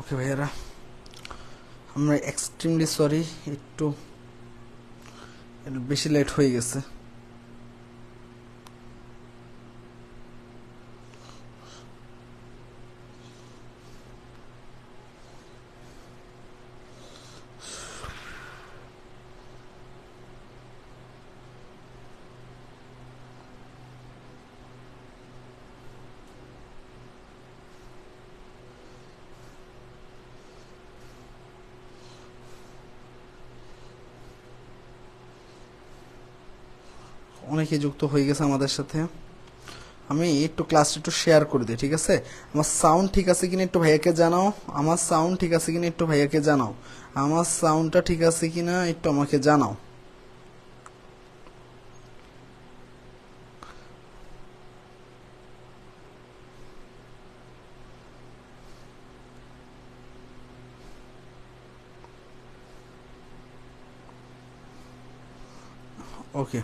ওকে ভাইয়ারা, আমরা extremely sorry, একটু বেশি লেট হয়ে গেছে। অনেকে যুক্ত হয়ে গেছে আমাদের সাথে। আমি একটু ক্লাসটা একটু শেয়ার করে দিই, ঠিক আছে? আমার সাউন্ড ঠিক আছে কিনা একটু ভাইয়াকে জানাও। আমার সাউন্ড ঠিক আছে কিনা একটু ভাইয়াকে জানাও। আমার সাউন্ডটা ঠিক আছে কিনা একটু আমাকে জানাও। ওকে,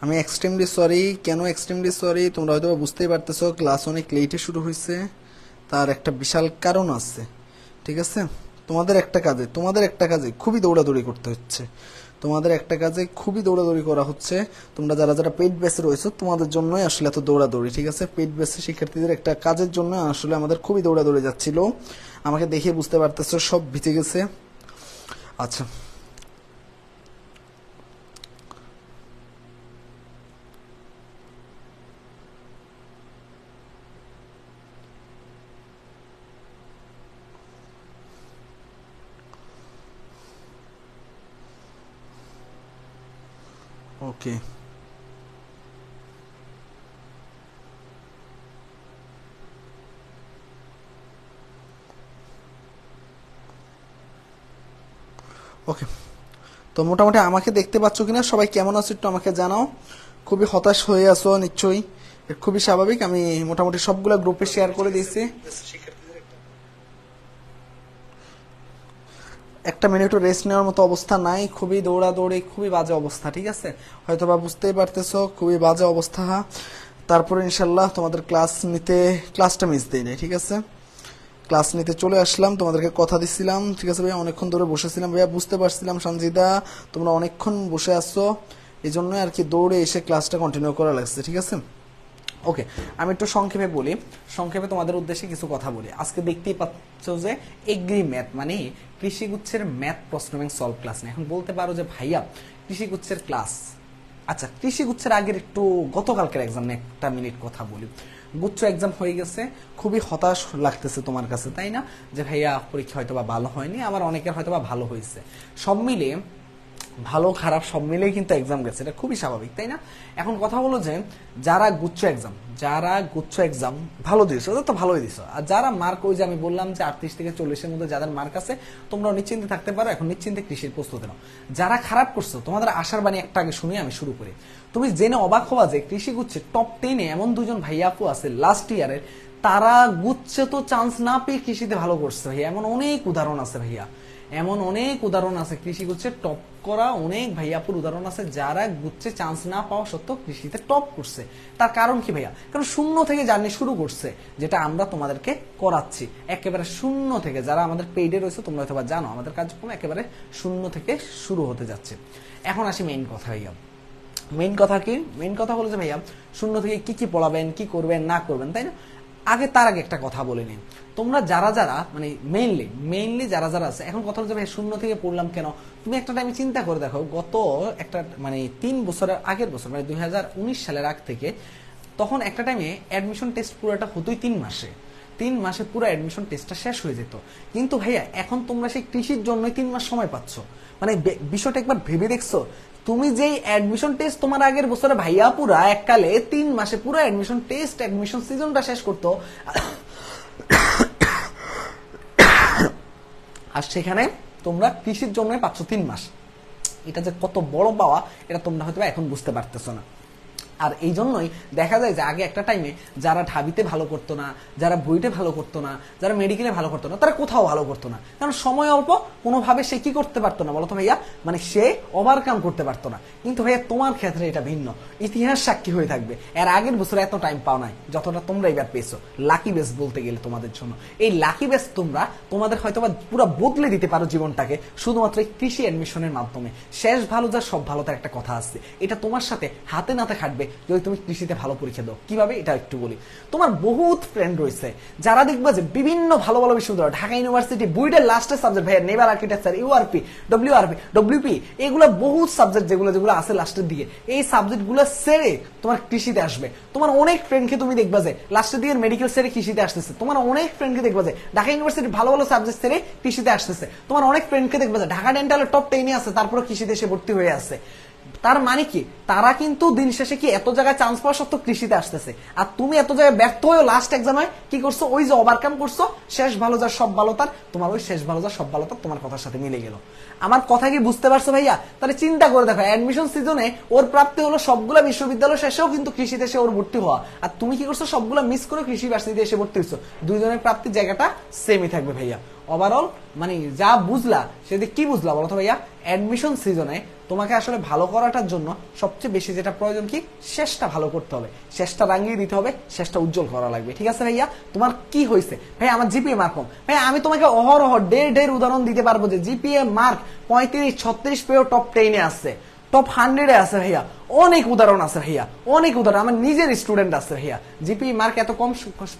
আমি এক্সট্রিমলি সরি। কেন এক্সট্রিমলি সরি তোমরা হয়তো বুঝতেই পারতেছো, ক্লাস অনেক লেটে শুরু হয়েছে, তার একটা বিশাল কারণ আছে, ঠিক আছে? তোমাদের একটা কাজে খুবই দৌড়াদৌড়ি করতে হচ্ছে, তোমাদের একটা কাজে খুবই দৌড়াদৌড়ি করা হচ্ছে। তোমরা যারা যারা পেইড বেসে রয়েছো তোমাদের জন্যই আসলে এত দৌড়াদৌড়ি, ঠিক আছে? পেইড বেসে শিক্ষার্থীদের একটা কাজের জন্য আসলে আমাদের খুবই দৌড়াদৌড়ি যাচ্ছিল। আমাকে দেখে বুঝতে পারতেছো সব ভিজে গেছে। আচ্ছা, ওকে ওকে, তো মোটামুটি আমাকে দেখতে পাচ্ছ কিনা, সবাই কেমন আছো একটু আমাকে জানাও। খুবই হতাশ হয়ে আছো নিশ্চয়ই, খুবই স্বাভাবিক। আমি মোটামুটি সবগুলা গ্রুপে শেয়ার করে দিয়েছি। একটা মিনিটও রেস্ট নেওয়ার মতো অবস্থা নাই, খুবই দৌড়াদৌড়ি, খুবই বাজে অবস্থা, ঠিক আছে? হয়তো বা বুঝতেই পারতেছো খুবই বাজে অবস্থা। তারপরে ইনশাল্লাহ তোমাদের ক্লাসটা মিস দিই নাই, ঠিক আছে? ক্লাস নিতে চলে আসলাম, তোমাদেরকে কথা দিচ্ছিলাম, ঠিক আছে ভাইয়া? অনেকক্ষণ ধরে বসেছিলাম ভাইয়া, বুঝতে পারছিলাম সঞ্জিদা তোমরা অনেকক্ষণ বসে আসছো, এই জন্যই আর কি দৌড়ে এসে ক্লাসটা কন্টিনিউ করা লাগছে, ঠিক আছে? ওকে, আমি একটু সংক্ষেপে বলি, সংক্ষেপে তোমাদের উদ্দেশ্যে কিছু কথা বলি। আজকে দেখতেই পাচ্ছ যে এগ্রি ম্যাথ মানে কৃষিগুচ্ছের ম্যাথ প্রশ্ন ব্যাংক সলভ ক্লাস নেই। এখন বলতে পারো যে ভাইয়া কৃষিগুচ্ছের ক্লাস, আচ্ছা কৃষিগুচ্ছের আগের একটু গতকালকের এক্সাম নিয়ে একটা মিনিট কথা বলি। গুচ্ছ এক্সাম হয়ে গেছে, খুবই হতাশ লাগতেছে তোমার কাছে, তাই না? যে ভাইয়া পরীক্ষা হয়তো বা ভালো হয়নি, আমার অনেকের হয়তো বা ভালো হয়েছে। সব মিলিয়ে ভালো খারাপ সব মিলেই কিন্তু এক্সাম গেছে, এটা খুবই স্বাভাবিক, তাই না? এখন কথা হলো যে যারা গুচ্ছ এক্সাম ভালো দিয়েছো ওদের তো ভালোই দিছো, আর যারা মার্ক, ওই যে আমি বললাম যে 38 থেকে 40-এর মধ্যে যাদের মার্ক আছে তোমরা নিশ্চিন্তে থাকতে পারো, এখন নিশ্চিন্তে কৃষির প্রস্তুতি নাও। যারা খারাপ করছো তোমাদের আশার বাণী একটা আগে শুনে আমি শুরু করি। তুমি জেনে অবাক হবা যে কৃষি গুচ্ছে টপ 10-এ এমন দুজন ভাইয়া আপু আছে লাস্ট ইয়ারের, তারা গুচ্ছে তো চান্স না পেয়ে কৃষিতে ভালো করছে ভাইয়া। এমন অনেক উদাহরণ আছে ভাইয়া, এমন অনেক উদাহরণ আছে কৃষি গুচ্ছে টপ করা অনেক ভাইয়াপুর উদাহরণ আছে যারা গুচ্ছে চান্স না পাওয়া সত্ত্বেও কৃষিতে টপ করছে। তার কারণ কি ভাইয়া? কারণ শূন্য থেকে জার্নি শুরু করছে, যেটা আমরা তোমাদেরকে করাচ্ছি একেবারে শূন্য থেকে। যারা আমাদের পেইডে রয়েছে তোমরা হয়তো বা জানো আমাদের কার্যক্রম একেবারে শূন্য থেকে শুরু হতে যাচ্ছে। এখন আসি মেইন কথা ভাইয়া। মেইন কথা কি? মেইন কথা হলো যে ভাইয়া শূন্য থেকে কি কি পড়াবেন, কি করবেন না করবেন, তাই না? তার আগে একটা কথা বলে নিন, তোমরা যারা যারা মানে মেইনলি যারা যারা আছে, এখন কথা হচ্ছে ভাই শূন্য থেকে পড়লাম কেন? তুমি একটা টাইমে চিন্তা করে দেখো, গত একটা মানে 3 বছরের আগের বছর মানে 2019 সালের আগ থেকে, তখন একটা টাইমে অ্যাডমিশন টেস্ট পুরোটা হতোই 3 মাসে। 3 মাসে পুরো অ্যাডমিশন টেস্টটা শেষ হয়ে যেত। কিন্তু ভাইয়া এখন তোমরা সেই কৃষির জন্যই 3 মাস সময় পাচ্ছ। মানে বিষয়টা একবার ভেবে দেখছো? তুমি যেই অ্যাডমিশন টেস্ট তোমার আগের বছরে ভাইয়া পুরা এককালে 3 মাসে পুরো অ্যাডমিশন টেস্ট অ্যাডমিশন সিজনটা শেষ করতো, আর সেখানে তোমরা কৃষির জন্যই পাচ্ছ 3 মাস। এটা যে কত বড় পাওয়া এটা তোমরা হয়তো এখন বুঝতে পারতেছো না। আর এই জন্যই দেখা যায় যে আগে একটা টাইমে যারা ঢাবিতে ভালো করতো না, যারা বুয়েটে ভালো করতো না, যারা মেডিকেলে ভালো করতো না, তারা কোথাও ভালো করতো না, কারণ সময় অল্প, কোনোভাবে সে কি করতে পারতো না বলতো ভাইয়া, মানে সে ওভারকাম করতে পারতো না। কিন্তু ভাইয়া তোমার ক্ষেত্রে এটা ভিন্ন, ইতিহাস সাক্ষী হয়ে থাকবে। এর আগের বছর এত টাইম পাও নাই যতটা তোমরা এবার পেয়েছো। লাকি বেস বলতে গেলে তোমাদের জন্য এই লাকি বেস তোমরা তোমাদের হয়তো বা পুরো বদলে দিতে পারো জীবনটাকে শুধুমাত্র এই কৃষি অ্যাডমিশনের মাধ্যমে। শেষ ভালো যা সব ভালো, তার একটা কথা আছে, এটা তোমার সাথে হাতে নাতে খাটবে যদি তুমি কৃষিতে ভালো পরীক্ষা দাও। কিভাবে এটা একটু বলি। তোমার বহুত ফ্রেন্ড রয়েছে যারা দেখবা যে বিভিন্ন ভালো ভালো বিশ্ববিদ্যালয়, ঢাকা ইউনিভার্সিটি, বুয়েটের লাস্টের সাবজেক্ট ভাইয়া নেভাল আর্কিটেকচার, ইউআরপি, ডব্লিউপি, এগুলো বহুত সাবজেক্ট যেগুলো আছে লাস্টের দিকে, এই সাবজেক্ট গুলো সেরে তোমার কৃষিতে আসবে। তোমার অনেক ফ্রেন্ডকে তুমি দেখবা যে লাস্টের দিকে মেডিকেল সেরে কৃষিতে আসতেছে। তোমার অনেক ফ্রেন্ডকে দেখবা যে ঢাকা ইউনিভার্সিটি ভালো ভালো সাবজেক্ট সেরে কৃষিতে আসতেছে। তোমার অনেক ফ্রেন্ডকে দেখবা যে ঢাকা ডেন্টালের টপ 10 আছে, তারপরে কৃষিতে এসে ভর্তি হয়ে আছে। তার মানে কি, তারা কিন্তু দিন শেষে কি এত জায়গায় চান্স পাওয়া সত্ত্বেও কৃষিতে আসতেছে। আর তুমি এত জায়গায় ব্যর্থ হয়ে লাস্ট এক্সামে কি করছো, ওই যে ওভারকাম করছো, শেষ ভালো যা সব ভালো তার, তোমার ওই শেষ ভালো যা সব ভালো তার তোমার কথার সাথে মিলে গেল। আমার কথা কি বুঝতে পারছো ভাইয়া? তাহলে চিন্তা করে দেখো, অ্যাডমিশন সিজনে ওর প্রাপ্তি হলো সবগুলা বিশ্ববিদ্যালয় শেষেও কিন্তু কৃষিতে এসে ওর ভর্তি হওয়া, আর তুমি কি করছো, সবগুলা মিস করে কৃষি ভার্সিটিতে এসে ভর্তি হয়েছো। দুইজনের প্রাপ্তির জায়গাটা সেমই থাকবে ভাইয়া। ওভারঅল মানে যা বুঝলা সেদিক কি বুঝলা বলো তো ভাইয়া? অ্যাডমিশন সিজনে তোমাকে আসলে ভালো করাটার জন্য সবচেয়ে বেশি যেটা প্রয়োজন কি, শেষটা ভালো করতে হবে, শেষটা রাঙিয়ে দিতে হবে, শেষটা উজ্জ্বল করা লাগবে। ঠিক আছে ভাইয়া? তোমার কি হয়েছে ভাই? আমার জিপিএ মার্ক কম। ভাই আমি তোমাকে অহরহ ঢের উদাহরণ দিতে পারবো যে জিপিএ মার্ক 35-36 পেয়েও টপ 10 আসছে, টপ 100 আছে ভাইয়া। অনেক উদাহরণ আছে ভাইয়া, অনেক উদাহরণ। আমার নিজের স্টুডেন্ট আছে ভাইয়া, জিপি মার্ক এত কম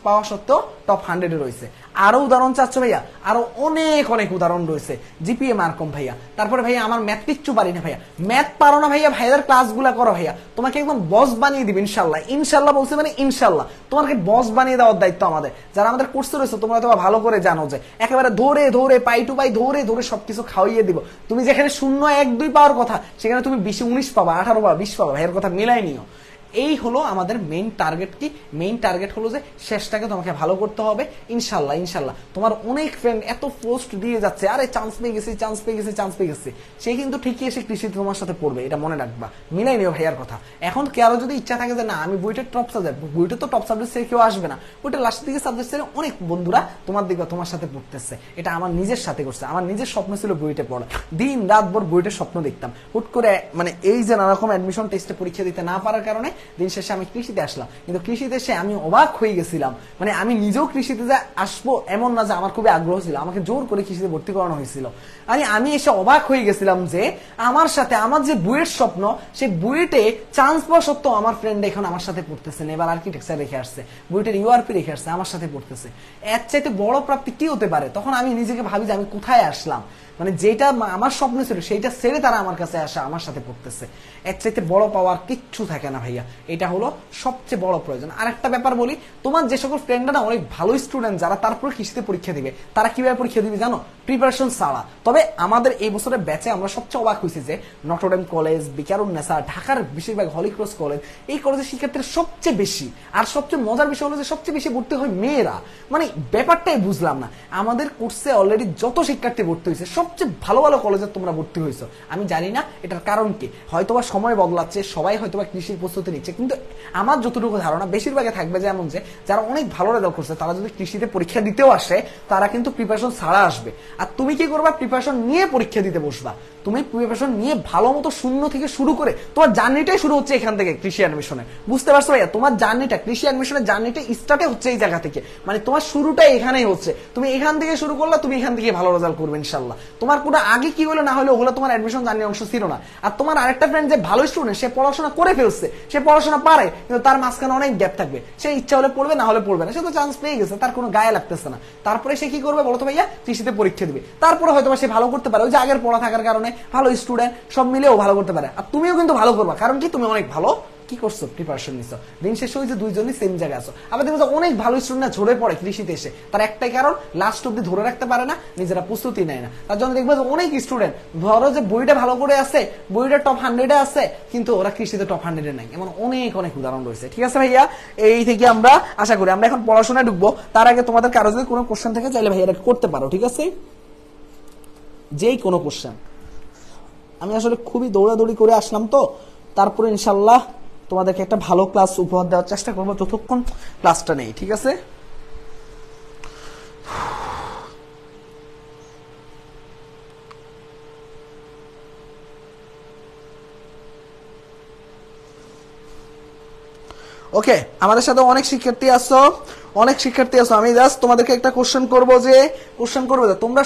পাওয়া সত্ত্বেও টপ 100 রয়েছে। আরো উদাহরণ চাচ্ছ ভাইয়া? আরো অনেক অনেক উদাহরণ রয়েছে। জিপিএ মার্ক কম ভাইয়া। তারপরে ভাইয়া আমার ম্যাথ কিচ্ছু পারি না ভাইয়া। ম্যাথ পারো না ভাইয়া, ভাইয়াদের ক্লাসগুলো করো ভাইয়া, তোমাকে একদম বস বানিয়ে দিবে ইনশাল্লাহ। ইনশাল্লাহ বলছে মানে ইনশাল্লাহ, তোমাকে বস বানিয়ে দেওয়ার দায়িত্ব আমাদের। যারা আমাদের কোর্সে রয়েছে তোমরা তো ভালো করে জানো যে একেবারে ধরে ধরে পাই টু পাই ধরে ধরে সবকিছু খাওয়াইয়ে দিব। তুমি যেখানে 0, 1, 2 পাওয়ার কথা, সেখানে তুমি 20, 19 পাবা, 18 পাবা, 20 পাবা। ভাইয়ের কথা মিলাই নিও। এই হলো আমাদের মেইন টার্গেট। কি মেইন টার্গেট? হলো যে শেষটাকে তোমাকে ভালো করতে হবে ইনশাল্লাহ। ইনশাল্লাহ তোমার অনেক ফ্রেন্ড এত পোস্ট দিয়ে যাচ্ছে, আরে চান্স পেয়ে গেছি, চান্স পেয়ে গেছি, চান্স পেয়ে গেছি, সে কিন্তু ঠিকই এসে কৃষিতে তোমার সাথে পড়বে, এটা মনে রাখবা। মিলাই নিও ভাইয়ার কথা। এখন কারো যদি ইচ্ছা থাকে যে না আমি বুয়েটের টপ সাবজেক্ট, বুয়েটে তো টপ সাবজেক্ট ছেড়ে কেউ আসবে না, বুয়েটের লাস্টের দিকে সাবজেক্ট ছেড়ে অনেক বন্ধুরা তোমার দিকে তোমার সাথে পড়তেছে। এটা আমার নিজের সাথে করছে। আমার নিজের স্বপ্ন ছিল বুয়েটে পড়া, দিন রাত ভর বুয়েটের স্বপ্ন দেখতাম। হুট করে মানে এই যে নানা রকম অ্যাডমিশন টেস্টে পরীক্ষা দিতে না পারার কারণে দিন শেষে আমি কৃষিতে আসলাম। কিন্তু কৃষিতে এসে আমি অবাক হয়ে গেছিলাম, মানে আমি নিজেও কৃষিতে যে আসবো এমন না, যে আমার খুবই আগ্রহ ছিল, আমাকে জোর করে কৃষিতে ভর্তি করানো হয়েছিল। আমি এসে অবাক হয়ে গেছিলাম যে আমার সাথে আমার যে বুয়েট স্বপ্ন, সেই বুয়েটে চান্স পাওয়া সত্ত্বেও আমার ফ্রেন্ড এখন আমার সাথে পড়তেছে, নেভাল আর্কিটেকচার রেখে আসছে, বুয়েটের ইউআরপি রেখে আসছে, আমার সাথে পড়তেছে। এর চাইতে বড় প্রাপ্তি কি হতে পারে? তখন আমি নিজেকে ভাবি যে আমি কোথায় আসলাম, মানে যেটা আমার স্বপ্ন ছিল সেইটা ছেড়ে তারা আমার কাছে আসে, আমার সাথে পড়তেছে। এর চাইতে বড় পাওয়ার কিচ্ছু থাকে না ভাইয়া। এটা হলো সবচেয়ে বড় প্রয়োজন। আর একটা ব্যাপার বলি, তোমার যে সকল ফ্রেন্ডরা না অনেক ভালো স্টুডেন্ট, যারা তারপর কৃষিতে পরীক্ষা দিবে, তারা কিভাবে পরীক্ষা দিবে জানো? প্রিপারেশন ছাড়া। তবে আমাদের এই বছরের ব্যাচে আমরা সবচেয়ে অবাক হয়েছি যে নটরডেম কলেজ, বিকারুন্নেসা, ঢাকার বেশিরভাগ হলিক্রস কলেজ, এই কলেজের শিক্ষার্থীরা সবচেয়ে বেশি। আর সবচেয়ে মজার বিষয় হলো যে সবচেয়ে বেশি ভর্তি হয় মেয়েরা। মানে ব্যাপারটাই বুঝলাম না। আমাদের কোর্সে অলরেডি যত শিক্ষার্থী ভর্তি হয়েছে সবচেয়ে ভালো ভালো কলেজে তোমরা ভর্তি হয়েছো। আমি জানি না এটার কারণ কি, হয়তোবা সময় বদলাচ্ছে, সবাই হয়তোবা কৃষির প্রস্তুতি নিচ্ছে, কিন্তু আমার যতটুকু ধারণা বেশিরভাগে থাকবে যে এমন যে যারা অনেক ভালো রেজাল্ট করছে তারা যদি কৃষিতে পরীক্ষা দিতেও আসে, তারা কিন্তু প্রিপারেশন ছাড়া আসবে। আর তুমি কি করবা? প্রিপারেশন নিয়ে পরীক্ষা দিতে বসবা। তুমি প্রিপারেশন নিয়ে ভালো মতো শূন্য থেকে শুরু করে তোমার জার্নিটাই শুরু হচ্ছে এখান থেকে, কৃষি অ্যাডমিশনে। বুঝতে পারছো ভাইয়া? তোমার জার্নিটা, কৃষি অ্যাডমিশনের জার্নিটা স্টার্টে হচ্ছে এই জায়গা থেকে, মানে তোমার শুরুটা এখানেই হচ্ছে। তুমি এখান থেকে শুরু করলে তুমি এখান থেকে ভালো রেজাল্ট করবে ইনশাল্লাহ। তোমার কোনো আগে কি হলো না হলো ওগুলো তোমার অ্যাডমিশন জার্নির অংশ ছিল না। আর তোমার আরেকটা ফ্রেন্ড যে ভালো স্টুডেন্ট, সে পড়াশোনা করে ফেলছে, সে পড়াশোনা পারে, কিন্তু তার মাঝখানে অনেক গ্যাপ থাকবে। সে ইচ্ছা হলে পড়বে, না হলে পড়বে না, সে তো চান্স পেয়ে গেছে, তার কোনো গায়ে লাগতেছে না। তারপরে সে কি করবে বলতো ভাইয়া? কৃষিতে পরীক্ষা দিবে। তারপরে হয়তো সে ভালো করতে পারে, ওই যে আগের পড়া থাকার কারণে ভালো স্টুডেন্ট, সব মিলেও ভালো করতে পারে। আর তুমিও কিন্তু ভালো করবা, কারণ কি তুমি অনেক ভালো কি করছো? প্রিপারেশন নিছো। দিন শেষে ওই যে দুইজনই সেম জায়গায় আছো। আবার দেখো অনেক ভালো স্টুডেন্ট ঝরে পড়ে কৃষিতে এসে, তার একটাই কারণ লাস্ট অব্দি ধরে রাখতে পারে না, নিজেরা প্রস্তুতি নেয় না। তার জন্য দেখবো অনেক স্টুডেন্ট ধরো যে বইটা ভালো করে আছে, বইটা টপ 100-এ আছে, কিন্তু ওরা কৃষিতে টপ 100-এ নাই। এমন অনেক অনেক উদাহরণ রয়েছে। ঠিক আছে ভাইয়া? এই থেকে আমরা আশা করি আমরা এখন পড়াশোনায় ঢুকবো। তার আগে তোমাদের কারো যদি কোনো কোশ্চেন থাকে চাইলে ভাইয়া করতে পারো। ঠিক আছে? যেই কোনো কোশ্চেন। আমি আসলে খুবই দৌড়াদৌড়ি করে আসলাম, তো তারপরে ইনশাল্লাহ তোমাদেরকে একটা ভালো ক্লাস উপহার দেওয়ার চেষ্টা করবো যতক্ষণ ক্লাসটা নেই, ঠিক আছে? ওকে, আমাদের সাথে অনেক শিক্ষার্থী আছো, আমি জাস্ট তোমাদেরকে একটা কোশ্চেন করবো যে তোমরা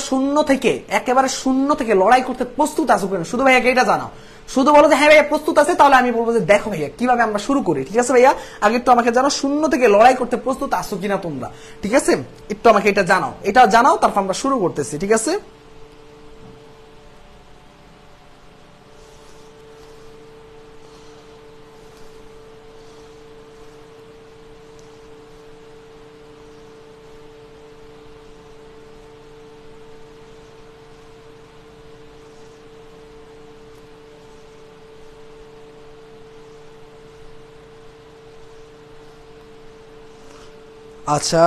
একেবারে শূন্য থেকে লড়াই করতে প্রস্তুত আছো কিনা, শুধু ভাইয়াকে এটা জানাও। শুধু বলো যে হ্যাঁ ভাইয়া প্রস্তুত আছে, তাহলে আমি বলবো যে দেখো ভাইয়া কিভাবে আমরা শুরু করি, ঠিক আছে ভাইয়া? আগে একটু আমাকে জানাও শূন্য থেকে লড়াই করতে প্রস্তুত আছো কিনা তোমরা, ঠিক আছে? একটু আমাকে এটা জানাও, তারপর আমরা শুরু করতেছি, ঠিক আছে? আচ্ছা,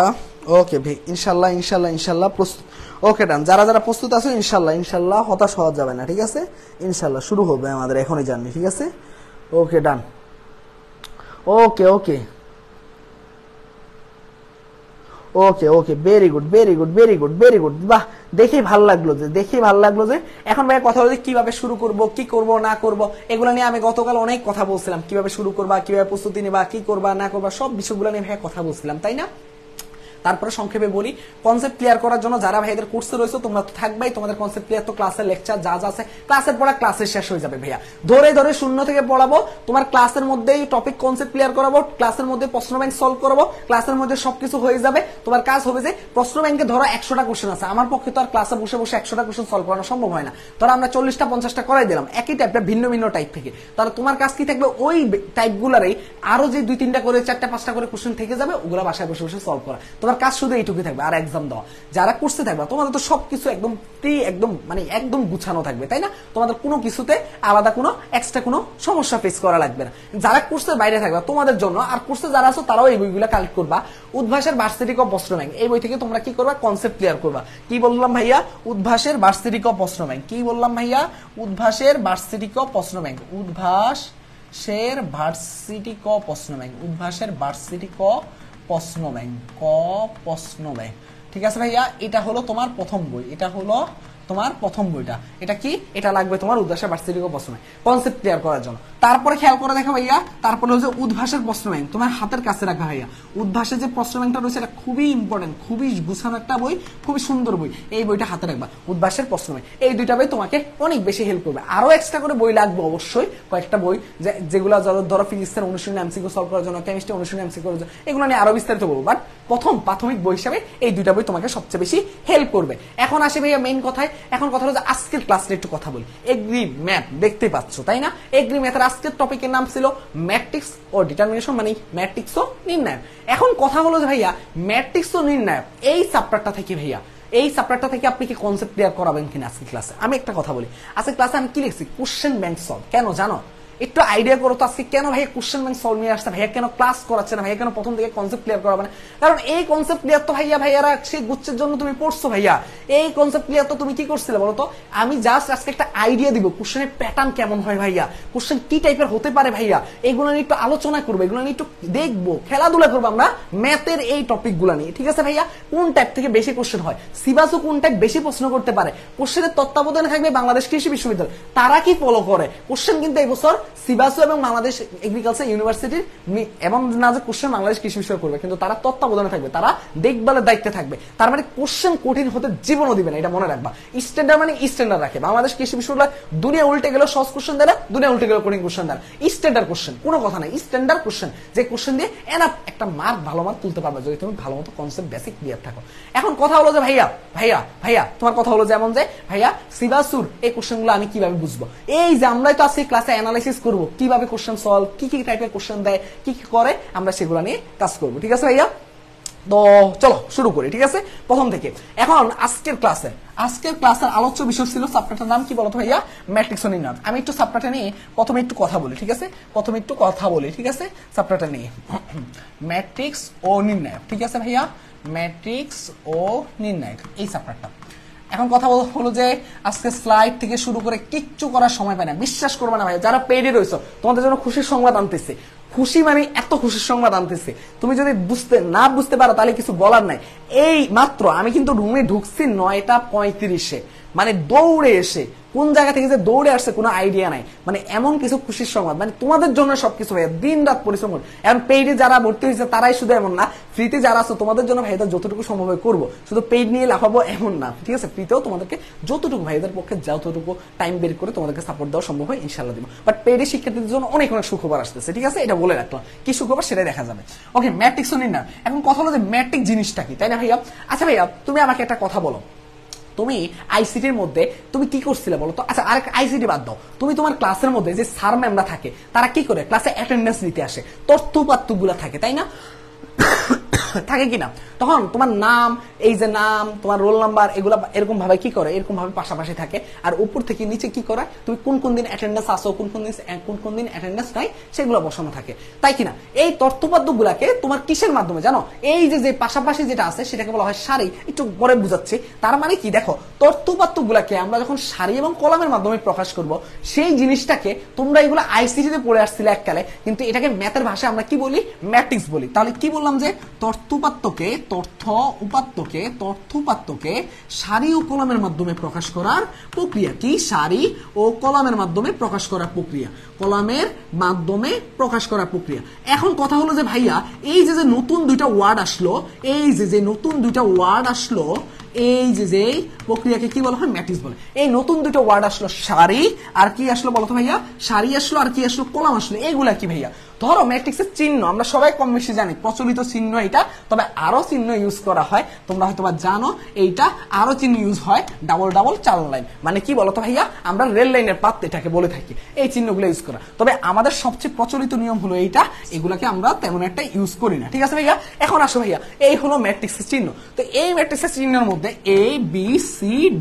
ওকে ভাই, ইনশাল্লাহ প্রস্তুত। ওকে ডান, যারা প্রস্তুত আছো ইনশাল্লাহ হতাশ হওয়া যাবে না, ঠিক আছে? ইনশাল্লাহ শুরু হবে আমাদের এখনই জার্নি, ঠিক আছে? ওকে ডান, ওকে ভেরি গুড। বাহ, দেখেই ভালো লাগলো যে এখন ভাই কথা হলো যে কিভাবে শুরু করব, কি করব না করব, এগুলো নিয়ে আমি গতকাল অনেক কথা বলছিলাম। কিভাবে শুরু করবা, কিভাবে প্রস্তুতি নেবা, কি করবা না করবা, সব বিষয়গুলো নিয়ে ভাই কথা বলছিলাম, তাই না? তারপরে সংক্ষেপে বলি, কনসেপ্ট ক্লিয়ার করার জন্য যারা ভাইদের কোর্সে রয়েছে তোমরা তো থাকবেই, তোমাদের কনসেপ্ট ক্লিয়ার তো ক্লাসের লেকচার যা আছে ক্লাসের পড়া ক্লাসে শেষ হয়ে যাবে ভাইয়া। ধরে শূন্য থেকে পড়াবো, তোমার ক্লাসের মধ্যেই টপিক কনসেপ্ট ক্লিয়ার করাবো, ক্লাসের মধ্যে প্রশ্ন ব্যাংক সলভ করাবো, ক্লাসের মধ্যে সবকিছু হয়ে যাবে। তোমার কাজ হবে যে প্রশ্ন ব্যাংকে ধরো 100টা কোশ্চেন আছে, আমার পক্ষে তো আর ক্লাসে বসে 100টা কোশ্চেন সলভ করানো সম্ভব হয় না। ধরো আমরা 40টা 50টা করাই দিলাম একই টাইপের, ভিন্ন টাইপ থেকে। তাহলে তোমার কাজ কি থাকবে, ওই টাইপগুলারই আরো যে 2-3টা করে 4টা 5টা করে কোশ্চেন থেকে যাবে, ওগুলা বাসায় বসে সলভ করা। তোমার কাজ শুধু এইটুকু থাকবে, আর এক্সাম দেওয়া। যারা কোর্সে থাকবে তোমাদের তো সবকিছু একদম গুছানো থাকবে, তাই না? তোমাদের কোনো কিছুতে আলাদা কোনো এক্সট্রা কোনো সমস্যা ফেস করা লাগবে না। যারা কোর্সের বাইরে থাকবে তোমাদের জন্য, আর কোর্সে যারা আছো তারাও এই বইগুলো কালেক্ট করবা। উদ্ভাসের ভার্সিটি ক প্রশ্ন ব্যাংক, এই বই থেকে তোমরা কি করবা, কনসেপ্ট ক্লিয়ার করবা। কি বললাম ভাইয়া? উদ্ভাসের ভার্সিটি ক প্রশ্ন ব্যাংক। কি বললাম ভাইয়া? উদ্ভাসের ভার্সিটি ক প্রশ্ন ব্যাংক। উদ্ভাসের ভার্সিটি ক প্রশ্ন ব্যাংক। উদ্ভাসের ভার্সিটি ক প্রশ্ন ব্যাংক, ঠিক আছে ভাইয়া? এটা হলো তোমার প্রথম বই, বইটা। এটা কি? এটা লাগবে তোমার উদ্ভাসের ভার্সিটি প্রশ্ন ব্যাংক কনসেপ্ট ক্লিয়ার করার জন্য। তারপরে খেয়াল করে দেখো ভাইয়া, তারপরে হচ্ছে উদ্ভাসের প্রশ্ন ব্যাংক, তোমার হাতের কাছে রাখা ভাইয়া। উদ্ভাসের যে প্রশ্ন ব্যাংকটা রয়েছে এটা খুবই ইম্পর্টেন্ট, খুবই গুছানো একটা বই, খুবই সুন্দর বই। এই বইটা হাতে রাখবা, উদ্ভাসের প্রশ্ন ব্যাংক। এই দুইটা বই তোমাকে অনেক বেশি হেল্প করবে। আরো এক্সট্রা করে বই লাগবে অবশ্যই, কয়েকটা বই যেগুলো ধরো ফিজিক্সের অনুশীলনী এমসিকিউ সলভ করার জন্য, কেমিস্ট্রি অনুশীলনী এমসিকিউ করার জন্য, এগুলো নিয়ে আরো বিস্তারিত বলবো। বাট প্রাথমিক বই হিসাবে এই দুইটা বই তোমাকে সবচেয়ে বেশি হেল্প করবে। এখন আসে ভাইয়া মেইন কথায়। এখন কথা হলো যে আজকের ক্লাসে একটু কথা বলি। এগ্রি ম্যাথ দেখতে পাচ্ছ, তাই না? এগ্রি ম্যাথের আজকের টপিকের নাম ছিল ম্যাট্রিক্স ও ডিটারমিনেশন, মানে ম্যাট্রিক্স ও নির্ণায়ক। এখন কথা হলো যে ভাইয়া ম্যাট্রিক্স ও নির্ণায়ক এই চ্যাপ্টারটা থেকে আপনি কি কনসেপ্ট ক্লিয়ার করাবেন কিনা আজকের ক্লাসে? আমি একটা কথা বলি, আজকের ক্লাসে আমি কি লিখছি, কোশ্চেন ব্যাংক সলভ। কেন জানো? একটু আইডিয়া করো তো আজকে কেন ভাইয়া কোশ্চেন ব্যাংক সলভ নিয়ে আসছে, ভাইয়া কেন ক্লাস করাচ্ছে না, ভাইয়া কেন প্রথম থেকে কনসেপ্ট ক্লিয়ার করাবে না? কারণ এই কনসেপ্ট ক্লিয়ার তো ভাইয়ারা সেই গুচ্ছের জন্য তুমি পড়ছো ভাইয়া। এই কনসেপ্ট ক্লিয়ার তো তুমি কি করছিলে বলো তো? আমি জাস্ট আজকে একটা আইডিয়া দিব কোশ্চেনের প্যাটার্ন কেমন হয় ভাইয়া, কোশ্চেন কি টাইপের হতে পারে ভাইয়া, এগুলো নিয়ে একটু আলোচনা করবো, এগুলো নিয়ে একটু দেখবো, খেলাধুলা করবো আমরা ম্যাথের এই টপিক গুলা নিয়ে, ঠিক আছে ভাইয়া? কোন টাইপ থেকে বেশি কোশ্চেন হয়, সিবাসও কোন টাইপ বেশি প্রশ্ন করতে পারে, কোশ্চেনের তত্ত্বাবধানে থাকবে বাংলাদেশ কৃষি বিশ্ববিদ্যালয়, তারা কি ফলো করে। কোশ্চেন কিন্তু এই বছর সিবাসও এবং বাংলাদেশ এগ্রিকালচার ইউনিভার্সিটির এবং না যে কোশ্চেন বাংলাদেশ কৃষি বিষয় করবে, কিন্তু তারা তত্ত্বাবধানে থাকবে, তারা দেখভালের দায়িত্বে থাকবে। তার মানে কোশ্চেন কঠিন হতে জীবনও দিবে না, এটা মনে রাখবা। স্ট্যান্ডার্ড মানে স্ট্যান্ডার্ড রাখে। বাংলাদেশ কৃষি বিশ্ববিদ্যালয় দুনিয়া উল্টে গেল সহজ কোশ্চেন দেয় না, দুনিয়া উল্টে গেল কঠিন কোশ্চেন দেয় না। স্ট্যান্ডার্ড কোশ্চেন, কোনো কথা নাই, স্ট্যান্ডার্ড কোশ্চেন, যে কোশ্চেন দিয়ে এনাফ একটা ভালো মার্ক তুলতে পারবে যদি তুমি ভালো মতো কনসেপ্ট বেসিক ক্লিয়ার থাকো। এখন কথা হলো যে ভাইয়া তোমার কথা হলো যেমন যে ভাইয়া সিবাসুর এই কোশ্চেনগুলো আমি কিভাবে বুঝবো? এই যে আমরাই তো আজকে ক্লাসে অ্যানালাইসিস করবো কিভাবে কোশ্চেন সলভ, কি টাইপের কোশ্চেন দেয়, কি করে, আমরা সেগুলো নিয়ে কাজ করবো, ঠিক আছে ভাইয়া? তো চলো শুরু করি, ঠিক আছে প্রথম থেকে। এখন আজকের ক্লাসের আলোচ্য বিষয় ছিল, চ্যাপ্টারটার নাম কি বলতো ভাইয়া? ম্যাট্রিক্স ও নির্ণায়ক। আমি একটু চ্যাপ্টারটা নিয়ে প্রথমে একটু কথা বলি, ঠিক আছে? চ্যাপ্টারটা নিয়ে ম্যাট্রিক্স ও নির্ণায়ক, ঠিক আছে ভাইয়া? ম্যাট্রিক্স ও নির্ণায়ক এই চ্যাপ্টারটা। এখন কথা হলো যে আজকে স্লাইড থেকে শুরু করে কিচ্ছু করার সময় পায় না, বিশ্বাস করবে না ভাই, যারা পেডে রয়েছে তোমাদের জন্য খুশির সংবাদ আনতেছে। খুশি মানে এত খুশির সংবাদ আনতেছে, তুমি যদি বুঝতে পারো তাহলে কিছু বলার নাই। এই মাত্র আমি কিন্তু রুমে ঢুকছি 9:35, মানে দৌড়ে এসে কোন জায়গা থেকে যে দৌড়ে আসছে কোনো আইডিয়া নাই, মানে এমন কিছু খুশির সংবাদ, মানে তোমাদের জন্য সবকিছু ভাইয়া দিন রাত পরিশ্রম করবো। এখন পেইডে যারা ভর্তি হয়েছে তারাই শুধু এমন না, ফ্রিতে যারা আছে তোমাদের জন্য ভাইদের যতটুকু সম্ভব করবো, শুধু পেইড নিয়ে লাফাবো এমন না, ঠিক আছে? ফ্রিতেও তোমাদেরকে যতটুকু ভাইদের পক্ষে যতটুকু টাইম বের করে তোমাদেরকে সাপোর্ট দেওয়া সম্ভব হয় ইনশাল্লাহ দিব। বাট পেইডে শিক্ষার্থীদের জন্য অনেক অনেক সুখবর আসতেছে, ঠিক আছে? এটা বলে রাখলাম, কি সুখবর সেটাই দেখা যাবে। ওকে, ম্যাট্রিক্স নিন না। এখন কথা হলো যে ম্যাট্রিক জিনিসটা কি, তাই না ভাইয়া? আচ্ছা ভাইয়া, তুমি আমাকে একটা কথা বলো, তুমি আইসিটির মধ্যে তুমি কি করছিলে বলো তো? আচ্ছা, আরেক আইসিটি বাদ দাও, তুমি তোমার ক্লাসের মধ্যে যে স্যার ম্যামরা থাকে তারা কি করে? ক্লাসে অ্যাটেন্ডেন্স নিতে আসে, তথ্যপাত্য গুলা থাকে, তাই না? থাকে কিনা? তখন তোমার নাম, এই যে নাম, তোমার রোল নাম্বার, এগুলা এরকম ভাবে কি করে, এরকম ভাবে পাশাপাশি থাকে। আর উপর থেকে নিচে কি করে, তুমি কোন কোন দিন অ্যাটেন্ডেন্স আসো, কোন কোন দিন অ্যাটেন্ডেন্স নাই, সেগুলো বসানো থাকে, তাই কিনা? এই তথ্যপাদ্য গুলাকে তোমার কিসের মাধ্যমে জানো? এই যে পাশাপাশি যেটা আছে সেটাকে বলা হয় সারি। একটু পরে বুঝাচ্ছি। তার মানে কি, দেখো, তথ্যপাদ্য গুলাকে আমরা যখন সারি এবং কলামের মাধ্যমে প্রকাশ করব, সেই জিনিসটাকে তোমরা এগুলো আইসিটিতে পড়ে আসছিলে এককালে, কিন্তু এটাকে ম্যাথের ভাষায় আমরা কি বলি? ম্যাট্রিক্স বলি। তাহলে কি বললাম যে তথ্যপাত্যকে সারি ও কলামের মাধ্যমে প্রকাশ করার প্রক্রিয়া কি? সারি ও কলামের মাধ্যমে প্রকাশ করার প্রক্রিয়া, কলামের মাধ্যমে প্রকাশ করার প্রক্রিয়া। এখন কথা হলো যে ভাইয়া, এই যে নতুন দুইটা ওয়ার্ড আসলো, এই যে নতুন দুইটা ওয়ার্ড আসলো, এই যে প্রক্রিয়াকে কি বলা হয়? ম্যাট্রিক্স বলে। এই নতুন দুটো ওয়ার্ড আসলো, সারি আর কি আসলো বলতো ভাইয়া? সারি আসলো আর কি আসলো? কলাম আসলো। এইগুলা কি ভাইয়া? ধরো ম্যাট্রিক্সের চিহ্ন আমরা সবাই কম বেশি জানি, প্রচলিত চিহ্ন এটা, তবে আরো চিহ্ন ইউজ করা হয়, তোমরা হয়তো জানো এইটা, আরো চিহ্ন ইউজ হয়, ডাবল 4 লাইন। মানে কি বলতো ভাইয়া? আমরা রেল লাইনের পাত এটাকে বলে থাকি, এই চিহ্নগুলো ইউজ করা। তবে আমাদের সবচেয়ে প্রচলিত নিয়ম হলো এইটা, এগুলাকে আমরা তেমন একটা ইউজ করি না, ঠিক আছে ভাইয়া? এখন আসো ভাইয়া, এই হলো ম্যাট্রিক্সের চিহ্ন। তো এই ম্যাট্রিক্সের চিহ্নের মধ্যে A B C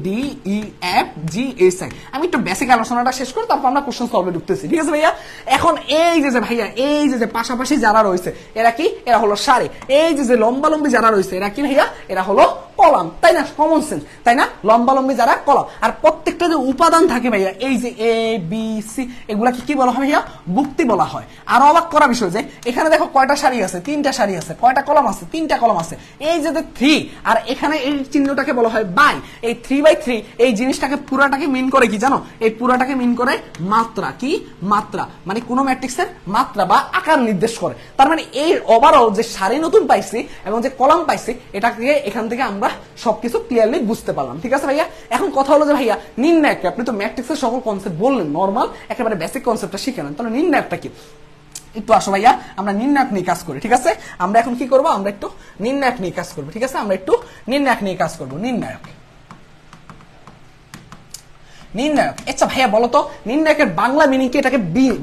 D E F G H I, আমি একটু বেসিক আলোচনাটা শেষ করে তারপর আমরা কোশ্চেন সলভে ঢুকতেছি, ঠিক আছে ভাইয়া? এখন এই যে ভাইয়া, এই যে পাশাপাশি যারা রয়েছে এরা কি? এরা হলো সারি। এই যে লম্বালম্বি যারা রয়েছে এরা কি ভাইয়া? এরা হলো কলাম, তাই না? কমন সেন্স, তাই না? লম্বালম্বি যারা কলাম। আর প্রত্যেকটা যে উপাদান থাকে ভাইয়া, এই যে A B C, এগুলাকে কি বলা হয় ভাইয়া? গুপ্তি বলা হয়। আর অবাক করা বিষয় যে এখানে দেখো কয়টা সারি আছে? 3টা সারি আছে। কয়টা কলাম আছে? 3টা কলাম আছে। এই যে 3, আর এখানে এই চিহ্নটাকে বলা হয় বাই। এই 3/3 এই জিনিসটাকে পুরাটাকে মিন করে কি জানো? এই পুরাটাকে মিন করে মাত্রা। কি? মাত্রা, মানে কোন ম্যাট্রিক্সের মাত্রা বা আকার নির্দেশ করে। তার মানে এই ওভারঅল যে সারি নতুন পাইছি এবং যে কলাম পাইছি, এটাকে এখান থেকে আমরা সবকিছু ক্লিয়ারলি বুঝতে পারলাম, ঠিক আছে ভাইয়া? এখন কথা হলো যে ভাইয়া, নির্ণায়ক, আপনি তো ম্যাট্রিক্সের সকল কনসেপ্ট বললেন, নরমাল একেবারে বেসিক কনসেপ্টটা শিখেলেন, তাহলে নির্ণায়কটা কি? একটু আসো ভাইয়া, আমরা নির্ণায়ক নিয়ে কাজ করি, ঠিক আছে? আমরা এখন কি করবো? আমরা একটু নির্ণায়ক নিয়ে কাজ করবো, ঠিক আছে? আমরা একটু নির্ণায়ক নিয়ে কাজ করবো। নির্ণায়ক। আচ্ছা ভাইয়া বলো তো, নির্ণায়কের বাংলা মিনিং কি? এটাকে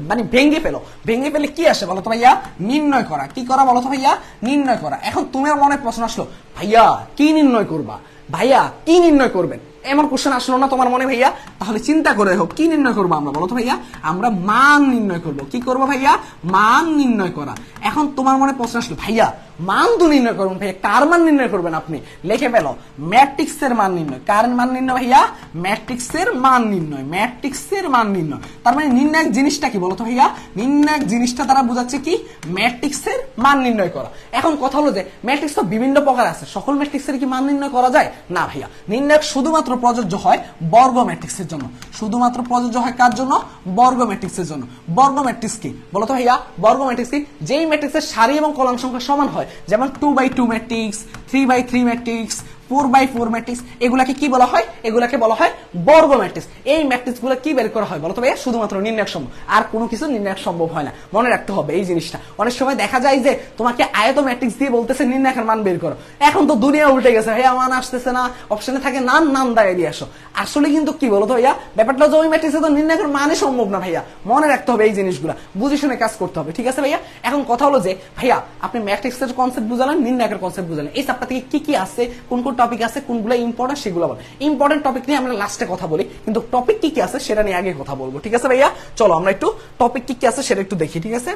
মানে ভেঙে ফেলে কি আসে বলো তো ভাইয়া? নির্ণয় করা। কি করা বলো তো ভাইয়া? নির্ণয় করা। এখন তোমার মনে প্রশ্ন আসলো, ভাইয়া কি নির্ণয় করবা? ভাইয়া কি নির্ণয় করবেন? এমন কোশ্চেন আসলো না তোমার মনে ভাইয়া? তাহলে চিন্তা করে দেখো, কি নির্ণয় করবো আমরা বলো তো ভাইয়া? আমরা মান নির্ণয় করব। কি করব ভাইয়া? মান নির্ণয় করা। এখন তোমার মনে প্রশ্ন আসলো, ভাইয়া মান তো নির্ণয় করবেন ভাইয়া, কার মান নির্ণয় করবেন আপনি? লিখে ফেলো, ম্যাট্রিক্সের মান নির্ণয়। কার মান নির্ণয় ভাইয়া? ম্যাট্রিক্সের মান নির্ণয়। ম্যাট্রিক্সের মান নির্ণয়। তার মানে নির্ণায়ক জিনিসটা কি বলতো ভাইয়া? নির্ণায়ক জিনিসটা তারা বোঝাচ্ছে কি? ম্যাট্রিক্সের মান নির্ণয় করা। এখন কথা হলো যে ম্যাট্রিক্স তো বিভিন্ন প্রকার আছে, সকল ম্যাট্রিক্সের কি মান নির্ণয় করা যায়? না ভাইয়া, নির্ণায়ক শুধুমাত্র প্রযোজ্য হয় বর্গ ম্যাট্রিক্সের জন্য। শুধুমাত্র প্রযোজ্য হয় কার জন্য? বর্গ ম্যাট্রিক্সের জন্য। বর্গ ম্যাট্রিক্স কি বলতো ভাইয়া? বর্গ ম্যাট্রিক্স কি? যেই ম্যাট্রিক্সের সারি এবং কলাম সংখ্যা সমান হয়, যেমন 2/2 ম্যাট্রিক্স, 3/3 ম্যাট্রিক্স, 4/4 ম্যাট্রিক্স, এগুলাকে কি বলা হয়? এগুলাকে বলা হয় বর্গ ম্যাট্রিক্স। এই ম্যাট্রিক্স গুলো কি বের করা হয় বলতো ভাইয়া? শুধুমাত্র নির্ণায়ক সম্ভব, আর কোনো কিছু নির্ণায়ক সম্ভব হয় না। মনে রাখতে হবে এই জিনিসটা। অনেক সময় দেখা যায় যে তোমাকে আয়ত ম্যাট্রিক্স দিয়ে বলতেছে নির্ণায়কের মান বের করো। এখন তো দুনিয়া উল্টে গেছে ভাইয়া, মান আসতেছে না, অপশনে থাকে নাম দাঁড়িয়ে দিয়ে আসো। আসলে কিন্তু কি বলতো ভাইয়া, ব্যাপারটা হচ্ছে ওই ম্যাট্রিক্সে তো নির্ণায়কের মানে সম্ভব না ভাইয়া। মনে রাখতে হবে এই জিনিসগুলো, বুঝে শুনে কাজ করতে হবে, ঠিক আছে ভাইয়া? এখন কথা হলো যে ভাইয়া, আপনি ম্যাট্রিক্সের কনসেপ্ট বুঝালেন, নির্ণায়কের কনসেপ্ট বুঝালেন, এই চ্যাপ্টার থেকে কি কি আছে, কোন কোন টপিক আছে, কোনগুলো ইম্পর্টেন্ট সেগুলো বল। ইম্পর্টেন্ট টপিক নিয়ে আমরা লাস্টে কথা বলি, কিন্তু টপিক কি কি আছে সেটা নিয়ে আগে কথা বলবো, ঠিক আছে ভাইয়া? চলো আমরা একটু টপিক কি কি আছে সেটা একটু দেখি, ঠিক আছে?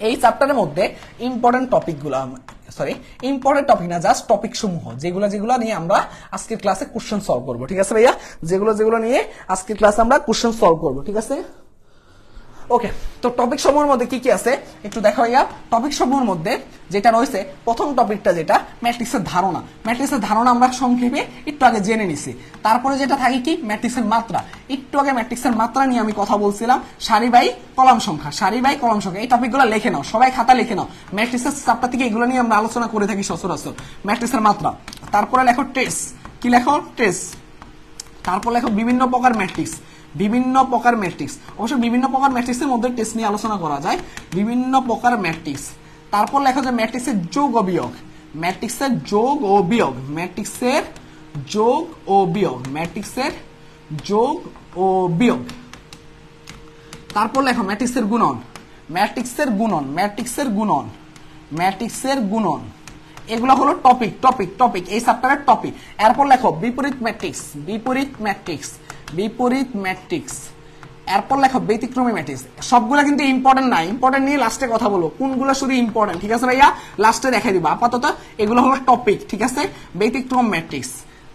এই চ্যাপ্টারের মধ্যে ইম্পর্টেন্ট টপিকগুলো, ইম্পর্টেন্ট টপিক না, জাস্ট টপিক সমূহ, যেগুলো নিয়ে আমরা আজকের ক্লাসে কোশ্চেন সলভ করবো, ঠিক আছে ভাইয়া? যেগুলো নিয়ে আজকের ক্লাসে আমরা কোশ্চেন সলভ করবো, ঠিক আছে? ওকে, তো টপিক সমূহের মধ্যে কি কি আছে একটু দেখো ভাইয়া। টপিক সমূহের মধ্যে যেটা রয়েছে, প্রথম টপিকটা যেটা ম্যাট্রিক্সের ধারণা। ম্যাট্রিক্সের ধারণা আমরা সংক্ষেপে একটু আগে জেনে নিছি। তারপরে যেটা থাকে কি ম্যাট্রিক্সের মাত্রা। একটু আগে ম্যাট্রিক্সের মাত্রা নিয়ে আমি কথা বলছিলাম, সারি বাই কলাম সংখ্যা, সারি বাই কলাম সংখ্যা। এই টপিকগুলো লিখে নাও, সবাই খাতা লিখে নাও। ম্যাট্রিক্সের চ্যাপ্টার থেকে এগুলো নিয়ে আমরা আলোচনা করে থাকি সচরাচর। ম্যাট্রিক্সের মাত্রা, তারপরে লেখো ট্রেস। কি লেখো? ট্রেস। তারপর লেখো বিভিন্ন প্রকার ম্যাট্রিক্স। বিভিন্ন প্রকার ম্যাট্রিক্স, অবশ্য বিভিন্ন প্রকার ম্যাট্রিক্সের মধ্যে টেস্ট নিয়ে আলোচনা করা যায়। বিভিন্ন প্রকার ম্যাট্রিক্স। তারপর লেখা যায় ম্যাট্রিক্সের যোগ ও বিয়োগ। ম্যাট্রিক্সের যোগ ও বিয়োগ। ম্যাট্রিক্সের যোগ ও বিয়োগ। ম্যাট্রিক্সের যোগ ও বিয়োগ। তারপর লেখো ম্যাট্রিক্সের গুণন। ম্যাট্রিক্সের গুণন। ম্যাট্রিক্সের গুণন। ম্যাট্রিক্সের গুণন। এগুলো হলো টপিক টপিক টপিক এই চ্যাপ্টারের টপিক। এরপর লেখো বিপরীত ম্যাট্রিক্স। বিপরীত ম্যাট্রিক্স। বিপরীত ম্যাট্রিক্স। এরপর লেখো ব্যতিক্রমী ম্যাট্রিক্স। সবগুলা কিন্তু ইম্পর্টেন্ট না, ইম্পর্টেন্ট নিয়ে লাস্টে কথা বলবো কোনগুলো শুধু ইম্পর্টেন্ট, ঠিক আছে ভাইয়া? লাস্টে দেখাই দিব। আপাতত এগুলো হলো টপিক, ঠিক আছে? ব্যতিক্রম ম্যাট্রিক্স।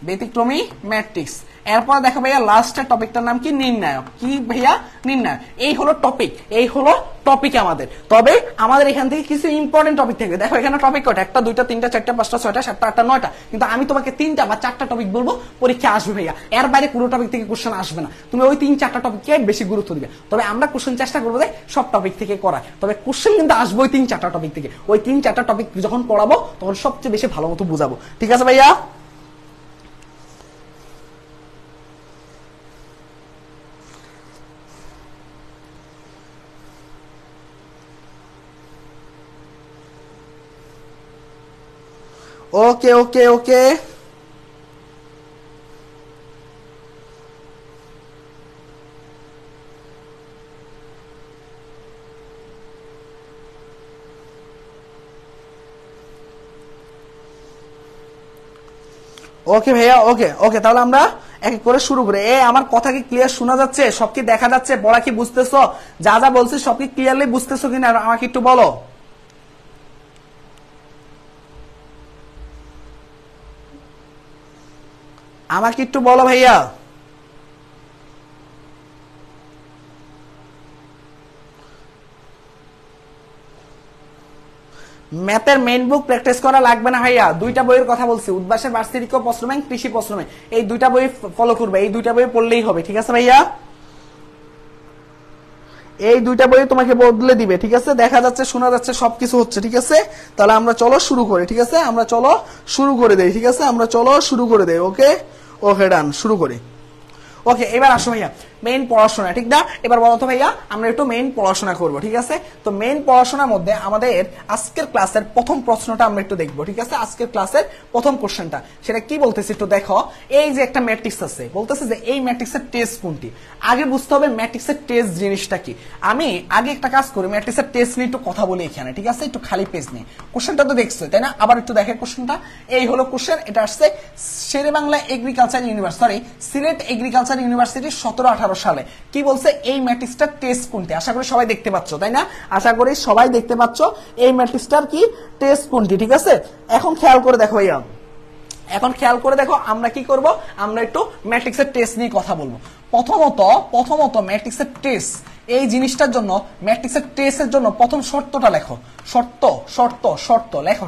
ব্যতিক্রমী ম্যাট্রিক্স। এরপর দেখো ভাইয়া লাস্টের টপিকটার নাম কি? নির্ণায়ক। কি ভাইয়া? নির্ণায়ক। এই হলো টপিক, এই হলো টপিক আমাদের। তবে আমাদের এখান থেকে কিছু ইম্পর্টেন্ট টপিক থাকবে। দেখো এখানে টপিক কয়টা? 1 2 3 4 5 6 7 8 9টা। কিন্তু আমি তোমাকে 3টা বা 4টা টপিক বলবো, পরীক্ষা আসবে ভাইয়া। এর বাইরে কোনো টপিক থেকে কোশ্চেন আসবে না। তুমি ওই 3-4টা টপিককে বেশি গুরুত্ব দিবে। তবে আমরা কোশ্চেন চেষ্টা করবো যে সব টপিক থেকে করা। তবে কোশ্চেন কিন্তু আসবে ওই 3-4টা টপিক থেকে। ওই 3-4টা টপিক যখন পড়াবো তখন সবচেয়ে বেশি ভালো মতো বুঝাবো, ঠিক আছে ভাইয়া? ওকে ওকে ওকে, ওকে ভাইয়া, ওকে ওকে। তাহলে আমরা এক এক করে শুরু করি। আমার কথা কি ক্লিয়ার শোনা যাচ্ছে? সব কি দেখা যাচ্ছে? পড়া কি বুঝতেছো? যা যা বলছি সব কি ক্লিয়ারলি বুঝতেছো কিনা আমাকে একটু বলো। আমাকে একটু বলো ভাইয়া। ম্যাথের মেইন বুক প্র্যাকটিস করা লাগবে না ভাইয়া। 2টা বইয়ের কথা বলছি, উদ্ভাসের বার্ষিক প্রশ্ন ব্যাংক, কৃষি প্রশ্ন ব্যাংক। এই 2টা বই ফলো করবে, এই 2টা বই পড়লেই হবে, ঠিক আছে ভাইয়া? এই 2টা বই তোমাকে বদলে দিবে, ঠিক আছে? দেখা যাচ্ছে, শোনা যাচ্ছে, সবকিছু হচ্ছে, ঠিক আছে? তাহলে আমরা চলো শুরু করি, ঠিক আছে? আমরা চলো শুরু করে দেই, ঠিক আছে? আমরা চলো শুরু করে দেই। ওকে ওকে, ডান, শুরু করি। ওকে, এবার আসো ভাইয়া মেইন পড়াশোনা, ঠিক না? এবার বলো তো ভাইয়া আমরা একটু মেইন পড়াশোনা করব, ঠিক আছে? তো মেইন পড়াশোনার মধ্যে আমাদের আজকের ক্লাসের প্রথম প্রশ্নটা আমরা একটু দেখবো, ঠিক আছে? আজকের ক্লাসের প্রথম কোশ্চেনটা সেটা কি বলতেছে একটু দেখো। এই যে একটা ম্যাট্রিক্স আছে, বলতেছে যে এই ম্যাট্রিক্সের টেস্ট কোনটি। আগে বুঝতে হবে ম্যাট্রিক্সের টেস্ট জিনিসটা কি। আমি আগে একটা কাজ করি, ম্যাট্রিক্সের টেস্ট নিয়ে একটু কথা বলি এখানে, ঠিক আছে? একটু খালি পেজ নিয়ে। কোশ্চেনটা তো দেখছো তাই না? আবার একটু দেখে কোশ্চেনটা। এই হলো কোশ্চেন, এটা আসছে Sher-e-Bangla agriculture university, sorry Sylhet agriculture university 17-18 সালে। কি বলছে? এই ম্যাট্রিক্সটার টেস্ট কোনটি। আশা করি সবাই দেখতে পাচ্ছ তাই না? আশা করি সবাই দেখতে পাচ্ছ এই ম্যাট্রিক্সটার কি টেস্ট কোনটি, ঠিক আছে? এখন খেয়াল করে দেখো ভাইয়া, এখন খেয়াল করে দেখো আমরা কি করব, আমরা একটু ম্যাট্রিক্সের টেস্ট নিয়ে কথা বলবো। প্রথমত ম্যাট্রিক্সের টেস্ট এই জিনিসটার জন্য, ম্যাট্রিক্সের টেস্টের জন্য প্রথম শর্তটা লেখো। শর্ত লেখো।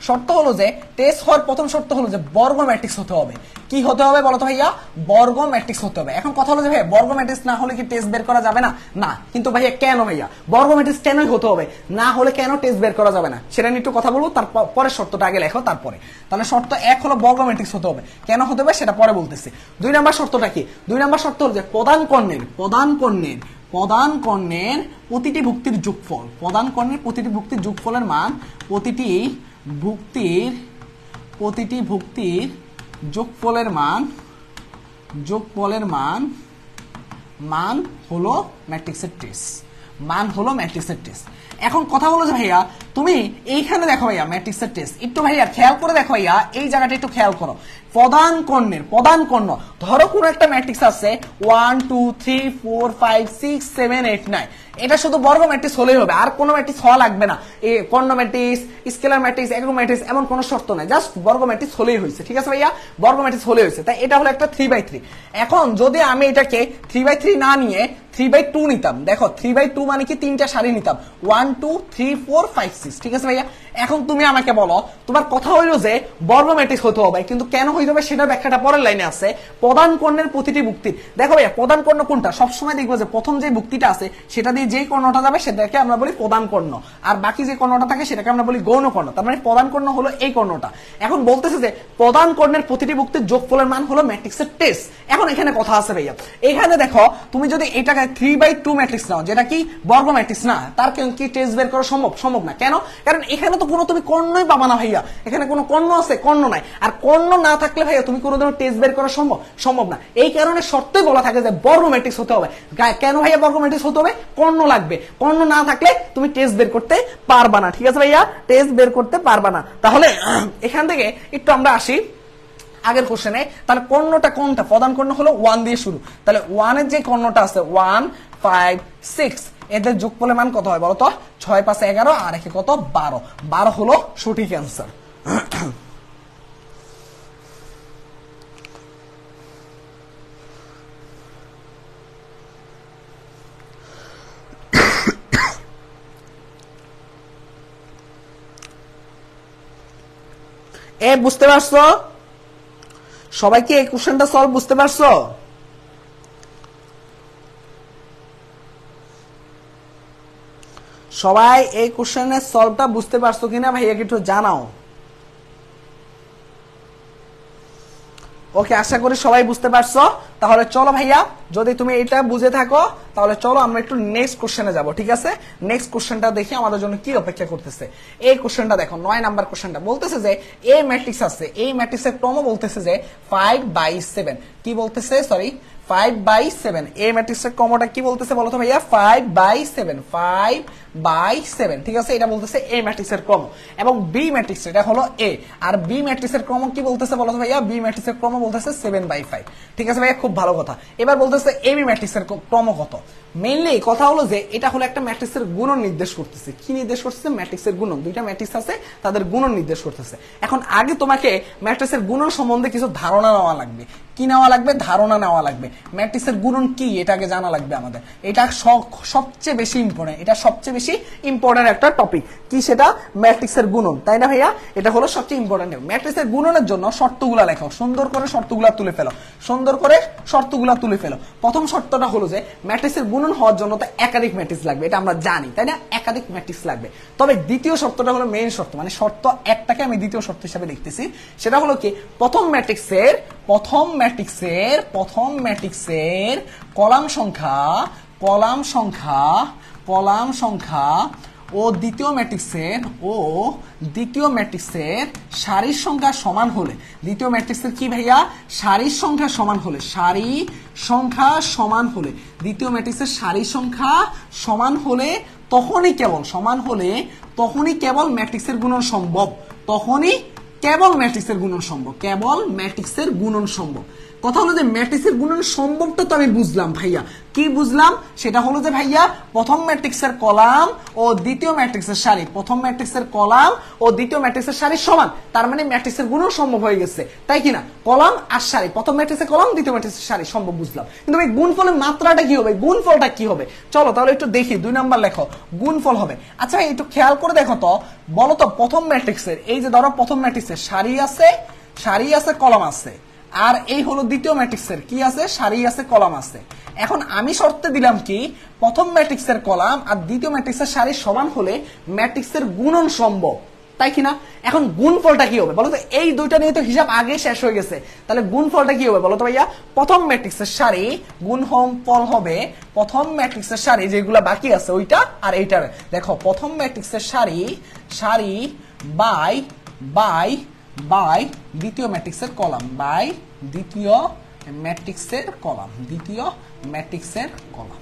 শর্ত হলো যে টেস্ট হওয়ার প্রথম শর্ত হলো যে বর্গ ম্যাট্রিক্স হতে হবে। কি হতে হবে বলো তো ভাইয়া? বর্গ ম্যাট্রিক্স হতে হবে। এখন কথা হলো যে ভাইয়া বর্গ ম্যাট্রিক্স না হলে কি টেস্ট বের করা যাবে না? না। কিন্তু ভাইয়া কেন ভাইয়া বর্গ ম্যাট্রিক্স কেনই হতে হবে? না হলে কেন টেস্ট বের করা যাবে না সেটা নিয়ে একটু কথা বলবো। তারপরে শর্তটা আগে লেখো, তারপরে। তাহলে শর্ত 1 হলো বর্গ ম্যাট্রিক্স হতে হবে। কেন হতে হবে সেটা পরে বলতেছি। 2 নাম্বার শর্তটা কি? 2 নাম্বার শর্ত হলো যে প্রধান কর্ণের প্রতিটি ভুক্তির যোগফল, প্রধান কর্ণের প্রতিটি ভুক্তির যোগফলের মান, প্রতিটি ভুক্তির যোগফলের মান হলো ম্যাট্রিক্সের টেস্ট। এখন কথা হলো যে ভাইয়া তুমি এইখানে দেখো ভাইয়া ম্যাট্রিক্সের টেস্ট একটু ভাইয়া খেয়াল করে দেখো ভাইয়া, এই জায়গাটা একটু খেয়াল করো। প্রধান কর্ণ ধরো কোন একটা ম্যাট্রিক্স আছে 1 2 3 4 5 6 7 8 9, এটা শুধু বর্গ ম্যাট্রিক্স হলেই হবে, আর কোনো ম্যাট্রিক্স হওয়া লাগবে না। এই কর্ণ ম্যাট্রিক্স, স্কেলার ম্যাট্রিক্স, একক ম্যাট্রিক্স এমন কোনো শর্ত নাই, জাস্ট বর্গ ম্যাট্রিক্স হলেই হয়েছে, ঠিক আছে ভাইয়া? বর্গ ম্যাট্রিক্স হলেই হয়েছে। তাই এটা হলো একটা 3/3। এখন যদি আমি এটাকে 3/3 না নিয়ে 3/2 নিতাম। দেখো 3/2 মানে কি 3টা সারি নিতাম, 1 2 3 4 5 6, ঠিক আছে ভাইয়া? এখন তুমি আমাকে বলো, তোমার কথা হইলো যে বর্গ ম্যাট্রিক্স হতে হবে, কিন্তু কেন হইতে হবে সেটা ব্যাখ্যাটা পরের লাইনে আছে। প্রধান কর্ণের প্রতিটি ভুক্তির, দেখো ভাইয়া প্রধান কর্ণ কোনটা, সবসময় দেখবো যে প্রথম যে ভুক্তিটা আছে সেটা দিয়ে যেই কর্ণটা যাবে সেটাকে আমরা বলি প্রধান কর্ণ, আর বাকি যে কর্ণটা থাকে সেটাকে আমরা বলি গৌণ কর্ণ। তার মানে প্রধান কর্ণ হলো এই কর্ণটা। এখন বলতেছে যে প্রধান কর্ণের প্রতিটি ভুক্তির যোগফলের মান হলো ম্যাট্রিক্সের টেস্ট। এখন এখানে কথা আছে ভাইয়া, এখানে দেখো তুমি যদি এটাকে 3/2 ম্যাট্রিক্স নাও, যেটা কি বর্গ ম্যাট্রিক্স না, তার কি টেস্ট বের করা সম্ভব না। কেন? কারণ এখানে তো কোনো তুমি কর্ণই পাবা না ভাইয়া, এখানে কোনো কর্ণ আছে? কর্ণ নাই। আর কর্ণ না থাকলে ভাইয়া তুমি কোনোদিনও টেস্ট বের করা সম্ভব না। এই কারণে শর্তই বলা থাকে যে বর্গ ম্যাট্রিক্স হতে হবে। কেন ভাইয়া বর্গ ম্যাট্রিক্স হতে হবে? কর্ণ লাগবে, কর্ণ না থাকলে তুমি টেস্ট বের করতে পারবা না, ঠিক আছে ভাইয়া? টেস্ট বের করতে পারবা না। তাহলে এখান থেকে একটু আমরা আসি আগের কোশ্চেনে। তাহলে কর্ণটা কোনটা? প্রধান কর্ণ হলো 1 দিয়ে শুরু। তাহলে 1 এর যে কর্ণটা আছে 1 5 6, এদের যোগফলের মান কত হয় বলো তো? 6 5 11 আর একে কত? 12। 12 হলো সঠিক অ্যান্সার। বুঝতে পারছো সবাই? কি এই কোশ্চেনটা সলভ বুঝতে পারছো? সবাই এই কোশ্চেনের সলভটা বুঝতে পারছো কিনা ভাইয়া একটু জানাও। ওকে, আশা করি সবাই বুঝতে পারছো। তাহলে চলো ভাইয়া, যদি তুমি এটা বুঝে থাকো তাহলে চলো আমরা একটু নেক্সট কোশ্চেনে যাব, ঠিক আছে? নেক্সট কোশ্চেনটা দেখি আমাদের জন্য কি অপেক্ষা করতেছে। এই কোশ্চেনটা দেখো, 9 নাম্বার কোশ্চেনটা বলতেছে যে এই ম্যাট্রিক্স আছে, এই ম্যাট্রিক্সের ক্রম বলতেছে যে 5/7। কি বলতেছে? সরি, 5/7। এই ম্যাট্রিক্সের ক্রমটা কি বলতেছে বলো তো ভাইয়া? 5/7, 5/7, ঠিক আছে? এটা বলতেছে এই ম্যাট্রিক্সের ক্রম। এবং বি ম্যাট্রিক্স, এটা হলো এ, আর বি ম্যাট্রিক্সের ক্রম কি বলতেছে বলো তো ভাইয়া? বি ম্যাট্রিক্সের ক্রম বলতেছে 7/5, ঠিক আছে ভাইয়া? খুব ভালো কথা। এবার বলতেছে এবি ম্যাট্রিক্সের ক্রম কত। মেইনলি কথা হলো যে এটা হলো একটা ম্যাট্রিক্সের গুণন নির্দেশ করতেছে। কি নির্দেশ করতেছে? ম্যাট্রিক্সের গুণন। দুইটা ম্যাট্রিক্স আছে, তাদের গুণন নির্দেশ করতেছে। এখন আগে তোমাকে ম্যাট্রিক্সের গুণন সম্বন্ধে কিছু ধারণা নেওয়া লাগবে। কি নেওয়া লাগবে? ধারণা নেওয়া লাগবে। ম্যাট্রিক্সের গুণন কি এটাকে জানা লাগবে আমাদের। এটা সবচেয়ে বেশি ইম্পর্টেন্ট, এটা সবচেয়ে বেশি ইম্পর্টেন্ট একটা টপিক। কি সেটা? ম্যাট্রিক্সের গুণন, তাই না ভাইয়া? এটা হলো সবচেয়ে ইম্পর্টেন্ট। ম্যাট্রিক্সের গুণনের জন্য শর্তগুলা লেখাও, সুন্দর করে শর্তগুলা তুলে ফেলো, সুন্দর করে শর্তগুলা তুলে ফেলো। প্রথম শর্তটা হলো যে ম্যাট্রিক্সের গুণন হওয়ার জন্য তো একাধিক ম্যাট্রিক্স লাগবে, এটা আমরা জানি, তাই না? একাধিক ম্যাট্রিক্স লাগবে। তবে দ্বিতীয় শর্তটা হলো মেইন শর্ত, মানে শর্ত একটাকে আমি দ্বিতীয় শর্ত হিসেবে দেখতেছি। সেটা হলো কি? প্রথম ম্যাট্রিক্সের কলাম সংখ্যা ও দ্বিতীয় ম্যাট্রিক্সের সারির সংখ্যা সমান হলে, দ্বিতীয় ম্যাট্রিক্সের কি ভাইয়া? সারির সংখ্যা সমান হলে, দ্বিতীয় ম্যাট্রিক্সের সারির সংখ্যা সমান হলে তখনই কেবল ম্যাট্রিক্সের গুণন সম্ভব। কেবল ম্যাট্রিক্সের গুণন সম্ভব। কথা হলো যে ম্যাট্রিক্সের গুণন সম্ভবটা তো আমি বুঝলাম ভাইয়া। কি বুঝলাম? সেটা হলো যে ভাইয়া প্রথম ম্যাট্রিক্সের কলাম ও দ্বিতীয় ম্যাট্রিক্সের সারি, সমান। তার মানে ম্যাট্রিক্সের গুণন সম্ভব হয়ে গেছে, তাই কিনা? কলাম আর সারি, প্রথম ম্যাট্রিক্সের কলাম, দ্বিতীয় ম্যাট্রিক্সের সারি, সম্ভব বুঝলাম। কিন্তু ভাই গুণফলের মাত্রাটা কি হবে? গুণফলটা কি হবে? চলো তাহলে একটু দেখি। 2 নাম্বার লেখো, গুণফল হবে। আচ্ছা ভাই একটু খেয়াল করে দেখো তো, বলো তো প্রথম ম্যাট্রিক্সের, এই যে ধরো প্রথম ম্যাট্রিক্সের সারি আছে কলাম আছে, আর এই হলো দ্বিতীয় ম্যাট্রিক্সের কি আছে? সারি আছে কলাম আছে। এখন আমি শর্তে দিলাম কি? প্রথম ম্যাট্রিক্সের কলাম আর দ্বিতীয় ম্যাট্রিক্সের সারি সমান হলে ম্যাট্রিক্সের গুণন সম্ভব, তাই কিনা? এখন গুণফলটা কি হবে বলো তো? এই দুইটা নিয়ে তো হিসাব আগে শেষ হয়ে গেছে, তাহলে গুণফলটা কি হবে বলো তো ভাইয়া? প্রথম ম্যাট্রিক্সের সারি গুণফল হবে প্রথম ম্যাট্রিক্সের সারি যেগুলা বাকি আছে ওইটা আর এইটার। দেখো প্রথম ম্যাট্রিক্সের সারি বাই দ্বিতীয় ম্যাট্রিক্সের কলাম, দ্বিতীয় ম্যাট্রিক্সের কলাম।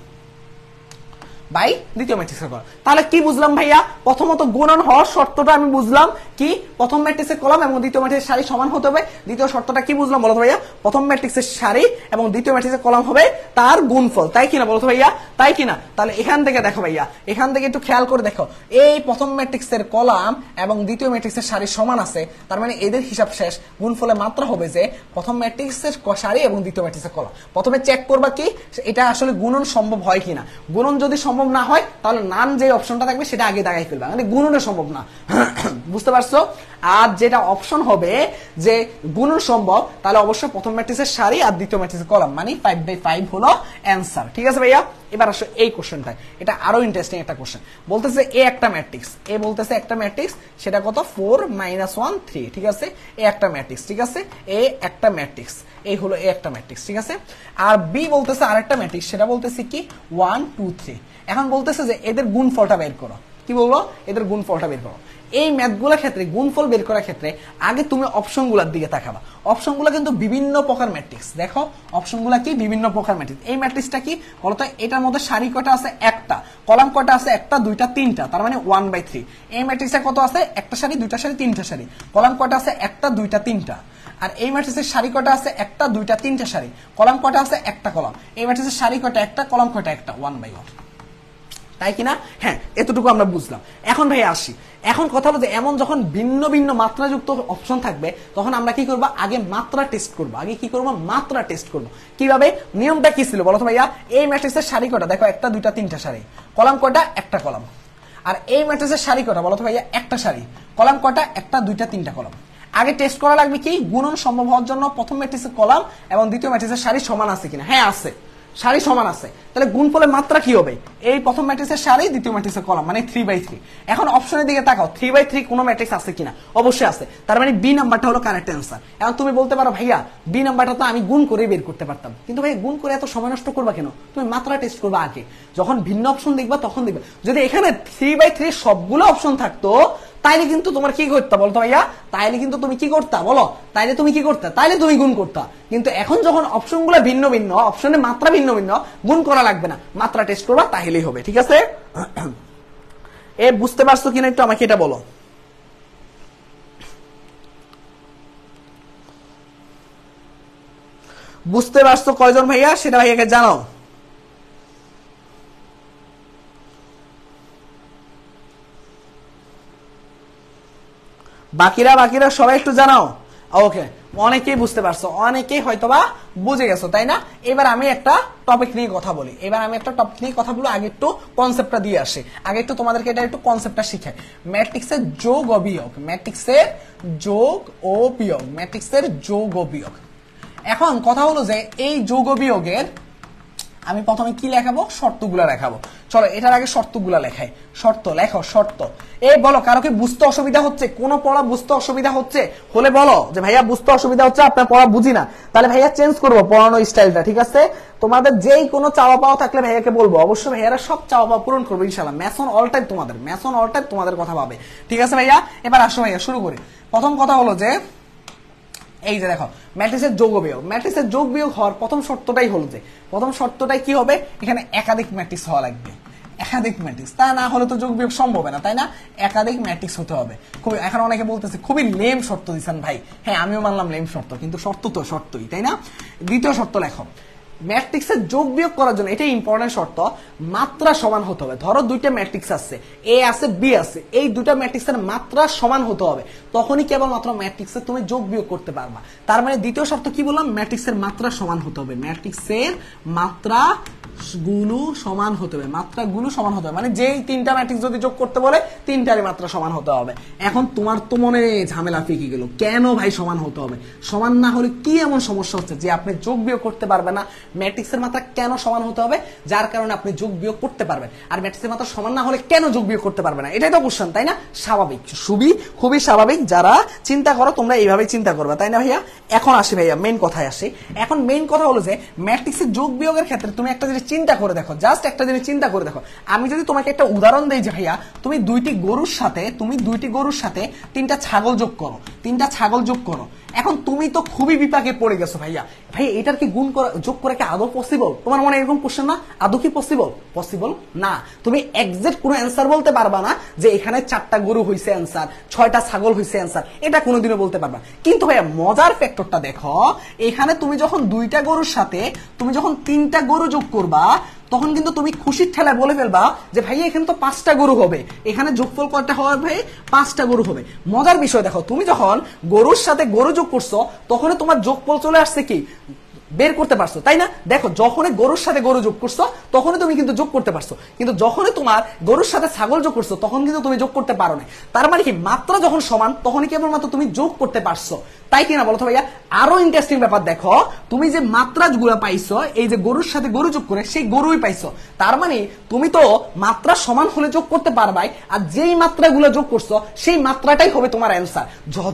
বাই দ্বিতীয় ম্যাট্রিক্সের কলাম। তাহলে কি বুঝলাম ভাইয়া? প্রথমত গুণন হওয়ার শর্তটা আমি বুঝলাম কি, প্রথম ম্যাট্রিক্সের কলাম এবং দ্বিতীয় ম্যাট্রিক্সের সারি সমান হতে হবে। দ্বিতীয় শর্তটা কি বুঝলাম বলো তো ভাইয়া? প্রথম ম্যাট্রিক্সের সারি এবং দ্বিতীয় ম্যাট্রিক্সের কলাম হবে তার গুণফল, তাই কিনা বলো তো ভাইয়া? তাই কিনা? তাহলে এখান থেকে দেখো ভাইয়া, এখান থেকে একটু খেয়াল করে দেখো, এই প্রথম ম্যাট্রিক্সের কলাম এবং দ্বিতীয় ম্যাট্রিক্সের সারি সমান আছে, তার মানে এদের হিসাব শেষ। গুণফলের মাত্রা হবে যে প্রথম ম্যাট্রিক্সের সারি এবং দ্বিতীয় ম্যাট্রিক্সের কলাম। প্রথমে চেক করবা কি এটা আসলে গুণন সম্ভব হয় কিনা। গুণন যদি সম্ভব না হয় তাহলে নান যে অপশনটা থাকবে সেটা আগে দাগাই ফেলবা, মানে গুণনে সম্ভব না। বুঝতে পারছো? আর যেটা অপশন হবে যে গুণন সম্ভব, তাহলে অবশ্যই প্রথম ম্যাট্রিক্সের সারি আর দ্বিতীয় ম্যাট্রিক্সের কলাম, মানে 5/5 হলো অ্যান্সার। ঠিক আছে ভাইয়া? এবার আসো এই কোশ্চেনটা, এটা আরো ইন্টারেস্টিং একটা কোশ্চেন। বলতেছে এ একটা ম্যাট্রিক্স, এ বলতেছে একটা ম্যাট্রিক্স, সেটা কত 4 - 1 3। ঠিক আছে, এ একটা ম্যাট্রিক্স। ঠিক আছে, এ একটা ম্যাট্রিক্স, এই হলো এ একটা ম্যাট্রিক্স। ঠিক আছে, আর বি বলতেছে আরেকটা ম্যাট্রিক্স, সেটা বলতেছে কি 1 2 3। এখন বলতেছে যে এদের গুণফলটা বের করো। কি বলবো? এদের গুণফলটা বের করো। এই ম্যাথগুলোর ক্ষেত্রে গুণফল বের করার ক্ষেত্রে আগে তুমি অপশনগুলোর দিকে তাকাবা। অপশনগুলো কিন্তু বিভিন্ন প্রকার ম্যাট্রিক্স। দেখো অপশনগুলো কি বিভিন্ন প্রকার ম্যাট্রিক্স। এই ম্যাট্রিক্সটা কি বলতো? এটার মধ্যে সারি কয়টা আছে? একটা। কলাম কয়টা আছে? একটা, দুইটা, তিনটা, তার মানে 1/3। এই ম্যাট্রিক্সে কত আছে? একটা সারি, দুইটা সারি, তিনটা সারি। কলাম কয়টা আছে? একটা, দুইটা, তিনটা। আর এই ম্যাট্রিক্সের সারি কয়টা আছে? একটা, দুইটা, তিনটা সারি। কলাম কয়টা আছে? একটা কলাম। এই ম্যাট্রিক্সের সারি কয়টা? একটা, কলাম কয়টা? একটা। 1/1। তাই কিনা? হ্যাঁ, এতটুকু আমরা বুঝলাম। এখন ভাই আসি, এখন কথা হলো যে এমন যখন ভিন্ন ভিন্ন মাত্রাযুক্ত অপশন থাকবে তখন আমরা কি করব? আগে মাত্রা টেস্ট করব। আগে কি করব? মাত্রা টেস্ট করব। কিভাবে? নিয়মটা কি ছিল বলো তো ভাইয়া? এই ম্যাট্রিক্সের সারি কয়টা? দেখো একটা, দুইটা, তিনটা সারি। কলাম কয়টা? একটা কলাম। আর এই ম্যাট্রিক্সের সারি কয়টা বলো তো ভাইয়া? একটা সারি। কলাম কয়টা? একটা, দুইটা, তিনটা কলাম। আগে টেস্ট করা লাগবে কি গুণন সম্ভব হওয়ার জন্য প্রথম ম্যাট্রিক্সের কলাম এবং দ্বিতীয় ম্যাট্রিক্সের সারি সমান আছে কিনা। হ্যাঁ আছে, সারি সমান আছে। তাহলে গুণফলের মাত্রা কি হবে? এই প্রথম ম্যাট্রিক্সের সারি, দ্বিতীয় ম্যাট্রিক্সের কলাম, মানে 3/3। এখন অপশনের দিকে তাকাও, 3/3 কোন ম্যাট্রিক্স আছে কিনা? অবশ্যই আছে। তার মানে বি নাম্বারটা হলো কারেক্ট অ্যান্সার। এখন তুমি বলতে পারো ভাইয়া বি নাম্বারটা তো আমি গুণ করে বের করতে পারতাম, কিন্তু ভাই গুণ করে এত সময় নষ্ট করবা কেন? তুমি মাত্রা টেস্ট করবা আগে, যখন ভিন্ন অপশন দেখবা তখন দেখবা। যদি এখানে 3/3 সবগুলো অপশন থাকতো তাইলে কিন্তু তোমার কি করতে বলতো ভাইয়া? তাইলে কিন্তু তুমি কি করতা বলো? তাইলে তুমি কি করতে? তাইলে তুমি গুণ করতা। কিন্তু এখন যখন অপশনগুলো ভিন্ন ভিন্ন, অপশনের মাত্রা ভিন্ন ভিন্ন, গুণ করা লাগবে না, মাত্রা টেস্ট করবা তাহলেই হবে। ঠিক আছে? এ বুঝতে পারছো কিনা একটু আমাকে এটা বলো। বুঝতে পারছো কয়জন ভাইয়া সেটা ভাইয়াকে জানাও। বাকিরা সবাই একটু জানাও। ওকে, অনেকেই বুঝতে পারছো, অনেকেই হয়তোবা বুঝে গেছো, তাই না? এবার আমি একটা টপিক নিয়ে কথা বলি। আগে একটু কনসেপ্টটা দিয়ে আসি। আগে একটু তোমাদেরকে এটা একটু কনসেপ্টটা শিখাই। ম্যাট্রিক্সের যোগ ও বিয়োগ, ম্যাট্রিক্সের যোগ ও বিয়োগ। এখন কথা হলো যে এই যোগ ও বিয়োগের আমি প্রথমে কি লেখাবো? শর্তগুলা লেখাবো। চলো এটার আগে শর্তগুলা লেখাই। শর্ত লেখো, শর্ত। এই বলো কারো কি বুঝতে অসুবিধা হচ্ছে? কোন পড়া বুঝতে অসুবিধা হচ্ছে হলে বলো যে ভাইয়া বুঝতে অসুবিধা হচ্ছে, আপনার পড়া বুঝি না, তাহলে ভাইয়া চেঞ্জ করবো পড়ানোর স্টাইলটা। ঠিক আছে? তোমাদের যেই কোনো চাওয়া পাওয়া থাকলে ভাইয়াকে বলবো, অবশ্যই ভাইয়ারা সব চাওয়া পাওয়া পূরণ করবো ইনশাল্লাহ। ম্যাথন অল টাইম তোমাদের কথা পাবে। ঠিক আছে ভাইয়া? এবার আসো ভাইয়া শুরু করি। প্রথম কথা হলো যে এই যে দেখো ম্যাট্রিক্সের যোগ বিয়োগ, ম্যাট্রিক্সের যোগ বিয়োগ হওয়ার প্রথম শর্তটাই হলো যে কি হবে? এখানে একাধিক ম্যাট্রিক্স হওয়া লাগবে। একাধিক ম্যাট্রিক্স, তা না হলে তো যোগ বিয়োগ সম্ভব না, তাই না? একাধিক ম্যাট্রিক্স হতে হবে। খুবই, এখন অনেকে বলতেছে খুবই লেম শর্ত দিচ্ছেন ভাই। হ্যাঁ আমিও মানলাম লেম শর্ত, কিন্তু শর্ত তো শর্তই, তাই না? দ্বিতীয় শর্ত লেখো, ম্যাট্রিক্সের যোগ বিয়োগ করার জন্য এটাই ইম্পর্টেন্ট শর্ত, মাত্রা সমান হতে হবে। ধরো দুইটা ম্যাট্রিক্স আছে, এ আছে বি আছে, এই দুইটা ম্যাট্রিক্সের মাত্রা সমান হতে হবে, তখনই কেবলমাত্র ম্যাট্রিক্সে তুমি যোগ বিয়োগ করতে পারবা। তার মানে দ্বিতীয় শর্ত কি বললাম? ম্যাট্রিক্সের মাত্রা সমান হতে হবে। ম্যাট্রিক্সের মাত্রা গুলো সমান হতে হবে, মাত্রাগুলো সমান হতে হবে, মানে যেই তিনটা ম্যাট্রিক্স যদি যোগ করতে বলে তিনটারই মাত্রা সমান হতে হবে। এখন তোমার তো মনে ঝামেলা ফিকে গেল, কেন ভাই সমান হতে হবে? সমান না হলে কি এমন সমস্যা হচ্ছে যে আপনি যোগ বিয়োগ করতে পারবেন না? ম্যাট্রিক্সের মাত্রা কেন সমান হতে হবে? যার কারণে আপনি যোগ বিয়োগ করতে পারবেন। আর ম্যাট্রিক্সের মাত্রা সমান না হলে কেন যোগ বিয়োগ করতে পারবে না? এটাই তো কোশ্চেন, তাই না? স্বাভাবিক, খুবই স্বাভাবিক। যারা চিন্তা করো তোমরা এইভাবেই চিন্তা করবে, তাই না ভাইয়া? এখন আসি ভাইয়া মেইন কথায় আসি। এখন মেইন কথা হলো যে ম্যাট্রিক্সের যোগ বিয়োগের ক্ষেত্রে তুমি একটা জিনিস চিন্তা করে দেখো, জাস্ট একটা জিনিস চিন্তা করে দেখো। আমি যদি তোমাকে একটা উদাহরণ দেই যে ভাইয়া তুমি দুইটি গরুর সাথে তিনটা ছাগল যোগ করো, এখন তুমি তো খুবই বিপাকে পড়ে গেছো ভাইয়া, ভাই এটার কি গুণ করা যোগ করা কি আদৌ পসিবল? তোমার মনে এরকম কোশ্চেন না? আদৌ কি পসিবল? পসিবল না। তুমি এক্সাক্ট কোনো অ্যান্সার বলতে পারবা না যে এখানে 4টা গরু হইছে অ্যান্সার, 6টা ছাগল হইছে অ্যান্সার, এটা কোনোদিনও বলতে পারবা। কিন্তু ভাইয়া মজার ফ্যাক্টরটা দেখো, এখানে তুমি যখন 2টা গরুর সাথে তুমি যখন 3টা গরু যোগ করবা, তখন কিন্তু তুমি খুশির ঠেলায় বলে ফেলবা যে ভাই এখানে তো 5টা গরু হবে, এখানে যোগফল কয়টা হবে ভাই? 5টা গরু হবে। মজার বিষয় দেখো, তুমি যখন গরুর সাথে গরু যোগ করছো তখন তোমার যোগফল চলে আসছে কি বের করতে পারছো, তাই না? দেখো যখনই গরুর সাথে গরু যোগ করছো তখনই তুমি কিন্তু যোগ করতে পারছো, কিন্তু যখনই তোমার গরুর সাথে ছাগল যোগ করছো তখন কিন্তু তুমি যোগ করতে পারো না। তার মানে কি মাত্রা যখন সমান তখনই কেবলমাত্র তুমি যোগ করতে পারছো, তাই কিনা বলো তো ভাইয়া? আরো ইন্টারেস্টিং ব্যাপার দেখো, তুমি যে মাত্রাগুলো পাইছো এই যে গরুর সাথে গরু যোগ করে সেই গরুই পাইছো, তার মানে তুমি তো মাত্রা সমান হলে যোগ করতে পারবাই, আর যেই মাত্রাগুলো যোগ করছো সেই মাত্রাটাই হবে তোমার অ্যান্সার।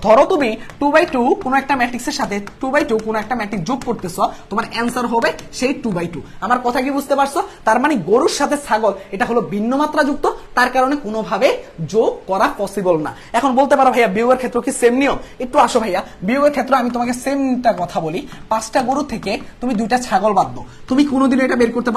ধরো তুমি 2/2 কোন একটা ম্যাট্রিক্সের সাথে 2/2 কোন একটা ম্যাট্রিক্স যোগ করতেছো, তোমার অ্যান্সার হবে সেই 2/2। আমার কথা কি বুঝতে পারছো? তার মানে গরুর সাথে ছাগল এটা হলো ভিন্ন মাত্রা যুক্ত, তার কারণে কোনোভাবে যোগ করা পসিবল না। এখন বলতে পারো ভাইয়া বিয়োগের ক্ষেত্রে কি সেম নিয়ম? একটু আসো ভাইয়া, বিয়োগের ক্ষেত্রে আমি তোমাকে সেমটা কথা বলি। 5টা গরু থেকে তুমি 2টা ছাগল বাদ দাও, তুমি কোনোদিনও এটা বের করতে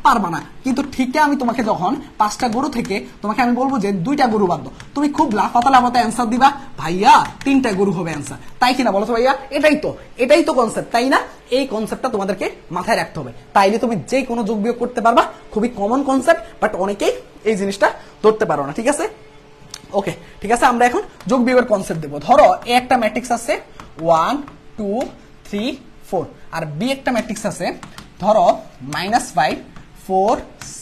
পারবা না। কিন্তু ঠিক আমি তোমাকে যখন 5টা গরু থেকে তোমাকে আমি বলবো যে 2টা গরু বাদ দাও, তুমি খুব লাফাতে অ্যান্সার দিবা ভাইয়া 3টা গরু হবে অ্যান্সার, তাই কিনা বলো তো ভাইয়া? এটাই তো কনসেপ্ট, তাই না? এই কনসেপ্টটা তোমাদেরকে মাথায় রাখতে হবে, তাইলে তুমি যে কোনো যোগ বিয়োগ করতে পারবা। খুবই কমন কনসেপ্ট, বাট অনেকেই এই জিনিসটা ধরতে পারো না, ঠিক আছে? ওকে, ঠিক আছে, আমরা এখন যোগ বিয়োগের কনসেপ্ট দেবো। ধরো এ একটা ম্যাট্রিক্স আছে 1 2 3 4, আর বি একটা ম্যাট্রিক্স আছে ধরো -5 4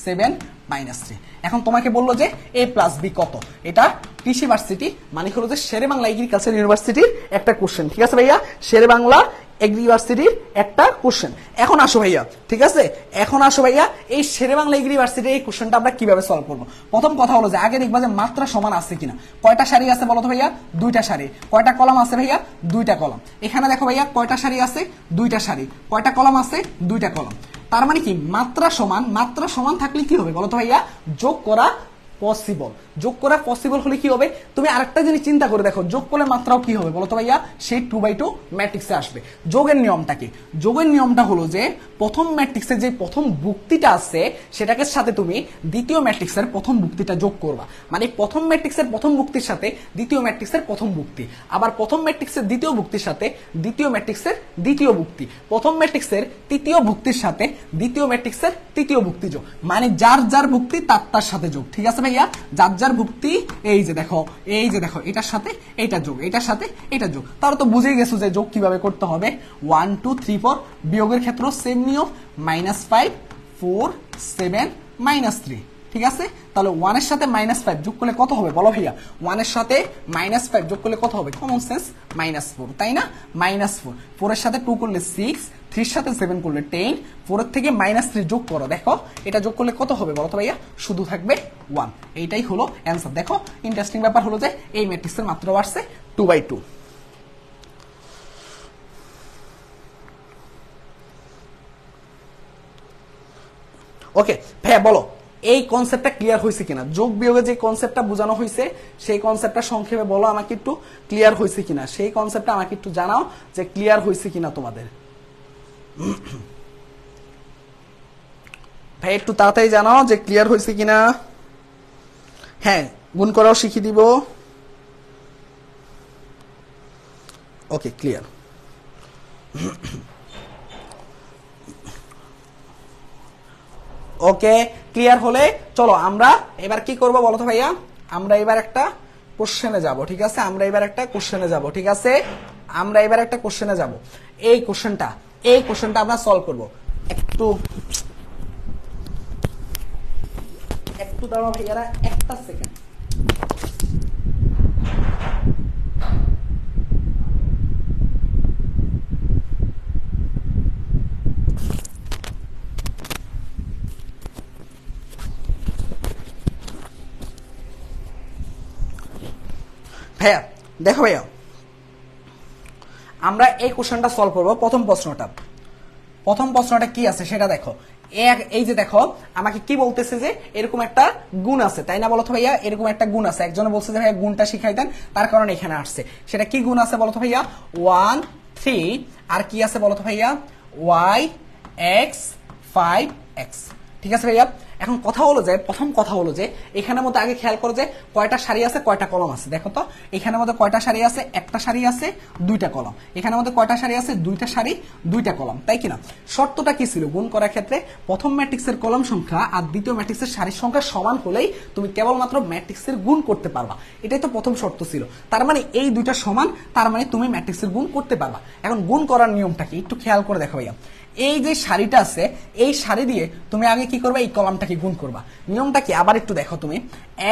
7 -3। এখন তোমাকে বললো যে a প্লাস বি কত? এটা কৃষি ভার্সিটি মানে হলো যে শেরেবাংলা এগ্রিকালচার ইউনিভার্সিটির একটা কোশ্চেন, ঠিক আছে ভাইয়া? শেরেবাংলা এগ্রিভার্সিটির একটা কোশ্চেন। এখন আসো ভাইয়া, ঠিক আছে, এখন আসো ভাইয়া, এই শেরেবাংলা এগ্রিভার্সিটির এই কোশ্চেনটা আমরা কিভাবে সলভ করবো? প্রথম কথা হলো যে আগে দেখবা যে মাত্রা সমান আছে কিনা। কয়টা সারি আছে বলো তো ভাইয়া? 2টা সারি। কয়টা কলাম আছে ভাইয়া? 2টা কলাম। এখানে দেখো ভাইয়া কয়টা সারি আছে? 2টা সারি। কয়টা কলাম আছে? 2টা কলাম। তার মানে কি মাত্রা সমান থাকলে কি হবে বলো তো ভাইয়া? যোগ করা পসিবল। যোগ করা পসিবল হলে কি হবে? তুমি আরেকটা জিনিস চিন্তা করে দেখো, যোগ করলে মাত্রাও কি হবে বলো তো ভাইয়া? সেই 2/2 ম্যাট্রিক্সে আসবে। যোগের নিয়মটা কি? যোগের নিয়মটা হলো যে প্রথম ম্যাট্রিক্সে যে প্রথম ভুক্তিটা আছে সেটাকে সাথে তুমি দ্বিতীয় ম্যাট্রিক্সের প্রথম ভুক্তিটা যোগ করবা, মানে প্রথম ম্যাট্রিক্সের প্রথম ভুক্তির সাথে দ্বিতীয় ম্যাট্রিক্সের প্রথম ভুক্তি, আবার প্রথম ম্যাট্রিক্সের দ্বিতীয় ভুক্তির সাথে দ্বিতীয় ম্যাট্রিক্সের দ্বিতীয় ভুক্তি, প্রথম ম্যাট্রিক্সের তৃতীয় ভুক্তির সাথে দ্বিতীয় ম্যাট্রিক্সের তৃতীয় ভুক্তি যোগ, মানে যার যার ভুক্তি তার সাথে যোগ, ঠিক আছে ভাইয়া? যার যার ভুক্তি এই যে দেখো এটার সাথে এটা যোগ, এটার সাথে এটা যোগ। তারা তো বুঝেই গেছো যে যোগ কিভাবে করতে হবে। 1 2 3 4 বিয়োগের ক্ষেত্রে সেম নিয়ম, -5 4 7 -3, ঠিক আছে? তাহলে 1 এর সাথে -5 যোগ করলে কত হবে বলো ভাইয়া? 1 এর সাথে -5 যোগ করলে কত হবে? কমন সেন্স -4, তাই না? -4, 4 এর সাথে 2 করলে 6, 3 এর সাথে 7 করলে 10, 4 এর থেকে -3 যোগ করো, দেখো এটা যোগ করলে কত হবে বলো তো ভাইয়া? শুধু থাকবে 1। এইটাই হলো অ্যান্সার। দেখো ইন্টারেস্টিং ব্যাপার হলো যে এই ম্যাট্রিক্সের মাত্রা আসছে 2/2। ওকে ভাইয়া বলো এই কনসেপ্টটা ক্লিয়ার হয়েছে কিনা? যোগ বিয়োগে যে কনসেপ্টটা বোঝানো হয়েছে সেই কনসেপ্টটা সংক্ষেপে বলো আমাকে একটু, ক্লিয়ার হয়েছে কিনা সেই কনসেপ্টটা আমাকে একটু জানাও যে ক্লিয়ার হয়েছে কিনা তোমাদের। ভাই একটু তাড়াতাড়ি জানাও যে ক্লিয়ার হয়েছে কিনা। হ্যাঁ, গুণ করাও শিখিয়ে দিব। ওকে, ক্লিয়ার। ওকে, ক্লিয়ার হলে চলো আমরা এবার কি করব বলো তো ভাইয়া? আমরা এবার একটা কোশ্চেনে যাব, ঠিক আছে? আমরা এবার একটা কোশ্চেনে যাব, ঠিক আছে? আমরা এবার একটা কোশ্চেনে যাব। এই কোশ্চেনটা আমরা সলভ করব। একটু দাঁড়াও ভাইয়ারা, একটা সেকেন্ড। ভাইয়া দেখো ভাইয়া, আমরা এই কোশ্চেনটা সলভ করব। প্রথম প্রশ্নটা প্রথম প্রশ্নটা কি আছে সেটা দেখো। এই যে দেখো আমাকে কি বলতেছে যে এরকম একটা গুণ আছে, তাই না বলো তো ভাইয়া? এরকম একটা গুণ আছে, একজনে বলছে যে ভাইয়া গুণটা শিখাই দেন, তার কারণে এখানে আসছে। সেটা কি গুণ আছে বলো তো ভাইয়া? 1 3 আর কি আছে বলো তো ভাইয়া? y x 5x। ঠিক আছে ভাইয়া? এখন কথা হলো যে প্রথম কথা হলো যে এখানের মধ্যে আগে খেয়াল করো যে কয়টা সারি আছে কয়টা কলম আছে। দেখো তো এখানের মধ্যে কয়টা সারি আছে? একটা সারি আছে, দুইটা কলম। এখানের মধ্যে কয়টা সারি আছে? দুইটা সারি, দুইটা কলম, তাই কিনা? শর্তটা কি ছিল গুণ করার ক্ষেত্রে? প্রথম ম্যাট্রিক্সের কলম সংখ্যা আর দ্বিতীয় ম্যাট্রিক্সের সারির সংখ্যা সমান হলেই তুমি কেবলমাত্র ম্যাট্রিক্সের গুণ করতে পারবা। এটাই তো প্রথম শর্ত ছিল। তার মানে এই দুইটা সমান, তার মানে তুমি ম্যাট্রিক্সের গুণ করতে পারবা। এখন গুণ করার নিয়মটা কি একটু খেয়াল করে দেখো ভাইয়া। এই যে সারিটা আছে এই সারি দিয়ে তুমি আগে কি করবে? এই কলামটাকে গুণ করবা। নিয়মটা কি আবার একটু দেখো তুমি।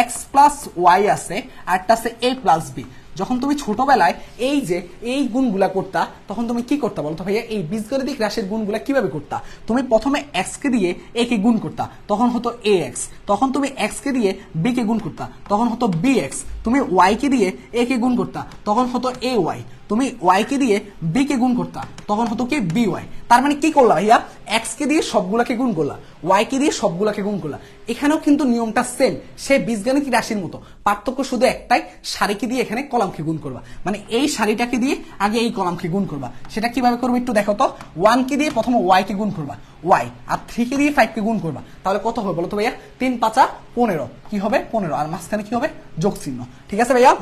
x প্লাস ওয়াই আছে আর একটা আছে a প্লাস বি। যখন তুমি ছোটবেলায় এই যে এই গুণগুলা করতা তখন তুমি কি করতা বলতো ভাইয়া? এই বীজগণিতিক রাশির গুণগুলা কিভাবে করতা? তুমি প্রথমে x কে দিয়ে a কে গুণ করতা, তখন হতো ax। তখন তুমি x কে দিয়ে b কে গুণ করতা, তখন হতো bx। তুমি y কে দিয়ে a কে গুণ করতা, তখন হতো ay। তুমি y কে দিয়ে b কে গুণ করতা, তখন হতো কি by। তার মানে কি করলা ভাইয়া? x কে দিয়ে সবগুলাকে গুণ করলা, y কে দিয়ে সবগুলাকে গুণ করলা। এখানেও কিন্তু নিয়মটা সেম, সে বীজগণিতিক রাশির মতো। পার্থক্য শুধু একটাই, সারিকে দিয়ে এখানে কলামকে গুণ করবা। মানে এই সারিটাকে দিয়ে আগে এই কলামকে গুণ করবা। সেটা কিভাবে করবে একটু দেখো তো। 1 কে দিয়ে প্রথমে y কে গুণ করবা, y, আর 3 কে দিয়ে 5 কে গুণ করবা। তাহলে কত হবে বলো তো ভাইয়া? 3 5 15। কি হবে? 15। আর মাঝখানে কি হবে? যোগ চিহ্ন। ঠিক আছে ভাইয়া?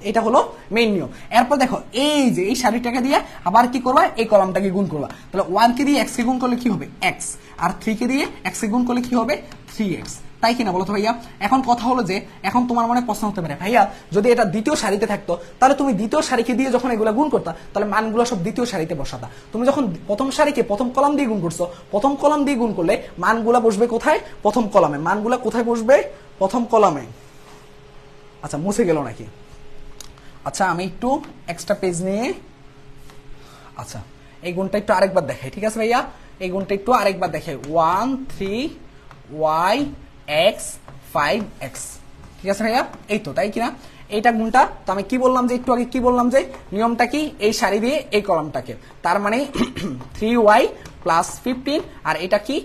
এটা হলো মেইন নিয়ম। এরপর দেখো এই যে এই সারিটাকে দিয়ে আবার কি করবা? এই কলামটাকে গুণ করবা। তাহলে 1 কে দিয়ে x কে গুণ করলে কি হবে? x, আর 3 কে দিয়ে x কে গুণ করলে কি হবে? 3x। তাই কিনা বলো তো ভাইয়া? এখন কথা হলো যে এখন তোমার মনে প্রশ্ন হতে পারে, ভাইয়া যদি এটা দ্বিতীয় সারিতে থাকতো তাহলে তুমি দ্বিতীয় সারিকে দিয়ে যখন এগুলা গুণ করতা তাহলে মানগুলো সব দ্বিতীয় সারিতে বসাতা। তুমি যখন প্রথম সারিকে প্রথম কলাম দিয়ে গুণ করছো, প্রথম কলাম দিয়ে গুণ করলে মানগুলা বসবে কোথায়? প্রথম কলামে। মানগুলা কোথায় বসবে? প্রথম কলামে। আচ্ছা মুছে গেল নাকি? আচ্ছা আমি একটু এক্সট্রা পেজ নিয়ে, আচ্ছা এই গুণটা একটু আরেকবার দেখাই। ঠিক আছে ভাইয়া? এই গুণটা একটু আরেকবার দেখাই। 1 3 y x 5x। ঠিক আছে ভাইয়া? এই তো, তাই কিনা? এইটা গুণটা তো আমি কি বললাম যে একটু আগে কি বললাম যে নিয়মটা কি? এই সারি দিয়ে এই কলামটাকে, তার মানে 3y প্লাস 15 আর এটা কি?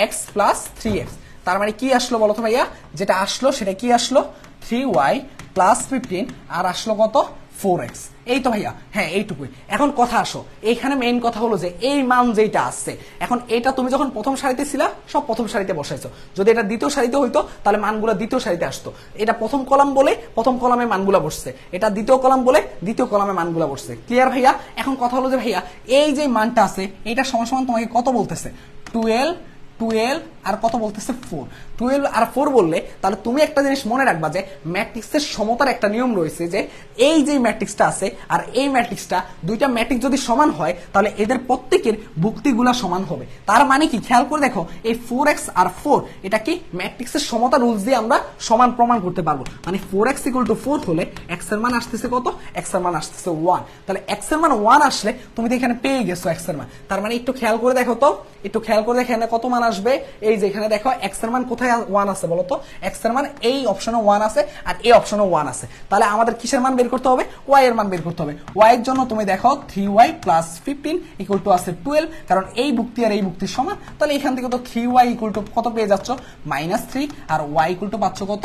x plus 3x। তার মানে কি আসলো বলো তো ভাইয়া? যেটা আসলো সেটা কি আসলো? 3y প্লাস 15 আর আসলো কত? 4x। এই তো ভাইয়া, হ্যাঁ এইটুকুই। এখন কথা আসো, এইখানে মেইন কথা হলো যে এই মান যেটা আসছে, এখন এটা তুমি যখন প্রথম সারিতে ছিলা সব প্রথম সারিতে বসাইছো। যদি এটা দ্বিতীয় সারিতে হইতো তাহলে মানগুলো দ্বিতীয় সারিতে আসতো। এটা প্রথম কলাম বলে প্রথম কলামে মানগুলো বসছে, এটা দ্বিতীয় কলাম বলে দ্বিতীয় কলামে মানগুলো বসছে। ক্লিয়ার ভাইয়া? এখন কথা হলো যে ভাইয়া এই যে মানটা আছে এটা সমান সমান তোমাকে কত বলতেছে? 12 আর কত বলতেছে? 4। 12 আর 4 বললে তাহলে তুমি একটা জিনিস মনে রাখবা যে ম্যাট্রিক্সের সমতার একটা নিয়ম রয়েছে যে এই যে ম্যাট্রিক্সটা আছে আর এই ম্যাট্রিক্সটা, দুইটা ম্যাট্রিক্স যদি সমান হয় তাহলে এদের প্রত্যেকের ভুক্তিগুলা সমান হবে। তার মানে কি? খেয়াল করে দেখো, এই 4x আর 4 এটা কি ম্যাট্রিক্সের সমতা রুলস দিয়ে আমরা সমান প্রমাণ করতে পারবো। মানে 4x = 4 হলে x এর মান আসতেছে কত? x এর মান আসতেছে 1। তাহলে x এর মান 1 আসলে তুমি তো এখানে পেয়ে গেছো x এর মান। তার মানে একটু খেয়াল করে দেখো তো, একটু খেয়াল করে দেখো এখানে কত মান আসবে। এই যে এখানে দেখো x এর মান কোথায় 1 আছে বলো তো? x এর মান এই অপশনে 1 আছে আর এই অপশনে 1 আছে। তাহলে আমাদের কিসের মান বের করতে হবে? y এর মান বের করতে হবে। y এর জন্য তুমি দেখো 3y প্লাস 15 = আছে 12, কারণ এই ভুক্তি আর এই ভুক্তির সমান। তাহলে এখান থেকে তো 3y = কত পেয়ে যাচ্ছ? -3, আর y = পাচ্ছ কত?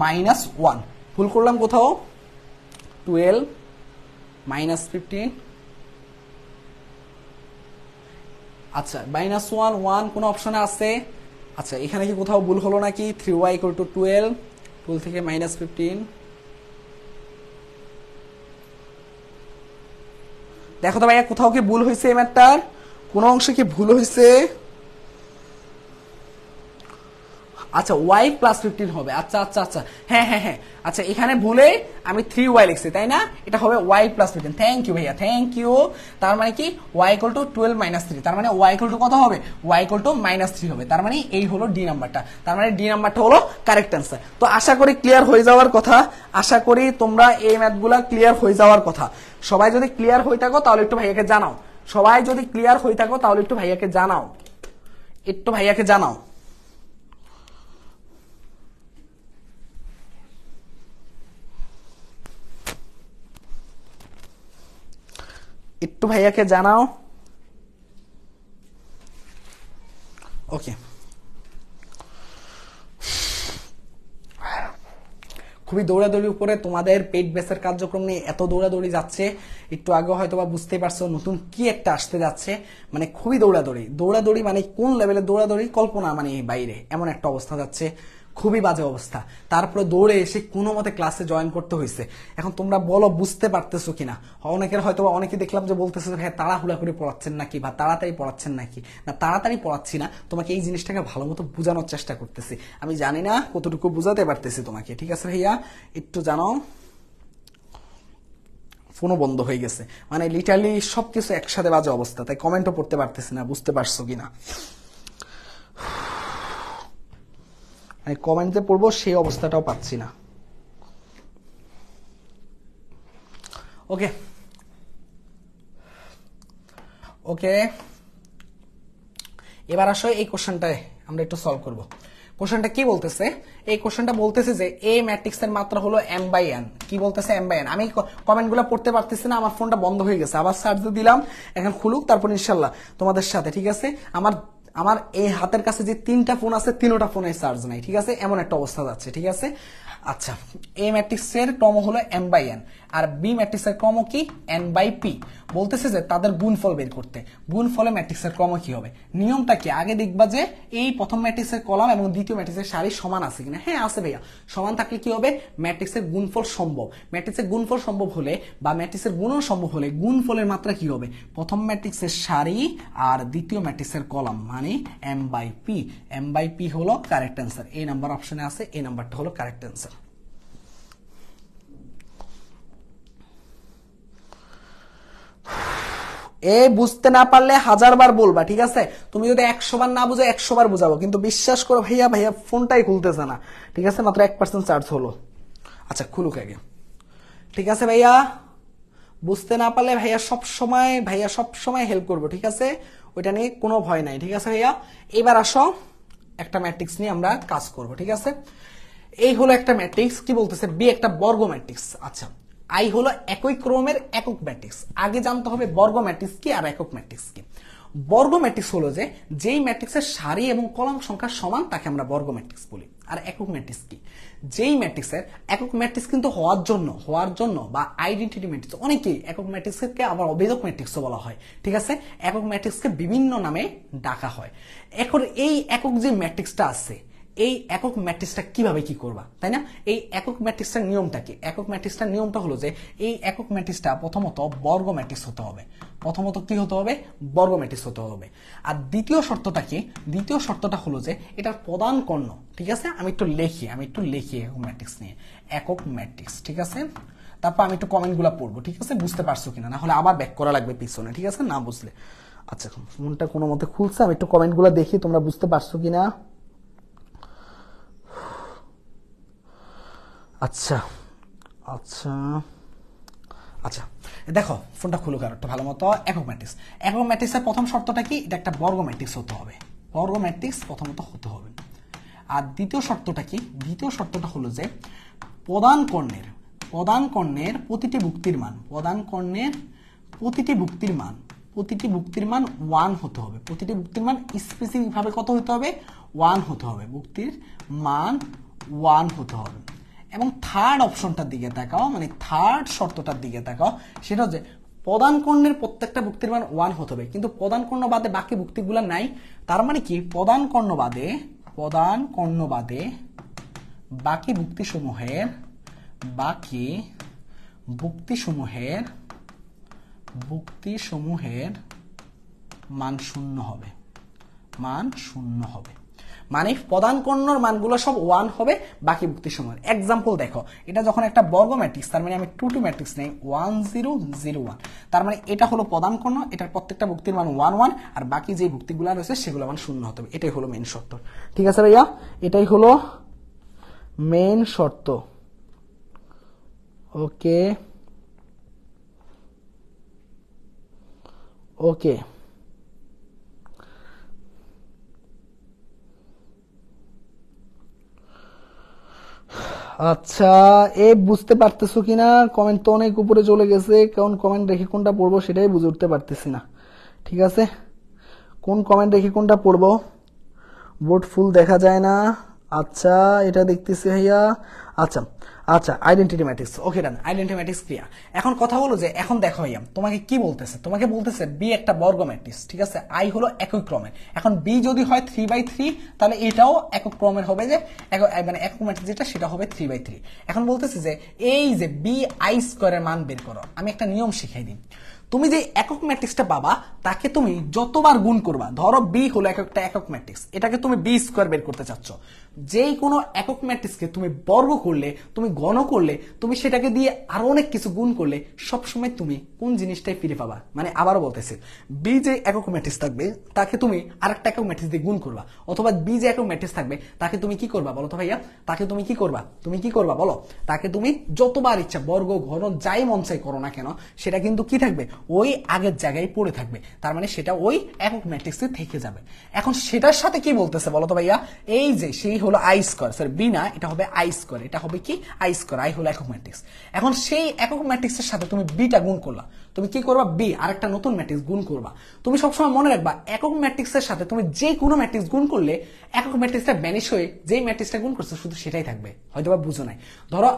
-1। ভুল করলাম কোথাও? 12 -15, আচ্ছা -1 1 কোন অপশনে আছে? আচ্ছা এখানে কি কোথাও ভুল হলো নাকি? 3y = 12, 12 থেকে -15। দেখো তো ভাইয়া কোথাও কি ভুল হয়েছে? এই ম্যাথটার কোন অংশে কি ভুল হয়েছে? আচ্ছা y প্লাস 15 হবে। আচ্ছা আচ্ছা আচ্ছা, হ্যাঁ হ্যাঁ হ্যাঁ, আচ্ছা এখানে ভুলে আমি 3y লিখছি, তাই না? এটা হবে y প্লাস 15। থ্যাংক ইউ ভাইয়া, থ্যাংক ইউ। তার মানে কি? y = 12 - 3। তার মানে y = কত হবে? y = -3 হবে। তার মানে এই হলো ডি নাম্বারটা। তার মানে ডি নাম্বারটা হলো কারেক্ট অ্যান্সার। তো আশা করি ক্লিয়ার হয়ে যাওয়ার কথা। আশা করি তোমরা এই ম্যাথগুলা ক্লিয়ার হয়ে যাওয়ার কথা। সবাই যদি ক্লিয়ার হয়ে থাকো তাহলে একটু ভাইয়াকে জানাও। সবাই যদি ক্লিয়ার হয়ে থাকো তাহলে একটু ভাইয়াকে জানাও, একটু ভাইয়াকে জানাও। একটু ভাইয়াকে জানাও। ওকে, খুবই দৌড়াদৌড়ি উপরে তোমাদের পেইড বেসের কার্যক্রম নিয়ে এত দৌড়াদৌড়ি যাচ্ছে, একটু আগে হয়তো বা বুঝতেই পারছো নতুন কি একটা আসতে যাচ্ছে, মানে খুবই দৌড়াদৌড়ি মানে কোন লেভেলের দৌড়াদৌড়ি কল্পনা মানে বাইরে, এমন একটা অবস্থা যাচ্ছে, খুবই বাজে অবস্থা। তারপরে দৌড়ে এসে কোনো মতে ক্লাসে জয়েন করতে হয়েছে। এখন তোমরা বলো বুঝতে পারতেছো কিনা? অনেকের হয়তো অনেকে দেখলাম যে বলতেছে হ্যাঁ তাড়াহুড়া করে পড়াচ্ছেন নাকি বা তাড়াতাড়ি পড়াচ্ছেন নাকি। না, তাড়াতাড়ি পড়াচ্ছি না, তোমাকে এই জিনিসটাকে ভালো মতো বোঝানোর চেষ্টা করতেছি। আমি জানি না কতটুকু বোঝাতে পারতেছি তোমাকে, ঠিক আছে ভাইয়া? একটু জানো ফোনও বন্ধ হয়ে গেছে, মানে লিটারলি সবকিছু একসাথে বাজে অবস্থা, তাই কমেন্টও পড়তে পারতেছি না, বুঝতে পারছো কিনা? মানে কমেন্ট যে পড়বো সেই অবস্থাটাও পাচ্ছি না। ওকে ওকে, এবার আসো এই কোশ্চেনটায় আমরা একটু সলভ করব। কোশ্চেনটা কি বলতেছে? এই কোশ্চেনটা বলতেছে যে এ ম্যাট্রিক্স এর মাত্রা হলো m/n। কি বলতেছে? m/n। আমি কমেন্টগুলো পড়তে পারতেছি না, আমার ফোনটা বন্ধ হয়ে গেছে, আবার সার্চ দিলাম, এখন খুলুক, তারপর ইনশাল্লাহ তোমাদের সাথে, ঠিক আছে? আমার এই হাতের কাছে যে 3টা ফোন আছে, 3টা ফোনে চার্জ নাই, ঠিক আছে? এমন একটা অবস্থা যাচ্ছে, ঠিক আছে? আচ্ছা, এ ম্যাট্রিক্সের ক্রম হলো m/n আর বি ম্যাট্রিক্সের ক্রম কি n/p। বলতেছে যে তাদের গুণফল বের করতে। গুণফলে ম্যাট্রিক্সের ক্রম কি হবে? নিয়মটা কি? আগে দেখবা যে এই প্রথম ম্যাট্রিক্সের কলাম এবং দ্বিতীয় ম্যাট্রিক্সের সারি সমান আছে কিনা। হ্যাঁ আছে ভাইয়া, সমান থাকলে কি হবে? ম্যাট্রিক্সের গুণফল সম্ভব। ম্যাট্রিক্সের গুণফল সম্ভব হলে বা ম্যাট্রিক্সের গুণন সম্ভব হলে গুণফলের মাত্রা কি হবে? প্রথম ম্যাট্রিক্সের সারি আর দ্বিতীয় ম্যাট্রিক্সের কলাম, মানে m/p। m/p হলো কারেক্ট অ্যান্সার। এই নাম্বার অপশনে আছে, এই নাম্বারটা হলো কারেক্ট অ্যান্সার। এ বুঝতে না পারলে 1000 বার বলবা, ঠিক আছে? তুমি যদি 100 বার না বুঝো 100 বার বুঝাবো, কিন্তু বিশ্বাস করো ভাইয়া ফোনটাই খুলতেছে না, ঠিক আছে? মাত্র 1% চার্জ হলো। আচ্ছা খুলুক আগে, ঠিক আছে ভাইয়া? বুঝতে না পারলে ভাইয়া সব সময় হেল্প করবো, ঠিক আছে? ওইটা নিয়ে কোনো ভয় নাই, ঠিক আছে ভাইয়া? এবার আসো একটা ম্যাট্রিক্স নিয়ে আমরা কাজ করব, ঠিক আছে? এই হলো একটা ম্যাট্রিক্স, কি বলতেছে? বি একটা বর্গ ম্যাট্রিক্স। আচ্ছা, আই হলো একই ক্রমের একক ম্যাট্রিক্স। আগে জানতে হবে বর্গ ম্যাট্রিক্স কি আর একক ম্যাট্রিক্স কি। বর্গ ম্যাট্রিক্স হলো যে যেই ম্যাট্রিক্সের সারি এবং কলাম সংখ্যা সমান তাকে আমরা বর্গ ম্যাট্রিক্স বলি। আর একক ম্যাট্রিক্স কি? যেই ম্যাট্রিক্সের একক ম্যাট্রিক্স কিন্তু হওয়ার জন্য বা আইডেন্টিটি ম্যাট্রিক্স, অনেকেই একক ম্যাট্রিক্সকে আবার অবেদক ম্যাট্রিক্সও বলা হয়, ঠিক আছে? একক ম্যাট্রিক্সকে বিভিন্ন নামে ডাকা হয়। এখন এই একক যে ম্যাট্রিক্সটা আছে, এই একক ম্যাট্রিক্সটা কিভাবে কি করবা, তাই না? এই একক ম্যাট্রিক্সটার নিয়মটা কি? একক ম্যাট্রিক্সটার নিয়মটা হলো যে এই একক ম্যাট্রিক্সটা প্রথমত বর্গ ম্যাট্রিক্স হতে হবে। প্রথমত কি হতে হবে? বর্গ ম্যাট্রিক্স হতে হবে। আর দ্বিতীয় শর্তটা কি? দ্বিতীয় শর্তটা হলো যে এটার প্রধান কর্ণ, ঠিক আছে? আমি একটু লিখি একক ম্যাট্রিক্স নিয়ে। একক ম্যাট্রিক্স, ঠিক আছে? তারপর আমি একটু কমেন্টগুলো পড়বো, ঠিক আছে? বুঝতে পারছো কিনা, না হলে আবার ব্যাক করা লাগবে পিছনে, ঠিক আছে? না বুঝলে। আচ্ছা, ফোনটা কোনো মতে খুলছে, আমি একটু কমেন্টগুলো দেখি তোমরা বুঝতে পারছো কিনা। আচ্ছা আচ্ছা আচ্ছা, দেখো ফোনটা খুলুক আর একটু ভালো মতো। একক ম্যাট্রিক্সের প্রথম শর্তটা কি? এটা একটা বর্গ ম্যাট্রিক্স হতে হবে। বর্গ ম্যাট্রিক্স প্রথমত হতে হবে। আর দ্বিতীয় শর্তটা কি? দ্বিতীয় শর্তটা হলো যে প্রধান কর্ণের প্রতিটি ভুক্তির মান, প্রতিটি ভুক্তির মান 1 হতে হবে। প্রতিটি ভুক্তির মান স্পেসিফিক ভাবে কত হতে হবে? 1 হতে হবে। ভুক্তির মান 1 হতে হবে। এবং থার্ড অপশনটার দিকে তাকাও, মানে থার্ড শর্তটার দিকে তাকাও, সেটা হচ্ছে প্রধান কর্ণের প্রত্যেকটা ভুক্তির মান 1 হতে হবে। কিন্তু প্রধান কর্ণ বাদে বাকি ভুক্তিগুলো নাই। তার মানে কি? প্রধান কর্ণ বাদে বাকি ভুক্তিসমূহের মান শূন্য হবে। মানে প্রধান কর্ণর মানগুলো সব 1 হবে, বাকি ভুক্তিসমূহের। এক্সাম্পল দেখো, এটা যখন একটা বর্গ ম্যাট্রিক্স, তার মানে আমি 2 ম্যাট্রিক্স নেই 1 0 0 1, তার মানে এটা হলো প্রধান কর্ণ, এটার প্রত্যেকটা ভুক্তির মান 1 1, আর বাকি যে ভুক্তিগুলো রয়েছে সেগুলো মান শূন্য হতে হবে। এটাই হলো মেইন শর্ত, ঠিক আছে ভাইয়া? এটাই হলো মেইন শর্ত। ওকে ওকে, আচ্ছা, বুঝতে পারতেছো কিনা? কমেন্ট তো অনেক উপরে চলে গেছে, কোন কমেন্ট রেখে কোনটা পড়বো সেটাই বুঝে উঠতে পারতেছি না, ঠিক আছে? কোন কমেন্ট রেখে কোনটা পড়বো বোর্ড ফুল দেখা যায় না। আচ্ছা এটা দেখতেছি ভাইয়া। আচ্ছা আচ্ছা আইডেন্টিটি ম্যাট্রিক্স, ওকে ডান, আইডেন্টিটি ম্যাট্রিক্স ক্লিয়ার। এখন কথা হলো যে এখন দেখো ভাইয়া তোমাকে কি বলতেছে, তোমাকে বলতেছে বি একটা বর্গ ম্যাট্রিক্স, ঠিক আছে, আই হলো একক ক্রমের। এখন বি যদি হয় 3/3 তাহলে এটাও একক ক্রমের হবে, যে মানে একক ম্যাট্রিক্স যেটা সেটা হবে 3/3। এখন বলতেছে যে এই যে বি আই স্কোয়ারের মান বের করো। আমি একটা নিয়ম শিখাই দিই, তুমি যে একক ম্যাট্রিক্সটা পাবা তাকে তুমি যতবার গুণ করবা, ধরো বি হলো একটা একক ম্যাট্রিক্স, এটাকে তুমি বি স্কোয়ার বের করতে চাচ্ছ, যেই কোনো একক ম্যাট্রিক্সকে তুমি বর্গ করলে, তুমি ঘন করলে, তুমি সেটাকে দিয়ে আরো অনেক কিছু গুণ করলে সবসময় তুমি কোন জিনিসটাই ফিরে পাবা। মানে আবারও বলতেছি, বি যে একক ম্যাট্রিক্স থাকবে তাকে তুমি আরেকটা একক ম্যাট্রিক্স দিয়ে গুণ করবা, অথবা বি যে একক ম্যাট্রিক্স থাকবে তাকে তুমি কি করবা বলো তো ভাইয়া, তাকে তুমি কি করবা, তুমি কি করবা বলো, তাকে তুমি যতবার ইচ্ছা বর্গ ঘন যাই মন চাই করো না কেন, সেটা কিন্তু কি থাকবে, ওই আগের জায়গায় পড়ে থাকবে, তার মানে সেটা ওই একক ম্যাট্রিক্সে থেকে যাবে। এখন সেটার সাথে কি বলতেছে বলো তো ভাইয়া, এই যে সেই হলো আই স্কোয়ার, সরি বি না, এটা হবে আই স্কোয়ার, এটা হবে কি আই স্কোয়ার, আই হলো একক ম্যাট্রিক্স। এখন সেই একক ম্যাট্রিক্সের সাথে তুমি বিটা গুণ করলা, তুমি কি করবা, বি আরেকটা নতুন ম্যাট্রিক্স গুণ করবা। তুমি সবসময় মনে রাখবা একক ম্যাট্রিক্সের সাথে তুমি যে কোনো ম্যাট্রিক্স গুণ করলে একক ম্যাট্রিক্সটা ব্যানিশ হয়ে যেই ম্যাট্রিক্সটা গুণ করছে শুধু সেটাই থাকবে। হয়তো বা বুঝো নাই, ধরো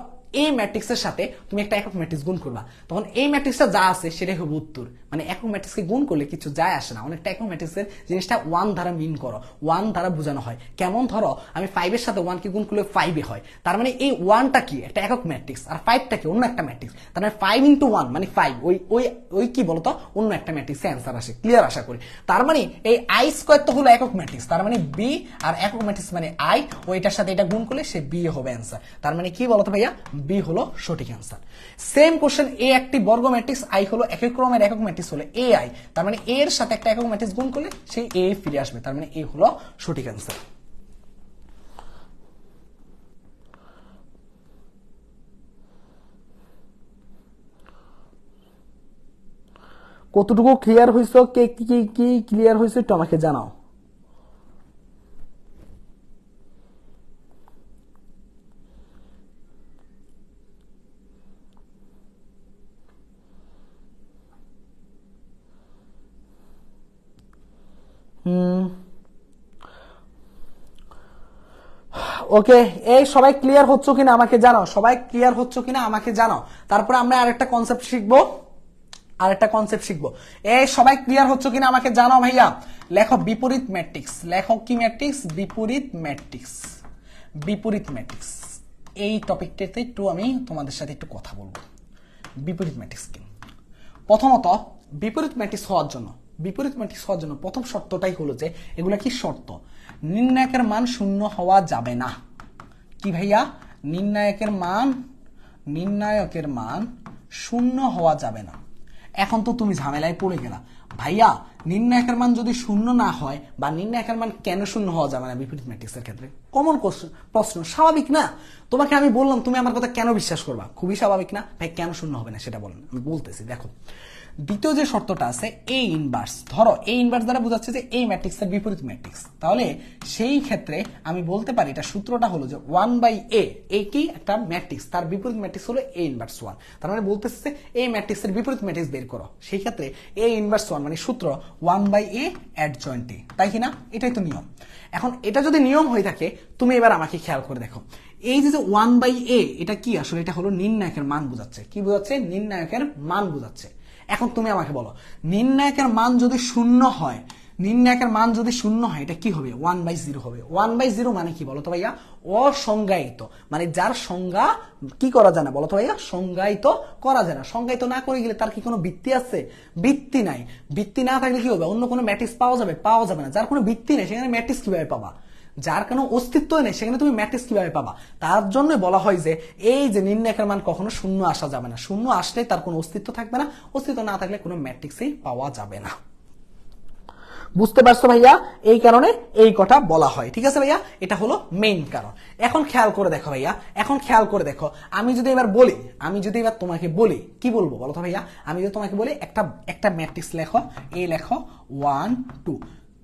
এই ম্যাট্রিক্সের সাথে তুমি একটা একক ম্যাট্রিক্স গুণ করবা, তখন এই ম্যাট্রিক্সটা যা আছে সেটাই হবে উত্তর। মানে একক ম্যাট্রিক্সকে গুণ করলে কিছু যায় আসে না, অনেকটা একক ম্যাট্রিক্সের জিনিসটা 1 দ্বারা মিন করো, 1 দ্বারা বোঝানো হয়। কেমন, ধরো আমি 5 এর সাথে 1 কে গুণ করলে 5 হয়, তার মানে এই 1টা কি একটা একক ম্যাট্রিক্স, আর 5টা কি অন্য একটা ম্যাট্রিক্স, তার মানে 5 × 1 মানে 5, ওই ওই ওই কি বলতো অন্য একটা ম্যাট্রিক্সে অ্যান্সার আসে। ক্লিয়ার আশা করি। তার মানে এই আই স্কোয়ার তো হলো একক ম্যাট্রিক্স, তার মানে বি আর একক ম্যাট্রিক্স মানে আই, ওইটার সাথে এটা গুণ করলে সে বি হবে অ্যান্সার। তার মানে কি বলতো ভাইয়া, বি হলো সঠিক অ্যান্সার। সেম কোশ্চেন, এ একটি বর্গ ম্যাট্রিক্স, আই হলো একক ক্রমের একক ম্যাট্রিক্স হলো এ আই, তার মানে এর সাথে একটা একক ম্যাট্রিক্স গুণ করলে সেই এ ফিরে আসবে, তার মানে এ হলো সঠিক অ্যান্সার। কতটুকু ক্লিয়ার হয়েছে, কে কি কি ক্লিয়ার হয়েছে একটু আমাকে জানাও। ওকে, এই সবাই ক্লিয়ার হচ্ছে কিনা আমাকে জানাও, সবাই ক্লিয়ার হচ্ছে কিনা আমাকে জানাও। তারপরে আমরা আরেকটা কনসেপ্ট শিখবো, আরেকটা কনসেপ্ট শিখবো। এই সবাই ক্লিয়ার হচ্ছে কিনা আমাকে জানাও ভাইয়া। লেখো বিপরীত ম্যাট্রিক্স, লেখো কি ম্যাট্রিক্স, বিপরীত ম্যাট্রিক্স, বিপরীত ম্যাট্রিক্স। এই টপিকটাতে একটু আমি তোমাদের সাথে একটু কথা বলবো। বিপরীত ম্যাট্রিক্স কি? প্রথমত বিপরীত ম্যাট্রিক্স হওয়ার জন্য, বিপরীত ম্যাট্রিক্স হওয়ার জন্য প্রথম শর্তটাই হলো যে এগুলা কি শর্ত, নির্ণায়কের মান শূন্য হওয়া যাবে না। কি ভাইয়া, নির্ণায়কের মান, নির্ণায়কের মান শূন্য হওয়া যাবে না। এখন তো তুমি ঝামেলায় পড়ে গেলা, ভাইয়া নির্ণায়কের মান যদি শূন্য না হয়, বা নির্ণায়কের মান কেন শূন্য হওয়া যাবে না বিপরীত ম্যাট্রিক্সের ক্ষেত্রে? কমন প্রশ্ন, স্বাভাবিক না? তোমাকে আমি বললাম, তুমি আমার কথা কেন বিশ্বাস করবা? খুবই স্বাভাবিক না ভাই? কেন শূন্য হবে না সেটা বলেন, আমি বলতেছি। দেখো, দ্বিতীয় যে শর্তটা আছে এ ইনভার্স, ধরো এ ইনভার্স দ্বারা বোঝাচ্ছে যে এই ম্যাট্রিক্সের বিপরীত ম্যাট্রিক্স, তাহলে সেই ক্ষেত্রে আমি বলতে পারি এটা সূত্রটা হলো যে 1/a, এ কি একটা ম্যাট্রিক্স, তার বিপরীত ম্যাট্রিক্স হলো এ ইনভার্স 1, তার মানে বলতেছে যে এই ম্যাট্রিক্সের বিপরীত ম্যাট্রিক্স বের করো, সেই ক্ষেত্রে এ ইনভার্স 1 মানে সূত্র 1/a অ্যাডজয়েন্ট a, তাই কিনা? এটাই তো নিয়ম। এখন এটা যদি নিয়ম হয়ে থাকে, তুমি এবার আমাকে খেয়াল করে দেখো, এই যে 1/a এটা কি আসলে, এটা হলো নির্ণায়কের মান বোঝাচ্ছে। কি বোঝাচ্ছে? নির্ণায়কের মান বোঝাচ্ছে। এখন তুমি আমাকে বলো, নির্ণায়কের মান যদি শূন্য হয়, নির্ণায়কের মান যদি শূন্য হয়, এটা কি হবে? 1/0 হবে। 1/0 মানে কি বলতো ভাইয়া? অসংজ্ঞায়িত, মানে যার সংজ্ঞা কি করা যায় না বলতো ভাইয়া? সংজ্ঞায়িত করা যায় না। সংজ্ঞায়িত না করে গেলে তার কি কোনো ভিত্তি আছে? ভিত্তি নাই। ভিত্তি না থাকলে কি হবে? অন্য কোনো ম্যাট্রিক্স পাওয়া যাবে? পাওয়া যাবে না। যার কোনো ভিত্তি নেই সেখানে ম্যাট্রিক্স কিভাবে পাবা? যার কোনো অস্তিত্ব নেই সেখানে তুমি ম্যাট্রিক্স কিভাবে পাবা? তার জন্য বলা হয় যে এই যে নির্ণায়কের মান কখনো শূন্য আসা যাবে না। শূন্য আসলে তার কোনো অস্তিত্ব থাকবে না, অস্তিত্ব না থাকলে কোনো ম্যাট্রিক্সই পাওয়া যাবে না। বুঝতে পারছো ভাইয়া? এই কারণে এই কথা বলা হয়। ঠিক আছে ভাইয়া, এটা হলো মেইন কারণ। এখন খেয়াল করে দেখো ভাইয়া, এখন খেয়াল করে দেখো, আমি যদি এবার বলি, আমি যদি এবার তোমাকে বলি, কি বলবো বলো তো ভাইয়া? আমি যদি তোমাকে বলি একটা ম্যাট্রিক্স লেখো, এ লেখো 1 2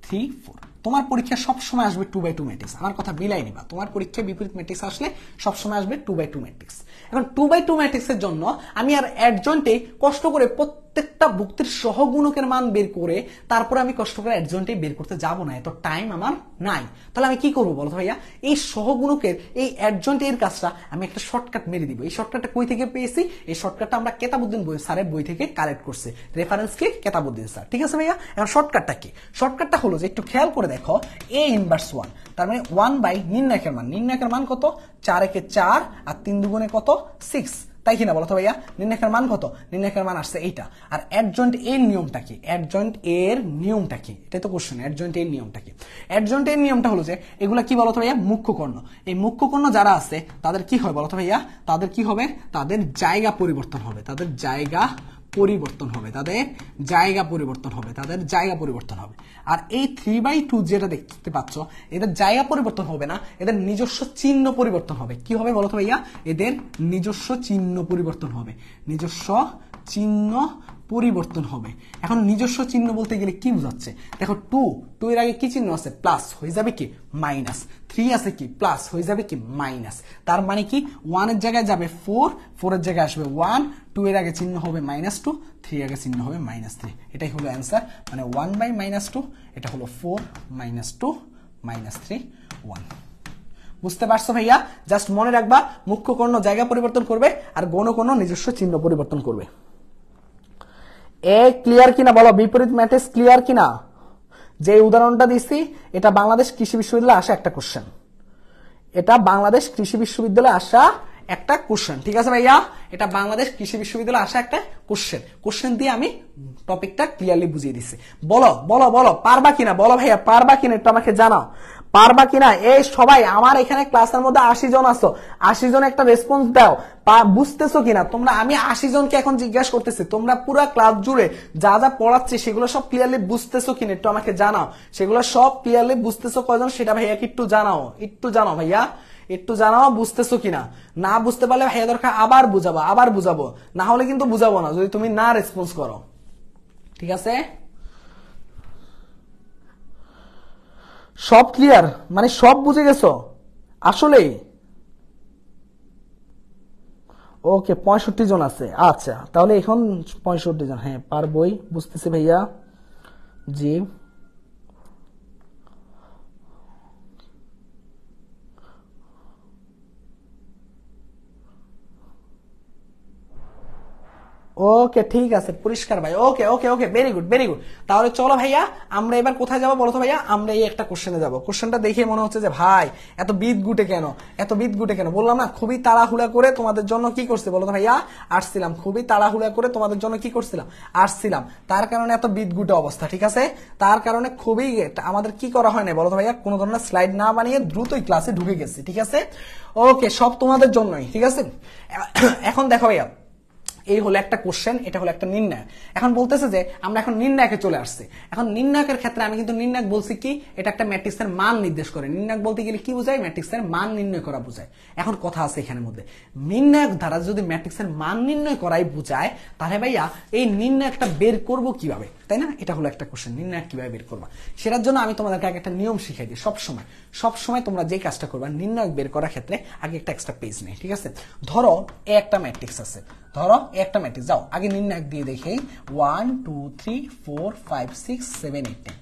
3 4, তোমার পরীক্ষা সবসময় আসবে 2/2 ম্যাট্রিক্স। আমার কথা বিলাই নিবা, তোমার পরীক্ষায় বিপরীত ম্যাট্রিক্স আসলে সবসময় আসবে 2/2 ম্যাট্রিক্স। এখন 2/2 ম্যাট্রিক্সের জন্য আমি আর অ্যাডজয়েন্টে কষ্ট করে প্রত্যেকটা ভুক্তির সহগুণকের মান বের করে তারপরে আমি কষ্ট করে অ্যাডজয়েন্টে বের করতে যাব না, এত টাইম আমার নাই। তাহলে আমি কি করবো বলো তো ভাইয়া? এই সহগুণকের এই অ্যাডজয়েন্ট এর কাজটা আমি একটা শর্টকাট মেরে দিব। এই শর্টকাটটা কই থেকে পেয়েছি? এই শর্টকাটটা আমরা কেতাবউদ্দিন স্যারের বই থেকে কালেক্ট করছি, রেফারেন্স কি কেতাবউদ্দিন স্যার, ঠিক আছে ভাইয়া? এখন শর্টকাটটা কি? শর্টকাটটা হলো যে একটু খেয়াল করে দেখো, a ইনভার্স 1, তার মানে 1 বাই নির্ণায়কের মান। নির্ণায়কের মান কত? 4 একে 4 আর 3 দুগুণে কত? 6, তাই কিনা বলো তো ভাইয়া? নির্ণায়কের মান কত? নির্ণায়কের মান আসছে এইটা। আর অ্যাডজয়েন্ট এর নিয়মটা কি? অ্যাডজয়েন্ট এর নিয়মটা কি? এটাই তো কোশ্চেন, অ্যাডজয়েন্ট এর নিয়মটা কি? অ্যাডজয়েন্ট এর নিয়মটা হলো যে এগুলা কি বলো তো ভাইয়া? মুখ্য কর্ণ। এই মুখ্য কর্ণ যারা আছে তাদের কি হয় বলো তো ভাইয়া? তাদের কি হবে? তাদের জায়গা পরিবর্তন হবে, তাদের জায়গা পরিবর্তন হবে, তাদের জায়গা পরিবর্তন হবে, তাদের জায়গা পরিবর্তন হবে। আর এই 3/2 যেটা দেখতে পাচ্ছ, এদের জায়গা পরিবর্তন হবে না, এদের নিজস্ব চিহ্ন পরিবর্তন হবে। কি হবে বলো তো ভাইয়া? এদের নিজস্ব চিহ্ন পরিবর্তন হবে, নিজস্ব চিহ্ন পরিবর্তন হবে। এখন নিজস্ব চিহ্ন বলতে গেলে কি বোঝাচ্ছে? দেখো 2 এর আগে কি চিহ্ন আছে? প্লাস, হয়ে যাবে কি মাইনাস। 3 আছে কি? প্লাস, হয়ে যাবে কি মাইনাস। তার মানে কি 1 এর জায়গায় যাবে 4 এর জায়গায় আসবে 1, 2 এর আগে চিহ্ন হবে -2, 3 এর আগে চিহ্ন হবে -3। এটাই হলো অ্যান্সার, মানে 1 বাই -2, এটা হলো 4 -2 -3 1। বুঝতে পারছো ভাইয়া? জাস্ট মনে রাখবা, মুখ্য কর্ণ জায়গা পরিবর্তন করবে আর গৌণ কর্ণ নিজস্ব চিহ্ন পরিবর্তন করবে। এ ক্লিয়ার কিনা বলো? বিপরীত ম্যাট্রিক্স ক্লিয়ার কিনা? যে উদাহরণটা দিছি এটা বাংলাদেশ কৃষি বিশ্ববিদ্যালয়ে আসা একটা কোশ্চেন, এটা বাংলাদেশ কৃষি বিশ্ববিদ্যালয়ে আসা একটা কোশ্চেন, ঠিক আছে ভাইয়া? এটা বাংলাদেশ কৃষি বিশ্ববিদ্যালয়ে আসা একটা কোশ্চেন দিয়ে আমি টপিকটা ক্লিয়ারলি বুঝিয়ে দিচ্ছি। বলো বলো বলো, পারবা কিনা? বলো ভাইয়া, পারবা কিনা একটু আমাকে জানাও, পারবা কিনা? এই সবাই আমার এখানে ক্লাসের মধ্যে 80 জন আছো, 80 জন একটা রেসপন্স দাও, বুঝতেছো কিনা তোমরা? আমি 80 জনকে এখন জিজ্ঞাসা করতেছি, তোমরা পুরো ক্লাস জুড়ে যা যা পড়াচ্ছি সেগুলো সব ক্লিয়ারলি বুঝতেছো কিনা একটু আমাকে জানাও। সেগুলো সব ক্লিয়ারলি বুঝতেছো কয়জন সেটা ভাইয়াকে একটু জানাও, একটু জানাও ভাইয়া, একটু জানাও বুঝতেছো কিনা। না বুঝতে পারলে ভাইয়া দরকার আবার বুঝাবো, না হলে কিন্তু বুঝাবো না যদি তুমি না রেসপন্স করো, ঠিক আছে? সব ক্লিয়ার, মানে সব বুঝে গেছো আসলে? ওকে, 65 জন আছে, আচ্ছা তাহলে এখন 65 জন, হ্যাঁ পারবই, বুঝতেছি ভাইয়া, জি। ওকে ঠিক আছে, পরিষ্কার ভাই, ওকে ওকে ওকে, ভেরি গুড ভেরি গুড। তাহলে চলো ভাইয়া, আমরা এবার কোথায় যাবো বলো তো ভাইয়া? আমরা এই একটা কোশ্চেনে যাবো। কোশ্চেনটা দেখে মনে হচ্ছে যে ভাই এত বিদগুটে কেন, এত বিদগুটে কেন? বললাম না খুবই তাড়াহুড়া করে তোমাদের জন্য কি করছে বলো তো ভাইয়া? আসছিলাম, খুবই তাড়াহুড়া করে তোমাদের জন্য কি করছিলাম? আসছিলাম, তার কারণে এত বিদগুটে অবস্থা, ঠিক আছে? তার কারণে খুবই আমাদের কি করা হয় না বলো তো ভাইয়া? কোনো ধরনের স্লাইড না বানিয়ে দ্রুতই ক্লাসে ঢুকে গেছি, ঠিক আছে? ওকে, সব তোমাদের জন্যই, ঠিক আছে? এখন দেখো ভাইয়া, এই হলো একটা কোশ্চেন, এটা হলো একটা নির্ণয়। এখন বলতেছে যে আমরা এখন নির্ণায়কে চলে আসছে। এখন নির্ণায়কের ক্ষেত্রে আমি কিন্তু নির্ণায়ক বলছি কি, এটা একটা ম্যাট্রিক্সের মান নির্দেশ করে। নির্ণায়ক বলতে গেলে কি বোঝায়? ম্যাট্রিক্সের মান নির্ণয় করা বোঝায়। এখন কথা আছে এখানের মধ্যে, নির্ণায়ক দ্বারা যদি ম্যাট্রিক্সের মান নির্ণয় করাই বোঝায়, তাহলে ভাইয়া এই নির্ণায়কটা বের করব কিভাবে, তাই না? এটা হলো একটা কোশ্চেন, নির্ণায়ক কিভাবে বের করবা। সেটার জন্য আমি তোমাদেরকে আগে একটা নিয়ম শিখাই দিই। সবসময় তোমরা যে কাজটা করবা নির্ণায়ক বের করার ক্ষেত্রে, আগে একটা এক্সট্রা পেজ নেই, ঠিক আছে? ধরো একটা ম্যাট্রিক্স আছে, ধরো একটা ম্যাট্রিক্স, যাও আগে নির্ণায়ক দিয়ে দেখি 1 2 3 4 5 6 7 8 10।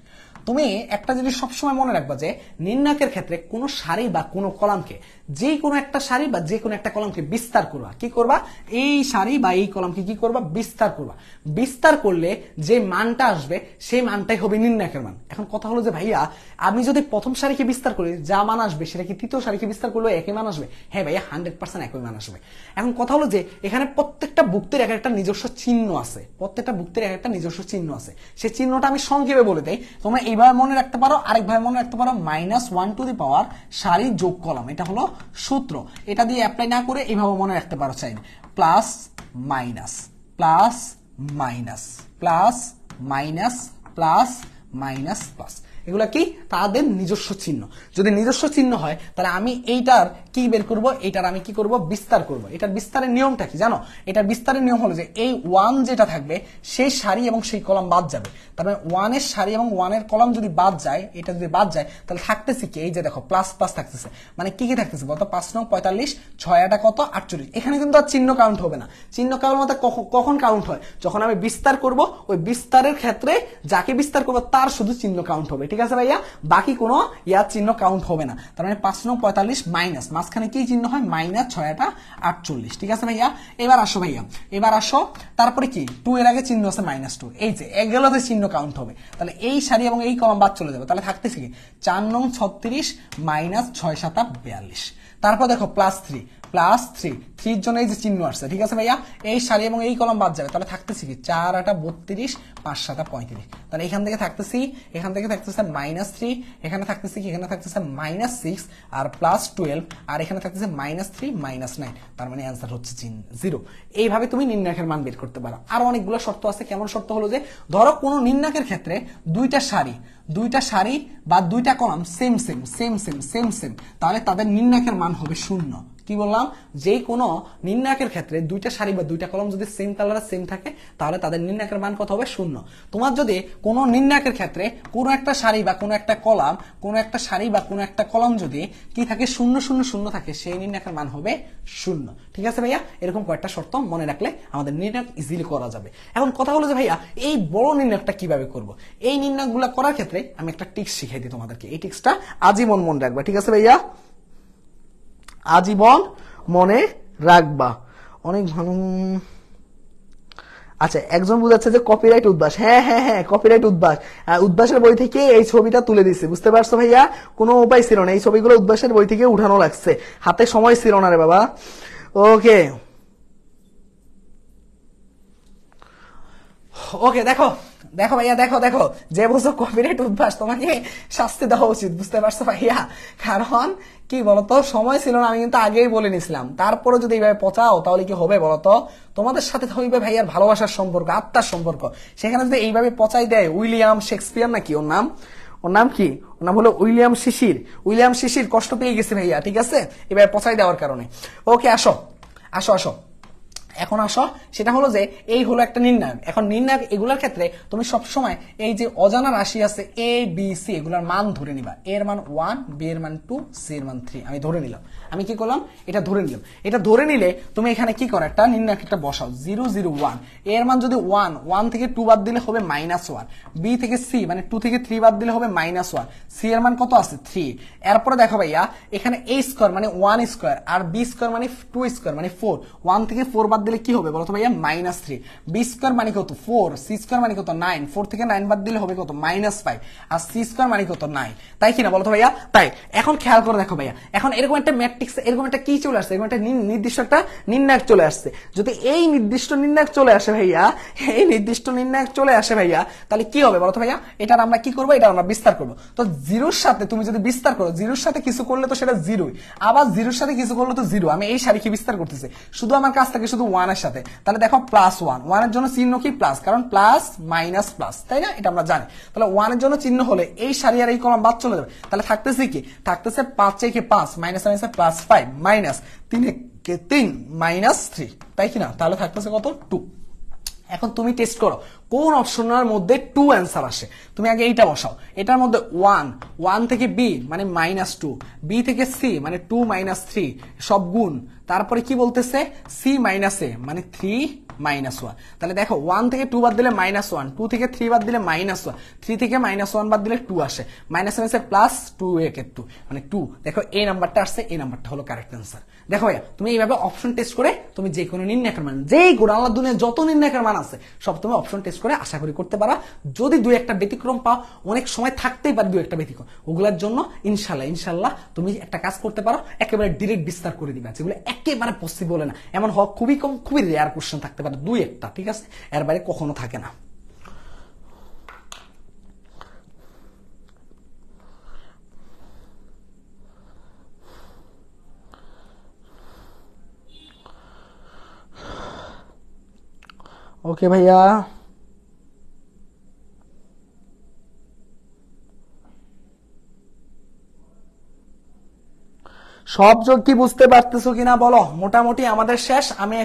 তুমি একটা জিনিস সবসময় মনে রাখবা যে নির্ণায়কের ক্ষেত্রে কোনো সারি বা কোনো কলামকে, যে কোনো একটা সারি বা যে কোনো একটা কলামকে বিস্তার করবা। কি করবা? এই সারি বা এই কলামকে কি করবা? বিস্তার করবা। বিস্তার করলে যে মানটা আসবে সেই মানটাই হবে নির্ণায়কের মান। এখন কথা হলো যে ভাইয়া, আমি যদি প্রথম সারিকে বিস্তার করি, যা মান আসবে সেটা কি তৃতীয় সারিকে বিস্তার করলে একই মান আসবে? হ্যাঁ ভাইয়া, 100% একই মান আসবে। এখন কথা হলো যে এখানে প্রত্যেকটা ভুক্তির এক একটা নিজস্ব চিহ্ন আছে, প্রত্যেকটা ভুক্তির এক একটা নিজস্ব চিহ্ন আছে। সেই চিহ্নটা আমি সংক্ষেপে বলে দেই, তোমরা এইভাবে মনে রাখতে পারো, আরেকভাবে মনে রাখতে পারো, -1 টু দি পাওয়ার সারি যোগ কলাম, এটা হলো সূত্র। এটা দিয়ে অ্যাপ্লাই না করে এইভাবে মনে রাখতে পারো চাইলে, plus minus plus minus plus minus plus minus plus. এগুলা কি তাদের নিজস্ব চিহ্ন। যদি নিজস্ব চিহ্ন হয় তাহলে আমি এইটার কি বের করব, এইটার আমি কি করব, বিস্তার করব। এটার বিস্তারের নিয়মটা কি জানো? এটার বিস্তারের নিয়ম হলো যে এই 1 যেটা থাকবে সেই সারি এবং সেই কলাম বাদ যাবে। তার মানে 1 এর সারি এবং 1 এর কলাম যদি বাদ যায়, এটা যদি বাদ যায় তাহলে থাকতেছে কি, এই যে দেখো প্লাস প্লাস থাকতেছে, মানে কি কি থাকতেছে বলতো, 5 নং 45, 6 আটা কত 48। এখানে কিন্তু আর চিহ্ন কাউন্ট হবে না। চিহ্ন কাউন্ট মতে কখন কাউন্ট হয়, যখন আমি বিস্তার করব, ওই বিস্তারের ক্ষেত্রে যাকে বিস্তার করবো তার শুধু চিহ্ন কাউন্ট হবে, ঠিক আছে ভাইয়া, বাকি কোনো ইয়ার চিহ্ন কাউন্ট হবে না। তার মানে 5 নং 45 মাইনাস, মাঝখানে কি চিহ্ন হয়, মাইনাস 6 আটা 48, ঠিক আছে ভাইয়া। এবার আসো ভাইয়া, এবার আসো, তারপরে কি 2 এর আগে চিহ্ন আছে -2, এই যে এগুলোতে চিহ্ন কাউন্ট হবে। তাহলে এই সারি এবং এই কলাম বাদ চলে যাবে, তাহলে থাকতেছে কি 4 নং 36 মাইনাস 6 7 42। তারপর দেখো +3, +3 জন্য এই যে চিহ্ন আসছে, ঠিক আছে ভাইয়া, এই সারি এবং এই কলাম বাদ যাবে, তাহলে থাকতেছে কি 4 8 32, 5 7 35। তাহলে এখান থেকে থাকতেছে -3, এখানে থাকতেছে কি, এখানে থাকতেছে -6 আর +12, আর এখানে থাকতেছে -3 -9। তার মানে অ্যান্সার হচ্ছে 0। এইভাবে তুমি নির্ণায়কের মান বের করতে পারো। আর অনেকগুলো শর্ত আছে। কেমন শর্ত হলো যে ধরো কোনো নির্ণায়কের ক্ষেত্রে দুইটা সারি বা দুইটা কলাম সেম, তাহলে তাদের নির্ণায়কের মান হবে 0। কি বললাম, যে কোনো নির্ণায়কের ক্ষেত্রে দুইটা সারি বা দুইটা কলাম যদি সেম কালার সেম থাকে তাহলে তাদের নির্ণায়কের মান কত হবে, 0। তোমার যদি কোনো নির্ণায়কের ক্ষেত্রে কোনো একটা সারি বা কোনো একটা কলাম যদি কি থাকে 0 0 0 থাকে, সেই নির্ণায়কের মান হবে 0। ঠিক আছে ভাইয়া, এরকম কয়েকটা শর্ত মনে রাখলে আমাদের নির্ণায়ক ইজিলি করা যাবে। এখন কথা হলো যে ভাইয়া এই বড় নির্ণায়কটা কিভাবে করব। এই নির্ণায়কগুলো করার ক্ষেত্রে আমি একটা টিক্স শিখাই দিই তোমাদেরকে। এই টিক্সটা আজীবন মনে রাখবা, ঠিক আছে ভাইয়া, আজীবন মনে রাখবা। অনেক ভালো। আচ্ছা, একজন বুঝাচ্ছে যে কপিরাইট উদ্ভাস। হ্যাঁ, কপিরাইট উদ্ভাস। উদ্ভাসের বই থেকে এই ছবিটা তুলে দিচ্ছে, বুঝতে পারছো ভাইয়া, কোনো উপায় ছিল না, এই ছবিগুলো উদ্ভাসের বই থেকে উঠানো লাগছে, হাতে সময় ছিল না রে বাবা। ওকে দেখো ভাইয়া, দেখো যে বলছো কপিরাইট উদ্ভাস, তোমাকে শাস্তি দেওয়া উচিত, বুঝতে পারছো ভাইয়া। কারণ কি বলতো, সময় ছিল না, আমি কিন্তু আগেই বলে নিছিলাম। তারপরে যদি এইভাবে পচাও তাহলে কি হবে বলতো, তোমাদের সাথে হইবে ভাইয়ার ভালোবাসার সম্পর্ক, আত্মার সম্পর্ক। সেখানে যদি এইভাবে পচাই দেয়, উইলিয়াম শেক্সপিয়ার নাকি ওর নাম কি, ওর নাম হলো উইলিয়াম শিশির কষ্ট পেয়ে গেছে ভাইয়া, ঠিক আছে, এভাবে পচাই দেওয়ার কারণে। ওকে, আসো, এখন আসো, সেটা হলো যে এই হলো একটা নির্ণায়ক। এখন নির্ণায়ক এগুলোর ক্ষেত্রে তুমি সবসময় এই যে অজানা রাশি আছে A B C, এগুলোর মান ধরে নিবা। A এর মান 1, B এর মান 2, C এর মান 3। আমি ধরে নিলাম, আমি কি করলাম, এটা ধরে নিলাম। এটা ধরে নিলে তুমি এখানে কি করো, একটা নির্ণায়ক একটা বসাও, 0 0 1। A এর মান যদি 1 থেকে 2 বাদ দিলে হবে -1, B থেকে C মানে 2 থেকে 3 বাদ দিলে হবে -1, C এর মান কত আছে 3। এরপরে দেখো ভাইয়া, এখানে A স্কয়ার মানে 1 স্কয়ার আর B স্কয়ার মানে 2 স্কয়ার মানে 4। 1 থেকে 4 বাদ দিলে কি হবে বলতো ভাইয়া, -3। B স্কয়ার মানে কত 4, C স্কয়ার মানে কত 9, 4 থেকে 9 বাদ দিলে হবে কত -5, আর C স্কয়ার মানে কত 9। তাই কিনা বলতো ভাইয়া? তাই। এখন খেয়াল করে দেখো ভাইয়া, এখন এরকম একটা ম্যাট্রিক্স, এরকম একটা কি চলে আসছে, এরকম একটা নির্দিষ্ট একটা নির্ণায়ক চলে আসছে। যদি এই নির্দিষ্ট নির্ণায়ক চলে আসে ভাইয়া, তাহলে কি হবে বলতো ভাইয়া, এটার আমরা কি করবো, এটা আমরা বিস্তার করবো। তো জিরোর সাথে তুমি যদি বিস্তার করো, জিরোর সাথে কিছু করলে তো সেটা জিরোই, আবার জিরোর সাথে কিছু করলে তো জিরো। আমি এই সারিকে বিস্তার করতেছি, শুধু আমার কাছ থেকে শুধু 1 এর সাথে, তাহলে দেখো +1, 1 এর জন্য চিহ্ন কি প্লাস, কারণ প্লাস মাইনাস প্লাস, তাই না, এটা আমরা জানি। তাহলে 1 এর জন্য চিহ্ন হলে এই সারি আর এই কলাম বাদ চলে যাবে, তাহলে থাকতেছে কি, থাকতেছে 5 একে 5 মাইনাস +5 মাইনাস 3 কে 3 -3, তাই কিনা, তাহলে থাকতেছে কত 2। এখন তুমি টেস্ট করো কোন অপশনের মধ্যে 2 অ্যান্সার আসে। তুমি আগে এইটা বসাও, এটার মধ্যে 1 থেকে B মানে -2, B থেকে C মানে 2 3, সব গুণ, তারপরে কি বলতেছে C A মানে 3 -1। তাহলে দেখো 1 থেকে 2 বাদ দিলে -1, 2 থেকে 3 বাদ দিলে -1, 3 থেকে -1 বাদ দিলে 2 আসে, -1 প্লাস 2 একে 2 মানে 2। দেখো এই নাম্বারটা আসছে, এই নাম্বারটা হলো কারেক্ট অ্যান্সার। দেখো ভাইয়া, তুমি এইভাবে অপশন টেস্ট করে তুমি যে কোনো নির্ণায়কের মান, যেই গুণ আল্লাহ দুনিয়ায় যত নির্ণায়কের মান আছে সব তুমি অপশন টেস্ট করে আশা করি করতে পারা। যদি 2-1টা ব্যতিক্রম পাও, অনেক সময় থাকতেই পারে 2-1টা ব্যতিক্রম, ওগুলোর জন্য ইনশাল্লাহ তুমি একটা কাজ করতে পারো, একেবারে ডিরেক্ট বিস্তার করে দিবে, যেগুলো একেবারে পসিবল না, এমন হওয়া খুবই কম, খুবই রেয়ার কোশ্চেন থাকতে পারে 2-1টা, ঠিক আছে, এর বাইরে কখনো থাকে না। ওকে ভাইয়া। সব যোগ কি বুঝতে পারতেছো কিনা বলো? মোটামুটি আমাদের শেষ। আমি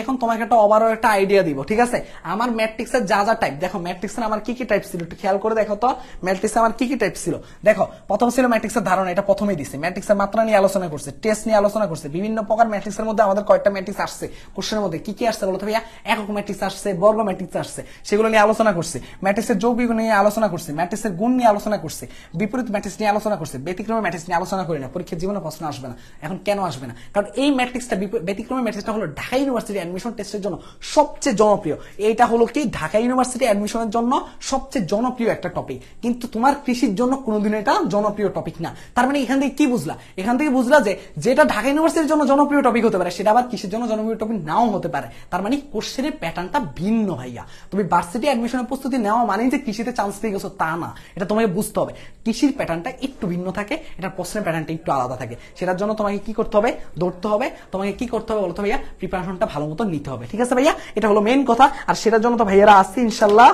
এখন তোমাকে একটা ওভারঅল একটা আইডিয়া দিব, ঠিক আছে? আমার ম্যাট্রিক্সের যা যা টাইপ, দেখো ম্যাট্রিক্সের আমার কি কি টাইপ ছিল একটু খেয়াল করে দেখো তো। ম্যাট্রিক্সে আমার কি কি টাইপ ছিল দেখো। প্রথম ছিল ম্যাট্রিক্সের ধারণা, এটা প্রথমেই দিছে। ম্যাট্রিক্সের মাত্রা নিয়ে আলোচনা করছে, টেস্ট নিয়ে আলোচনা করছে, বিভিন্ন প্রকার ম্যাট্রিক্সের মধ্যে আমাদের কয়টা ম্যাট্রিক্স আসছে কোশ্চেনের মধ্যে, কি কি আসছে বলতো ভাইয়া? একক ম্যাট্রিক্স আসছে, বর্গ ম্যাট্রিক্স আসছে, সেগুলো নিয়ে আলোচনা করছে। ম্যাট্রিক্সের যৌগিক নিয়ে আলোচনা করছে, ম্যাট্রিক্সের গুণ নিয়ে আলোচনা করছে, বিপরীত ম্যাট্রিক্স নিয়ে আলোচনা করছে। ব্যতিক্রমী ম্যাট্রিক্স নিয়ে আলোচনা করি না, পরীক্ষার জীবনে প্রশ্ন আসবে না। এখন কেন আসবে না? কারণ এই ম্যাট্রিক্সটা, ব্যতিক্রমী ম্যাট্রিক্সটা হলো ঢাকা ইউনিভার্সিটি অ্যাডমিশন টেস্টের জন্য সবচেয়ে জনপ্রিয়। এইটা হলো কি ঢাকা ইউনিভার্সিটি অ্যাডমিশনের জন্য সবচেয়ে জনপ্রিয় একটা টপিক, কিন্তু তোমার কৃষির জন্য কোনোদিন এটা জনপ্রিয় টপিক না। তার মানে এখান থেকে কি বুঝলা? এখান থেকে বুঝলা যে যেটা ঢাকা ইউনিভার্সিটির জন্য জনপ্রিয় টপিক হতে পারে, সেটা আবার কৃষির জন্য জনপ্রিয় টপিক নাও হতে পারে। তার মানে কোশ্চেনের প্যাটার্নটা ভিন্ন ভাইয়া। তুমি ভার্সিটি অ্যাডমিশনের প্রস্তুতি নেওয়া মানে যে কৃষিতে চান্স পেয়ে গেছো তা না, এটা তোমাকে বুঝতে হবে। কৃষির প্যাটার্নটা একটু ভিন্ন থাকে, এটার প্রশ্নের প্যাটার্নটা একটু আলাদা থাকে। সেটার জন্য তোমাকে কি করতে হবে? ধরতে হবে। তোমাকে কি করতে হবে বলতো ভাইয়া? প্রিপারেশনটা ভালো মতো নিতে হবে, ঠিক আছে ভাইয়া? এটা হলো মেইন কথা। আর সেটার জন্য তো ভাইয়ারা আসছে ইনশাল্লাহ,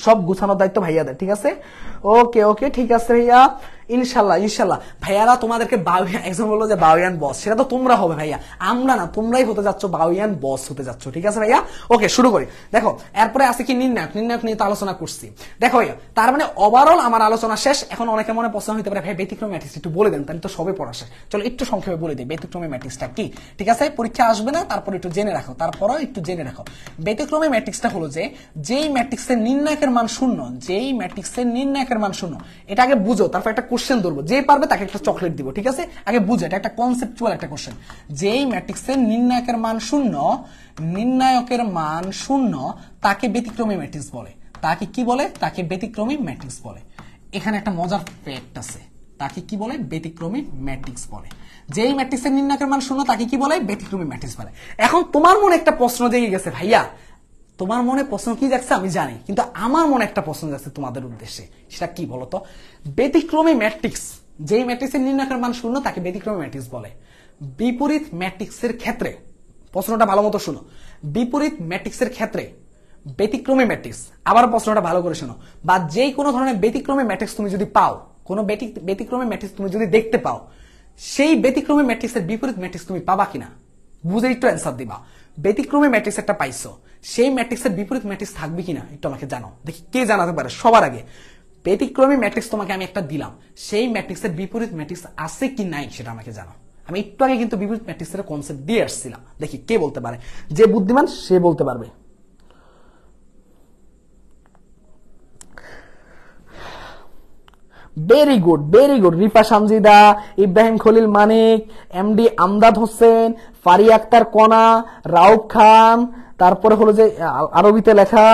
সব গুছানোর দায়িত্ব ভাইয়াদের, ঠিক আছে? ওকে ওকে, ঠিক আছে ভাইয়া, ইনশাল্লাহ ইনশাল্লাহ। ভাইয়ারা তোমাদেরকে একজন বললো যে বাউয়ান বস, সেটা তো তোমরা হবে ভাইয়া, আমরা না, তোমরাই হতে যাচ্ছ বাউয়ান বস হতে যাচ্ছ, ঠিক আছে ভাইয়া? ওকে, শুরু করি। দেখো এরপরে আছে কি নির্ণায়ক নিয়ে তো আলোচনা করছি। দেখো ভাইয়া, তার মানে ওভারঅল আমার আলোচনা শেষ। এখন অনেকের মনে প্রশ্ন হতে পারে, ভাই ব্যতিক্রমী ম্যাট্রিক্স একটু বলে দেন, তাহলে তো সবে পড়া শেষ। চলো একটু সংক্ষেপে বলে দিই ব্যতিক্রমী ম্যাট্রিক্সটা কি, ঠিক আছে? পরীক্ষা আসবে না, তারপর একটু জেনে রাখো, তারপরও একটু জেনে রাখো। ব্যতিক্রমী ম্যাট্রিক্সটা হলো যে যেই ম্যাট্রিক্সের নির্ণায়কের মান শূন্য, যেই ম্যাট্রিক্সের নির্ণায়কের মান শূন্য, এটা আগে বুঝো, তারপর একটা কোশ্চেন ধরবো, যে পারবে তাকে একটা চকলেট দিব, ঠিক আছে? আগে বুঝো, এটা একটা কনসেপচুয়াল একটা কোশ্চেন। যেই ম্যাট্রিক্সের নির্ণায়কের মান শূন্য, নির্ণায়কের মান শূন্য, তাকে ব্যতিক্রমী ম্যাট্রিক্স বলে। তাকে কি বলে? তাকে ব্যতিক্রমী ম্যাট্রিক্স বলে। এখানে একটা মজার ফ্যাক্ট আছে, তাকে কি বলে? ব্যতিক্রমী ম্যাট্রিক্স বলে। যেই ম্যাট্রিক্সের নির্ণায়কের মান শূন্য, তাকে কি বলে? ব্যতিক্রমী ম্যাট্রিক্স বলে। এখন তোমার মনে একটা প্রশ্ন জেগে গেছে, ভাইয়া তোমার মনে প্রশ্ন কি যাচ্ছে আমি জানি, কিন্তু আমার মনে একটা প্রশ্ন যাচ্ছে তোমাদের উদ্দেশ্যে, সেটা কি বলতো? ব্যতিক্রমী ম্যাট্রিক্স, যেই ম্যাট্রিক্সের নির্ণায়কের মান শূন্য, তাকে ব্যতিক্রমী ম্যাট্রিক্স বলে। বিপরীত ম্যাট্রিক্সের ক্ষেত্রে, প্রশ্নটা ভালো মতো শোনো, বিপরীত ম্যাট্রিক্সের ক্ষেত্রে ব্যতিক্রমী ম্যাট্রিক্স, আবার প্রশ্নটা ভালো করে শোনো, বা যেই কোনো ধরনের ব্যতিক্রমী ম্যাট্রিক্স তুমি যদি পাও, কোনো ব্যতিক্রমী ম্যাট্রিক্স তুমি যদি দেখতে পাও, সেই ব্যতিক্রমী ম্যাট্রিক্সের বিপরীত ম্যাট্রিক্স তুমি পাবা কিনা বুঝে একটু অ্যান্সার দিবা। ব্যতিক্রমী ম্যাট্রিক্স একটা পাইছো, সেই ম্যাট্রিক্সের বিপরীত ম্যাট্রিক্স থাকবে কিনা একটু আমাকে জানো, দেখি কে জানাতে পারে সবার আগে। ব্যতিক্রমী ম্যাট্রিক্স তোমাকে আমি একটা দিলাম, সেই ম্যাট্রিক্সের বিপরীত ম্যাট্রিক্স আছে কি নাই সেটা আমাকে জানো। আমি একটু আগে কিন্তু বিপরীত ম্যাট্রিক্সের কনসেপ্ট দিয়ে আসছিলাম, দেখি কে বলতে পারে। যে বুদ্ধিমান সে বলতে পারবে। Very good, very good. Rifa Samjida, Ibrahim Khalil Manik, MD Amdad Hossain, Fari Akter Kona, Rauf খান, তারপরে হলো যে আরবিতে লেখা,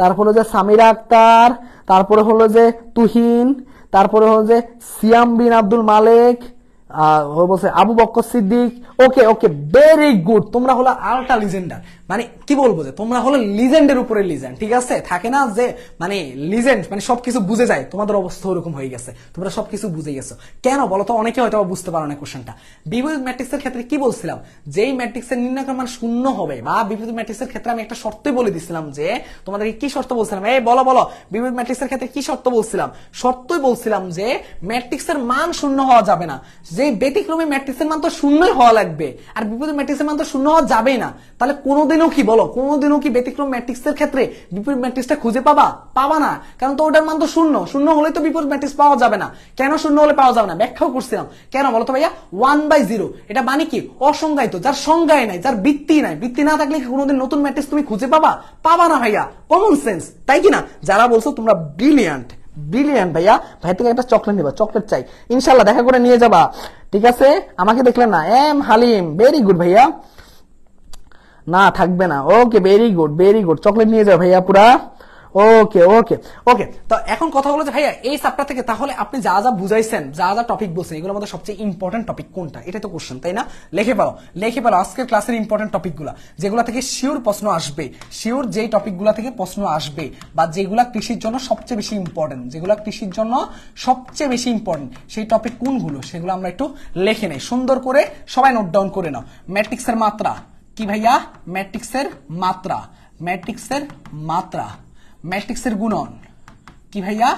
তারপরে যে সামিরা আক্তার, তারপরে হলো যে তুহিন, তারপরে হলো যে সিয়াম বিন আব্দুল মালেক, বলছে আবু বক্কর সিদ্দিক। ওকে ওকে, ভেরি গুড। তোমরা হলো আল্ট্রা লিজেন্ডার, মানে কি বলবো যে তোমরা হলো লিজেন্ডের উপরে লিজেন্ড, ঠিক আছে? থাকে না যে মানে লিজেন্ড মানে সবকিছু বুঝে যায়, তোমাদের অবস্থা ওরকম হয়ে গেছে, তোমরা সবকিছু বুঝে গেছো। কেন বলো তো? অনেকে হয়তো বুঝতে পারো না কোশ্চেনটা। বিপরীত ম্যাট্রিক্সের ক্ষেত্রে কি বলছিলাম? যেই ম্যাট্রিক্সের নির্ণায়কের মান শূন্য হবে, বা বিপরীত ম্যাট্রিক্সের ক্ষেত্রে আমি একটা শর্তই বলে দিছিলাম, যে তোমাদেরকে কি শর্ত বলছিলাম? এই বলো বলো, বিপরীত ম্যাট্রিক্সের ক্ষেত্রে কি শর্ত বলছিলাম? শর্তই বলছিলাম যে ম্যাট্রিক্সের মান শূন্য হওয়া যাবে না, যে ব্যতিক্রমী ম্যাট্রিক্সের মান তো শূন্যই হওয়া লাগবে, আর বিপরীত ম্যাট্রিক্সের মান তো শূন্য হওয়া যাবেই না। তাহলে কোনোদিনও কি বলো, কোনোদিনও কি ব্যতিক্রম ম্যাট্রিক্সের ক্ষেত্রে বিপরীত ম্যাট্রিক্সটা খুঁজে পাবা না, কারণ তো ওটার মান তো শূন্য। শূন্য হলে তো বিপরীত ম্যাট্রিক্স পাওয়া যাবে না। কেন শূন্য হলে পাওয়া যাবে না ব্যাখ্যাও করছিলাম। কেন বলো তো ভাইয়া? 1/0, এটা মানে কি? অসংজ্ঞায়িত, যার সংজ্ঞায় নাই, যার ভিত্তি নাই। ভিত্তি না থাকলে কোনোদিন নতুন ম্যাট্রিক্স তুমি খুঁজে পাবা না ভাইয়া। কমন সেন্স, তাই কি না? যারা বলছো তোমরা ব্রিলিয়ান্ট, ব্রিলিয়ান্ট ভাইয়া। ভাই থেকে একটা চকলেট নিবা, চকলেট চাই ইনশাল্লাহ, দেখা করে নিয়ে যাবা, ঠিক আছে? আমাকে দেখলেন না? এম হালিম, ভেরি গুড ভাইয়া। না থাকবে না, okay, very good, very good. Chocolate নিয়ে যাও ভাইয়া পুরা। ওকে ওকে ওকে। তো এখন কথা হলো যে ভাইয়া এই চ্যাপ্টার থেকে তাহলে আপনি যা যা বুঝাইছেন, যা যা টপিক বলছেন, এগুলোর মধ্যে সবচেয়ে ইম্পর্টেন্ট টপিক কোনটা? এটা তো কোশ্চেন, তাই না? লিখে ফেলো আজকের ক্লাসের ইম্পর্টেন্ট টপিকগুলো, যেগুলো থেকে শিওর প্রশ্ন আসবে, শিওর যেই টপিকগুলো থেকে প্রশ্ন আসবে, বা যেগুলা কৃষির জন্য সবচেয়ে বেশি ইম্পর্টেন্ট, যেগুলো কৃষির জন্য সবচেয়ে বেশি ইম্পর্টেন্ট, সেই টপিক কোনগুলো সেগুলো আমরা একটু লিখে নেই সুন্দর করে, সবাই নোট ডাউন করে নাও। ম্যাট্রিক্সের মাত্রা কি ভাইয়া? ম্যাট্রিক্সের মাত্রা, ম্যাট্রিক্সের মাত্রা। ম্যাট্রিক্সের গুণন কি ভাইয়া?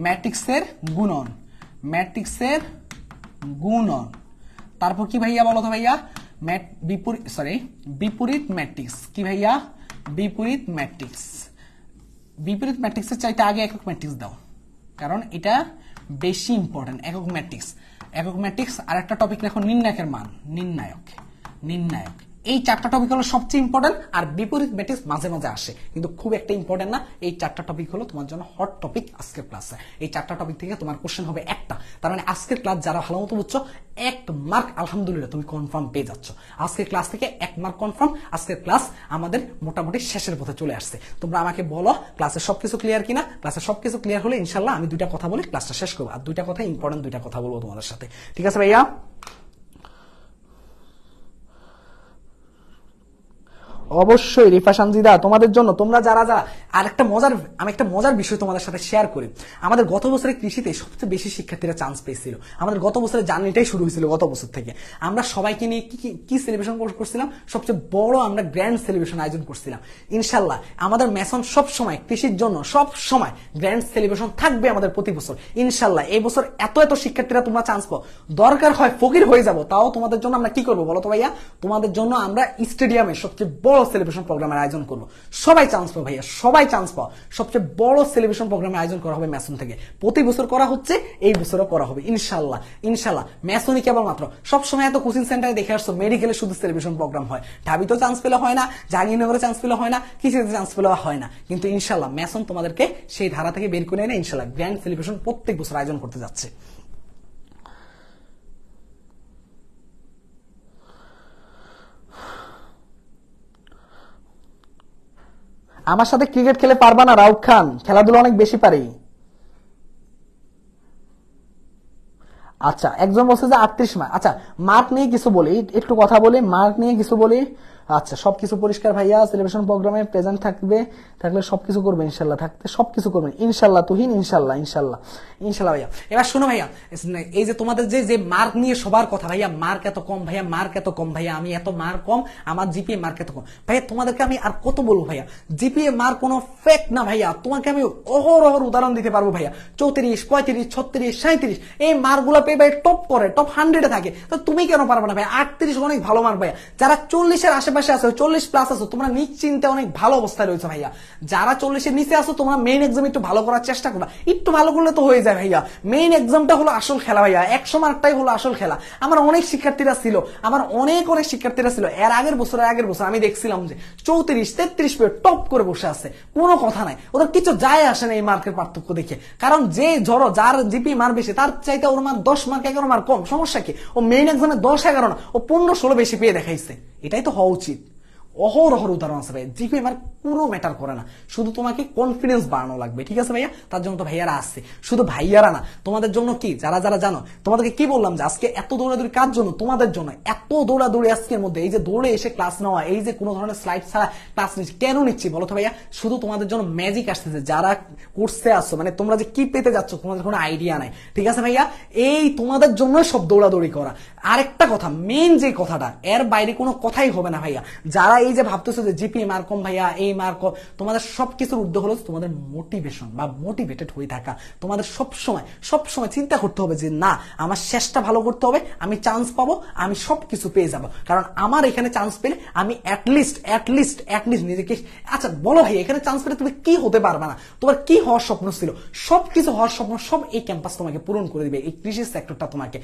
ম্যাট্রিক্সের গুণন, ম্যাট্রিক্সের গুণন। তারপর কি ভাইয়া বলো তো ভাইয়া, বিপরীত ম্যাট্রিক্স। কি ভাইয়া? বিপরীত ম্যাট্রিক্স। বিপরীত ম্যাট্রিক্সের চাইতে আগে একক ম্যাট্রিক্স দাও, কারণ এটা বেশি ইম্পর্টেন্ট। একক ম্যাট্রিক্স, একক ম্যাট্রিক্স। আর একটা টপিক লেখো নির্ণায়কের মান, নির্ণায়ক। এই 4টা টপিক হলো সবচেয়ে ইম্পর্টেন্ট, আর বিপরীত ম্যাট্রিক্স মাঝে মাঝে আসে, কিন্তু খুব একটা ইম্পর্টেন্ট না। এই 4টা টপিক হলো তোমার জন্য হট টপিক আজকের ক্লাসে। এই 4টা টপিক থেকে তোমার কোশ্চেন হবে একটা। তার মানে আজকের ক্লাস যারা ভালো মতো বুঝছো, 1 মার্ক আলহামদুলিল্লাহ তুমি কনফার্ম পেয়ে যাচ্ছ। আজকের ক্লাস থেকে 1 মার্ক কনফার্ম। আজকের ক্লাস আমাদের মোটামুটি শেষের পথে চলে আসছে। তোমরা আমাকে বলো ক্লাসের সবকিছু ক্লিয়ার কিনা। ক্লাসের সবকিছু ক্লিয়ার হলে ইনশাল্লাহ আমি 2টা কথা বলে ক্লাসটা শেষ করবো, আর 2টা কথা ইম্পর্টেন্ট, 2টা কথা বলবো তোমাদের সাথে। ঠিক আছে ভাইয়া? অবশ্যই রিফা সানজিদা তোমাদের জন্য, তোমরা যারা যারা। আর আমি একটা মজার বিষয় তোমাদের সাথে শেয়ার করি। আমাদের গত বছরের কৃষিতে সবচেয়ে বেশি শিক্ষার্থীরা চান্স পেয়েছিল। আমাদের গত বছরের জার্নিটাই শুরু হয়েছিল গত বছর থেকে। আমরা সবাইকে নিয়ে কি সেলিব্রেশন করছিলাম? সবচেয়ে বড় আমরা গ্র্যান্ড সেলিব্রেশন আয়োজন করছিলাম। ইনশাল্লাহ আমাদের মেসন সব সময় কৃষির জন্য সব সময় গ্র্যান্ড সেলিব্রেশন থাকবে আমাদের প্রতি বছর। ইনশাল্লাহ এই বছর এত শিক্ষার্থীরা তোমরা চান্স পাও, দরকার হয় ফকির হয়ে যাব, তাও তোমাদের জন্য আমরা কি করবো বলো তো ভাইয়া? তোমাদের জন্য আমরা স্টেডিয়ামে সবচেয়ে বড় সেলিব্রেশন প্রোগ্রামের আয়োজন করবো। সবাই চান্স পাও ভাইয়া, সবাই চান্স পাও। সবচেয়ে বড় সেলিব্রেশন প্রোগ্রামের আয়োজন করা হবে মেসন থেকে। প্রতি বছর করা হচ্ছে, এই বছরও করা হবে ইনশাল্লাহ। মেসনই কেবলমাত্র, সবসময় এত কোচিং সেন্টারে দেখে আসছো মেডিকেলে শুধু সেলিব্রেশন প্রোগ্রাম হয়, ঢাবিতেও চান্স পেলে হয় না, জাহাঙ্গীরনগরে চান্স পেলে হয় না, কৃষিতে চান্স পেলে হয় না। কিন্তু ইনশাল্লাহ মেসন তোমাদেরকে সেই ধারা থেকে বের করে এনে ইনশাল্লাহ গ্র্যান্ড সেলিব্রেশন প্রত্যেক বছর আয়োজন করতে যাচ্ছে। আমার সাথে ক্রিকেট খেলে পারবা না রাউফ খান? খেলাধুলা অনেক বেশি পারি। আচ্ছা, একজন বলছে যে 38 মার্ক। আচ্ছা, মার্ক নিয়ে কিছু বলি, একটু কথা বলি, মার্ক নিয়ে কিছু বলি। আচ্ছা, সবকিছু পরিষ্কার ভাইয়া। সেলিব্রেশন প্রোগ্রামে প্রেজেন্ট থাকলে সবকিছু করবে ইনশাল্লাহ, সবকিছু করবে ইনশাল্লাহ। তুহিন ইনশাল্লাহ ভাইয়া। এবার শোনো ভাইয়া, এই যে তোমাদের যে মার্ক নিয়ে সবার কথা, ভাইয়া মার্ক এত কম, ভাইয়া মার্ক এত কম, ভাইয়া আমি এত মার্ক কম, আমার জিপিএ মার্ক এত কম। ভাইয়া তোমাদেরকে আমি আর কত বলবো ভাইয়া, জিপিএ মার্ক কোনো ফেক না ভাইয়া। তোমাকে আমি অহরহ উদাহরণ দিতে পারবো ভাইয়া। 34, 35, 36, 37 এই মার্কগুলো পেয়ে ভাই টপ 100-এ থাকে। তো তুমি কেন পারবে না ভাইয়া? 38 অনেক ভালো মার্ক ভাইয়া। যারা 40-এর আশেপাশে আছে, 40 প্লাস আছো, তোমরা নিশ্চিন্তে অনেক ভালো অবস্থায় রয়েছে ভাইয়া। যারা 40-এর নিচে আছো, তোমরা মেইন এক্সাম একটু ভালো করার চেষ্টা করবা। একটু ভালো করলে তো হয়ে যায় ভাইয়া। মেইন এক্সামটা হলো আসল খেলা ভাইয়া, 100 মার্কটাই হলো আসল খেলা। আমার অনেক শিক্ষার্থীরা ছিল, এর আগের বছর আমি দেখছিলাম যে 34-33 পেয়ে টপ করে বসে আছে, কোনো কথা নাই, ওদের কিছু যায় আসে না এই মার্কের পার্থক্য দেখে। কারণ যার জিপি মার্ক বেশি, তার চাইতে ওর মার্ক 10 মার্ক 11 মার্ক কম, সমস্যা কি? ও মেইন এক্সামে 10-11 না, ও 15-16 বেশি পেয়ে দেখাইছে। এটাই তো হওয়া উচিত। অহরহ উদাহরণ আছে ভাই। জিপি মার্ক পুরো ম্যাটার করে না, শুধু তোমাকে কনফিডেন্স বাড়ানো লাগবে। ঠিক আছে ভাইয়া? তার জন্য তো ভাইয়ারা আসছে, শুধু ভাইয়ারা না, তোমাদের জন্য কি যারা জানো, তোমাদেরকে কি বললাম যে আজকে এত দৌড়াদৌড়ি কার জন্য? তোমাদের জন্য। এত দৌড়াদৌড়ি আজকের মধ্যে, এই যে দৌড়ে এসে ক্লাস নেওয়া, এই যে কোনো ধরনের স্লাইড ছাড়া ক্লাস নিচ্ছি, কেন নিচ্ছি বলো তো ভাইয়া? শুধু তোমাদের জন্য ম্যাজিক আসতেছে। যারা কোর্সে আসছো, মানে তোমরা যে কি পেতে যাচ্ছ তোমাদের কোনো আইডিয়া নাই। ঠিক আছে ভাইয়া? এই তোমাদের জন্য সব দৌড়াদৌড়ি করা। আরেকটা কথা, মেইন যে কথাটা, এর বাইরে কোনো কথাই হবে না ভাইয়া। যারা এই যে ভাবতেছো যে জিপি মার্ক কম ভাইয়া, এই মার্ক, তোমাদের সবকিছুর উদ্যোগ হলো তোমাদের মোটিভেশন বা মোটিভেটেড হয়ে থাকা। তোমাদের সবসময় চিন্তা করতে হবে যে না, আমার শেষটা ভালো করতে হবে, আমি চান্স পাবো, আমি সবকিছু পেয়ে যাবো। কারণ আমার এখানে চান্স পেলে আমি অ্যাটলিস্ট নিজেকে, আচ্ছা বলো ভাই, এখানে চান্স পেলে তুমি কি হতে পারবে না? তোমার কি হওয়ার স্বপ্ন ছিল? সবকিছু হওয়ার স্বপ্ন সব এই ক্যাম্পাস তোমাকে পূরণ করে দিবে। এই কৃষি সেক্টরটা তোমাকে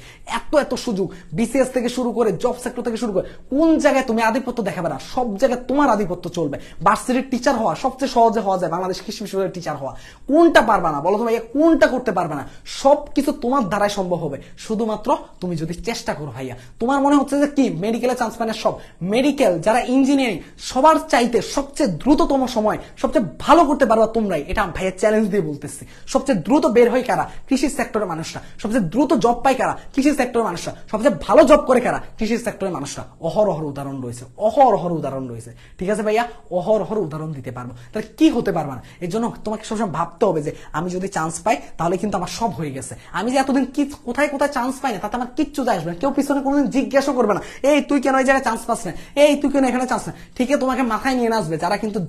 এত সুযোগ, বিসিএস থেকে শুরু করে জব সেক্টর থেকে শুরু করে, কোন জায়গায় তুমি আধিপত্য দেখাবে না? সব জায়গায় তোমার আধিপত্য চলবে। ভার্সিটির টিচার হওয়া সবচেয়ে সহজে হওয়া যায়, বাংলাদেশ কৃষি বিশ্ববিদ্যালয়ের টিচার হওয়া। কোনটা পারবা না বলো তো ভাইয়া? কোনটা করতে পারবে না? সবকিছু তোমার দ্বারাই সম্ভব হবে, শুধুমাত্র তুমি যদি চেষ্টা করো ভাইয়া। তোমার মনে হচ্ছে যে কি মেডিকেলে চান্স পায় না? সব মেডিকেল, যারা ইঞ্জিনিয়ারিং, সবার চাইতে সবচেয়ে দ্রুততম সময় সবচেয়ে ভালো করতে পারবা তোমরাই। এটা ভাইয়া চ্যালেঞ্জ দিয়ে বলতেছি। সবচেয়ে দ্রুত বের হয় কারা? কৃষি সেক্টরের মানুষরা। সবচেয়ে দ্রুত জব পায় কারা? কৃষি সেক্টরের মানুষরা। সবচেয়ে ভালো জব করে কারা? কৃষি সেক্টরের মানুষরা। অহরহ উদাহরণ রয়েছে। উদাহরণ রয়েছে, ঠিক আছে ভাইয়া, অহরহ উদাহরণ দিতে পারবো। তাহলে কি হতে পারবা না? এর জন্য তোমাকে সবসময় ভাবতে হবে যে আমি যদি চান্স পাই তাহলে কিন্তু আমার সব হয়ে গেছে। আমি যে এতদিন কি কোথায় কোথায় চান্স পাই না তাতে আমার কিচ্ছু যায় আসবে না। কেউ পিছনে কোনোদিন জিজ্ঞাসা করবে না, এই তুই কেন এই জায়গায় চান্স পাস না, এই তুই কেন এখানে চান্স না। ঠিকই তোমাকে মাথায় নিয়ে নাচবে যারা কিন্তু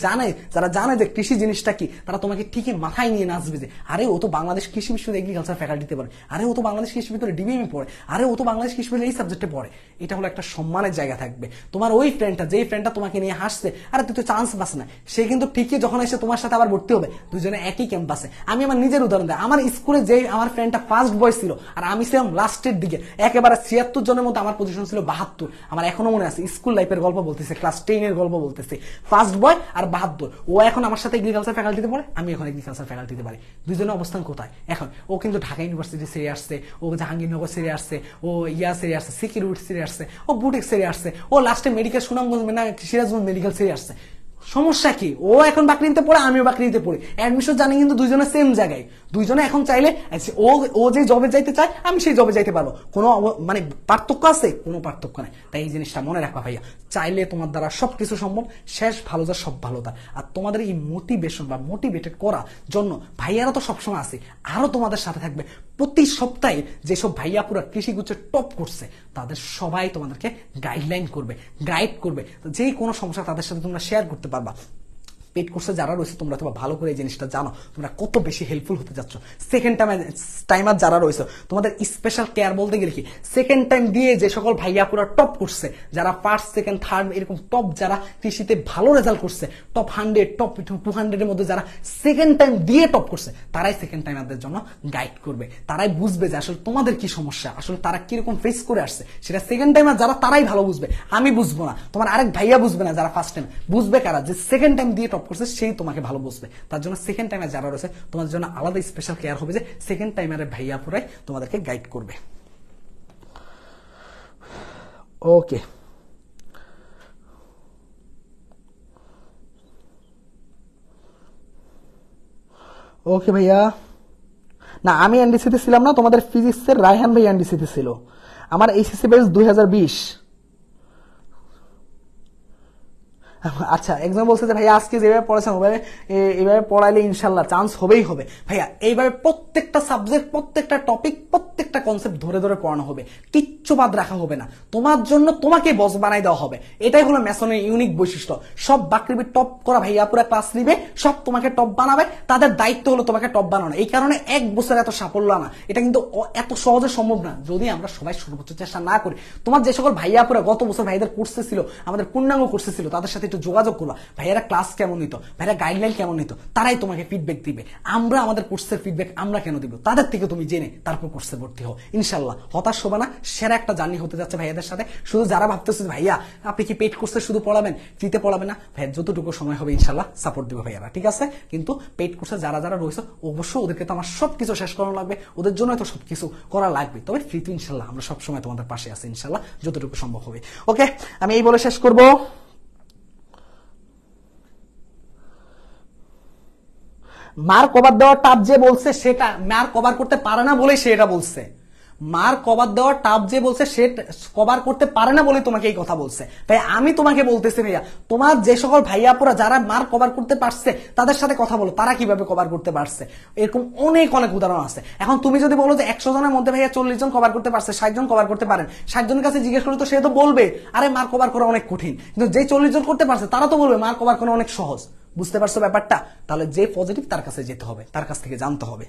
যারা জানে যে কৃষি জিনিসটা কি, তারা তোমাকে ঠিকই মাথায় নিয়ে নাচবে যে আরে ও তো বাংলাদেশ কৃষি বিশ্ববিদ্যালয় এগ্রিকালচার ফ্যাকাল্টিতে পড়ে, আরে ও তো বাংলাদেশ কৃষি বিশ্ববিদ্যালয় ডিবিএম পড়ে, আরে ও তো বাংলাদেশ কৃষি বিশ্ববিদ্যালয় এই সাবজেক্টে পড়ে। এটা হলো একটা সম্মানের জায়গা থাকবে। তোমার ওই ফ্রেন্ডটা, যেই ফ্রেন্ডটা তোমাকে নিয়ে হাসছে, আরে তুই তো চান্স পাস না, সে কিন্তু ঠিকই যখন এসে তোমার সাথে আবার ভর্তি হবে, দুজনে একই ক্যাম্পাসে। আমি আমার নিজের উদাহরণ দেয়, আমার স্কুলে যে আমার ফ্রেন্ডটা ফার্স্ট বয় ছিল আর আমি ছিলাম লাস্টের দিকে, একেবারে 76 জনের মধ্যে আমার পজিশন ছিল 72। আমার এখনো মনে আছে, স্কুল লাইফের গল্প বলতেছে, ক্লাস 10 এর গল্প বলতেছে, ফার্স্ট বয় আর 72। ও এখন আমার সাথে এগ্রিকালচার ফ্যাকাল্টিতে পড়ে, আমি এখন এগ্রিকালচার ফ্যাকাল্টিতে পারি। দুজনের অবস্থান কোথায় এখন? ও কিন্তু ঢাকা ইউনিভার্সিটি ছেড়ে আসছে, ও জাহাঙ্গীরনগর ছেড়ে আসছে, ও ছেড়ে আসছে, সিকিউরিটি ছেড়ে আসছে, ও বুটিক ছেড়ে আসছে, ও লাস্টে মেডিকেল সুনামগঞ্জ সিরাজগঞ্জ মেডিকেল ছেড়ে আসছে। সমস্যা কি? ও এখন বাকরিতে পড়ে, আমিও বাকরিতে পড়ি, অ্যাডমিশন জানি কিন্তু দুইজনে সেম জায়গায়। দুইজনে এখন চাইলে ও যে জবে যাইতে চায় আমি সেই জবে যাইতে পারবো। কোনো মানে পার্থক্য আছে? কোনো পার্থক্য নাই। তাই এই জিনিসটা মনে রাখবা ভাইয়া, চাইলে তোমার দ্বারা সবকিছু সম্ভব। শেষ ভালো যা সব ভালো তা। আর তোমাদের এই মোটিভেশন বা মোটিভেটেড করার জন্য ভাইয়ারা তো সবসময় আছে, আরো তোমাদের সাথে থাকবে। প্রতি সপ্তাহে যেসব ভাইয়া পুরো কৃষিগুচ্ছ টপ করছে তাদের সবাই তোমাদেরকে গাইডলাইন করবে, গাইড করবে। যে কোনো সমস্যা তাদের সাথে তোমরা শেয়ার করতে পারবা। পেড কোর্সে যারা রয়েছে তোমরা ভালো করে এই জিনিসটা জানো, তোমরা কত বেশি হেল্পফুল হতে যাচ্ছ। সেকেন্ড টাইমার যারা রয়েছে তোমাদের স্পেশাল কেয়ার বলতে গেলে কি, সেকেন্ড টাইম দিয়ে যে সকল ভাইয়া পুরো টপ করছে, যারা ফার্স্ট সেকেন্ড থার্ড এরকম টপ যারা কৃষিতে ভালো রেজাল্ট করছে, টপ 100 টপ 200 এর মধ্যে যারা সেকেন্ড টাইম দিয়ে টপ করছে, তারাই সেকেন্ড টাইমারদের জন্য গাইড করবে। তারাই বুঝবে যে আসলে তোমাদের কি সমস্যা, আসলে তারা কিরকম ফেস করে আসছে, সেটা সেকেন্ড টাইমার যারা তারাই ভালো বুঝবে। আমি বুঝবো না, তোমার আরেক ভাইয়া বুঝবে না, যারা ফার্স্ট টাইম বুঝবে কারা, যে সেকেন্ড টাইম দিয়ে করছে সেই তোমাকে ভালো বুঝবে। তার জন্য সেকেন্ড টাইমে যারা রয়েছে তোমাদের জন্য আলাদা স্পেশাল কেয়ার হবে, যে সেকেন্ড টাইমের ভাইয়া পুরাই তোমাদেরকে গাইড করবে। ওকে, ওকে ভাইয়া। না, আমি এনডিসিতে ছিলাম না, তোমাদের ফিজিক্সের রায়হান ভাই এনডিসিতে ছিল। আমার এইচএসসি ব্যাচ 2020। আচ্ছা, একজন বলছে যে ভাইয়া আজকে যেভাবে পড়াছেন ওভাবে এইভাবে পড়াইলে ইনশাল্লাহ চান্স হবেই হবে। ভাইয়া এইভাবে প্রত্যেকটা সাবজেক্ট, প্রত্যেকটা টপিক, প্রত্যেকটা কনসেপ্ট ধরে ধরে পড়ানো হবে, কিচ্ছু বাদ রাখা হবে না। তোমার জন্য তোমাকে বস বানাই দেওয়া হবে। এটাই হলো ম্যাসনের ইউনিক বৈশিষ্ট্য। সব বাকৃবি টপ করা ভাইয়া পুরো ক্লাস নিবে, সব তোমাকে টপ বানাবে, তাদের দায়িত্ব হলো তোমাকে টপ বানানো। এই কারণে এক বছর এত সাফল্য না, এটা কিন্তু এত সহজে সম্ভব না যদি আমরা সবাই সর্বোচ্চ চেষ্টা না করি। তোমার যে সকল ভাইয়া পুরো গত বছর ভাইদের কোর্সে ছিল, আমাদের পূর্ণাঙ্গ কোর্সে ছিল, তাদের সাথে একটু যোগাযোগ করবা। ভাইয়ারা ক্লাস কেমন নিত, ভাইয়ারা গাইডলাইন কেমন নিত, তারাই তোমাকে ফিডব্যাক দিবে। আমরা আমাদের কোর্সের ফিডব্যাক আমরা কেন দিব? তাদের থেকে তুমি জেনে তারপর কোর্সে ভর্তি হও। ইনশাল্লাহ হতাশ হবে না, সেরা একটা জার্নি হতে যাচ্ছে ভাইয়াদের সাথে। শুধু যারা ভাবতেছে ভাইয়া আপনি কি পেইড কোর্সে শুধু পড়াবেন, ফ্রিতে পড়াবেন না, ভাইয়া যতটুকু সময় হবে ইনশাল্লাহ সাপোর্ট দিবে ভাইয়ারা, ঠিক আছে? কিন্তু পেইড কোর্সে যারা যারা রয়েছে অবশ্যই ওদেরকে তো আমার সবকিছু শেষ করানো লাগবে, ওদের জন্য তো সবকিছু করা লাগবে। তবে ফ্রিতে ইনশাল্লাহ আমরা সবসময় তোমাদের পাশে আছি ইনশাল্লাহ, যতটুকু সম্ভব হবে। ওকে, আমি এই বলে শেষ করবো। মার কভার দেওয়ার টাপ যে বলছে সেটা মার কভার করতে পারে না বলে সে এটা বলছে। মার কভার দেওয়ার টাপ যে বলছে সে কভার করতে পারে না বলে তোমাকে এই কথা বলছে। তাই আমি তোমাকে বলতেছি ভাইয়া, তোমার যে সকল ভাইয়াপুরা যারা মার কভার করতে পারছে তাদের সাথে কথা বলো, তারা কিভাবে কভার করতে পারছে। এরকম অনেক অনেক উদাহরণ আছে। এখন তুমি যদি বলো যে 100 জনের মধ্যে ভাইয়া 40 জন কভার করতে পারছে, 60 জন কভার করতে পারেন, 60 জনের কাছে জিজ্ঞেস করলে তো সে তো বলবে আরে মার কভার করা অনেক কঠিন। কিন্তু যে 40 জন করতে পারছে তারা তো বলবে মার কভার করা অনেক সহজ। বুঝতে পারছো ব্যাপারটা? তাহলে যে পজিটিভ তার কাছে যেতে হবে, তার কাছ থেকে জানতে হবে।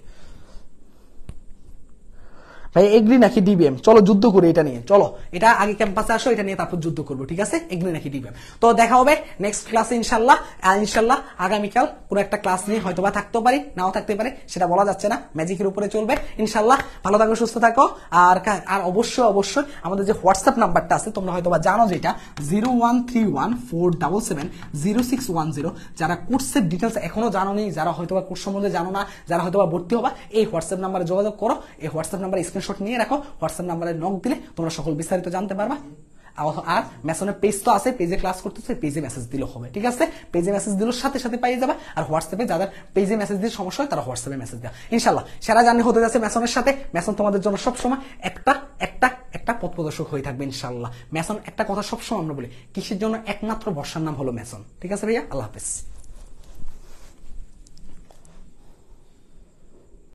ভাই এগ্রি নাকি ডিবিএম, চলো যুদ্ধ করি এটা নিয়ে। চলো এটা আগে ক্যাম্পাসে আসো, এটা নিয়ে তারপর যুদ্ধ করবো, ঠিক আছে? এগ্রি নাকি ডিবিএম। তো দেখা হবে নেক্সট ক্লাসে ইনশাল্লাহ। ইনশাল্লাহ আগামীকাল পুরো একটা ক্লাস নিয়ে হয়তো বা থাকতেও পারি, নাও থাকতে পারে, সেটা বলা যাচ্ছে না, ম্যাজিকের উপরে চলবে ইনশাল্লাহ। ভালো থাকো, সুস্থ থাকো। আর অবশ্যই অবশ্যই আমাদের যে হোয়াটসঅ্যাপ নাম্বারটা আছে তোমরা হয়তো বা জানো, যেটা 01314000610। যারা কোর্সের ডিটেলস এখনো জানো নি, যারা হয়তো বা কোর্স সম্বন্ধে জানো না, যারা হয়তো বা ভর্তি হবা, এই হোয়াটসঅ্যাপ নাম্বারে যোগাযোগ করো। এই হোয়াটসঅ্যাপ নাম্বারে স্ক্রিনশট নিয়ে রাখো, হোয়াটসঅ্যাপ নাম্বারে নক দিলে তোমরা সকল বিস্তারিত জানতে পারবা। আর ম্যাসনের পেজ তো আছে, পেজে ক্লাস করতেছে, পেজে মেসেজ দিলেও হবে, ঠিক আছে? পেজে মেসেজ দিলেও সাথে সাথে পাইয়ে যাবে। আর হোয়াটসঅ্যাপে যাদের পেজে মেসেজ দিয়ে সমস্যা হয় তারা হোয়াটসঅ্যাপে মেসেজ দেওয়া। ইনশাল্লাহ সেরা জার্নি হতে যাচ্ছে ম্যাসনের সাথে। ম্যাসন তোমাদের জন্য সবসময় একটা একটা পথ প্রদর্শক হয়ে থাকবে ইনশাআল্লাহ। মেসন একটা কথা সবসময় আমরা বলি, কৃষির জন্য একমাত্র ভরসার নাম হলো মেসন। ঠিক আছে ভাইয়া, আল্লাহ হাফেজ।